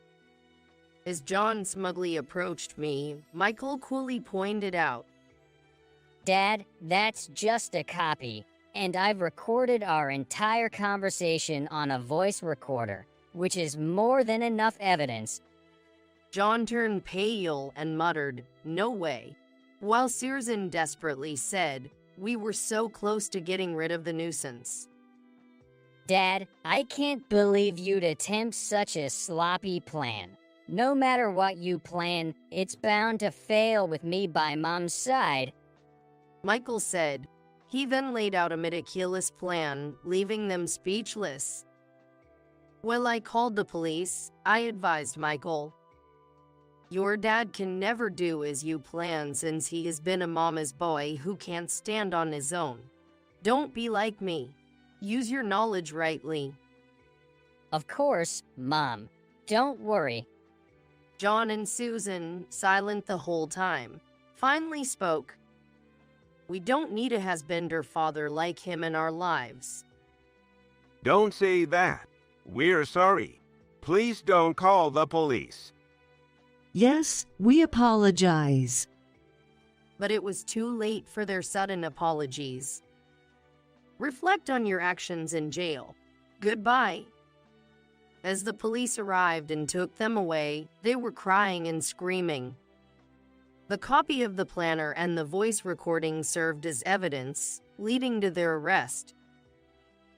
As John smugly approached me, Michael coolly pointed out,
Dad, that's just a copy, and I've recorded our entire conversation on a voice recorder, which is more than enough evidence.
John turned pale and muttered, "No way," while Susan desperately said, "We were so close to getting rid of the nuisance."
Dad, I can't believe you'd attempt such a sloppy plan. No matter what you plan, it's bound to fail with me by Mom's side.
Michael said. He then laid out a meticulous plan, leaving them speechless. When I called the police, I advised Michael, "Your dad can never do as you plan since he has been a mama's boy who can't stand on his own. Don't be like me. Use your knowledge rightly."
Of course, Mom. Don't worry.
John and Susan, silent the whole time, finally spoke. "We don't need a husband father like him in our lives."
Don't say that. We're sorry. Please don't call the police.
Yes, we apologize.
But it was too late for their sudden apologies. Reflect on your actions in jail. Goodbye. As the police arrived and took them away, they were crying and screaming. The copy of the planner and the voice recording served as evidence, leading to their arrest.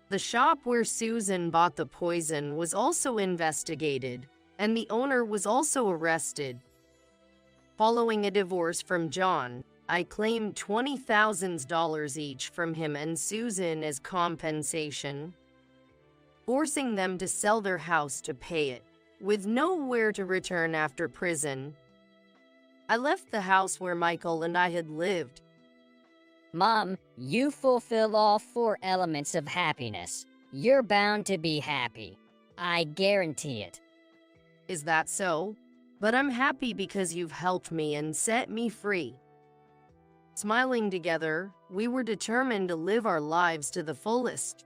The shop where Susan bought the poison was also investigated, and the owner was also arrested. Following a divorce from John, I claimed $20,000 each from him and Susan as compensation, forcing them to sell their house to pay it, with nowhere to return after prison. I left the house where Michael and I had lived.
Mom, you fulfill all 4 elements of happiness. You're bound to be happy. I guarantee it.
Is that so? But I'm happy because you've helped me and set me free. Smiling together, we were determined to live our lives to the fullest.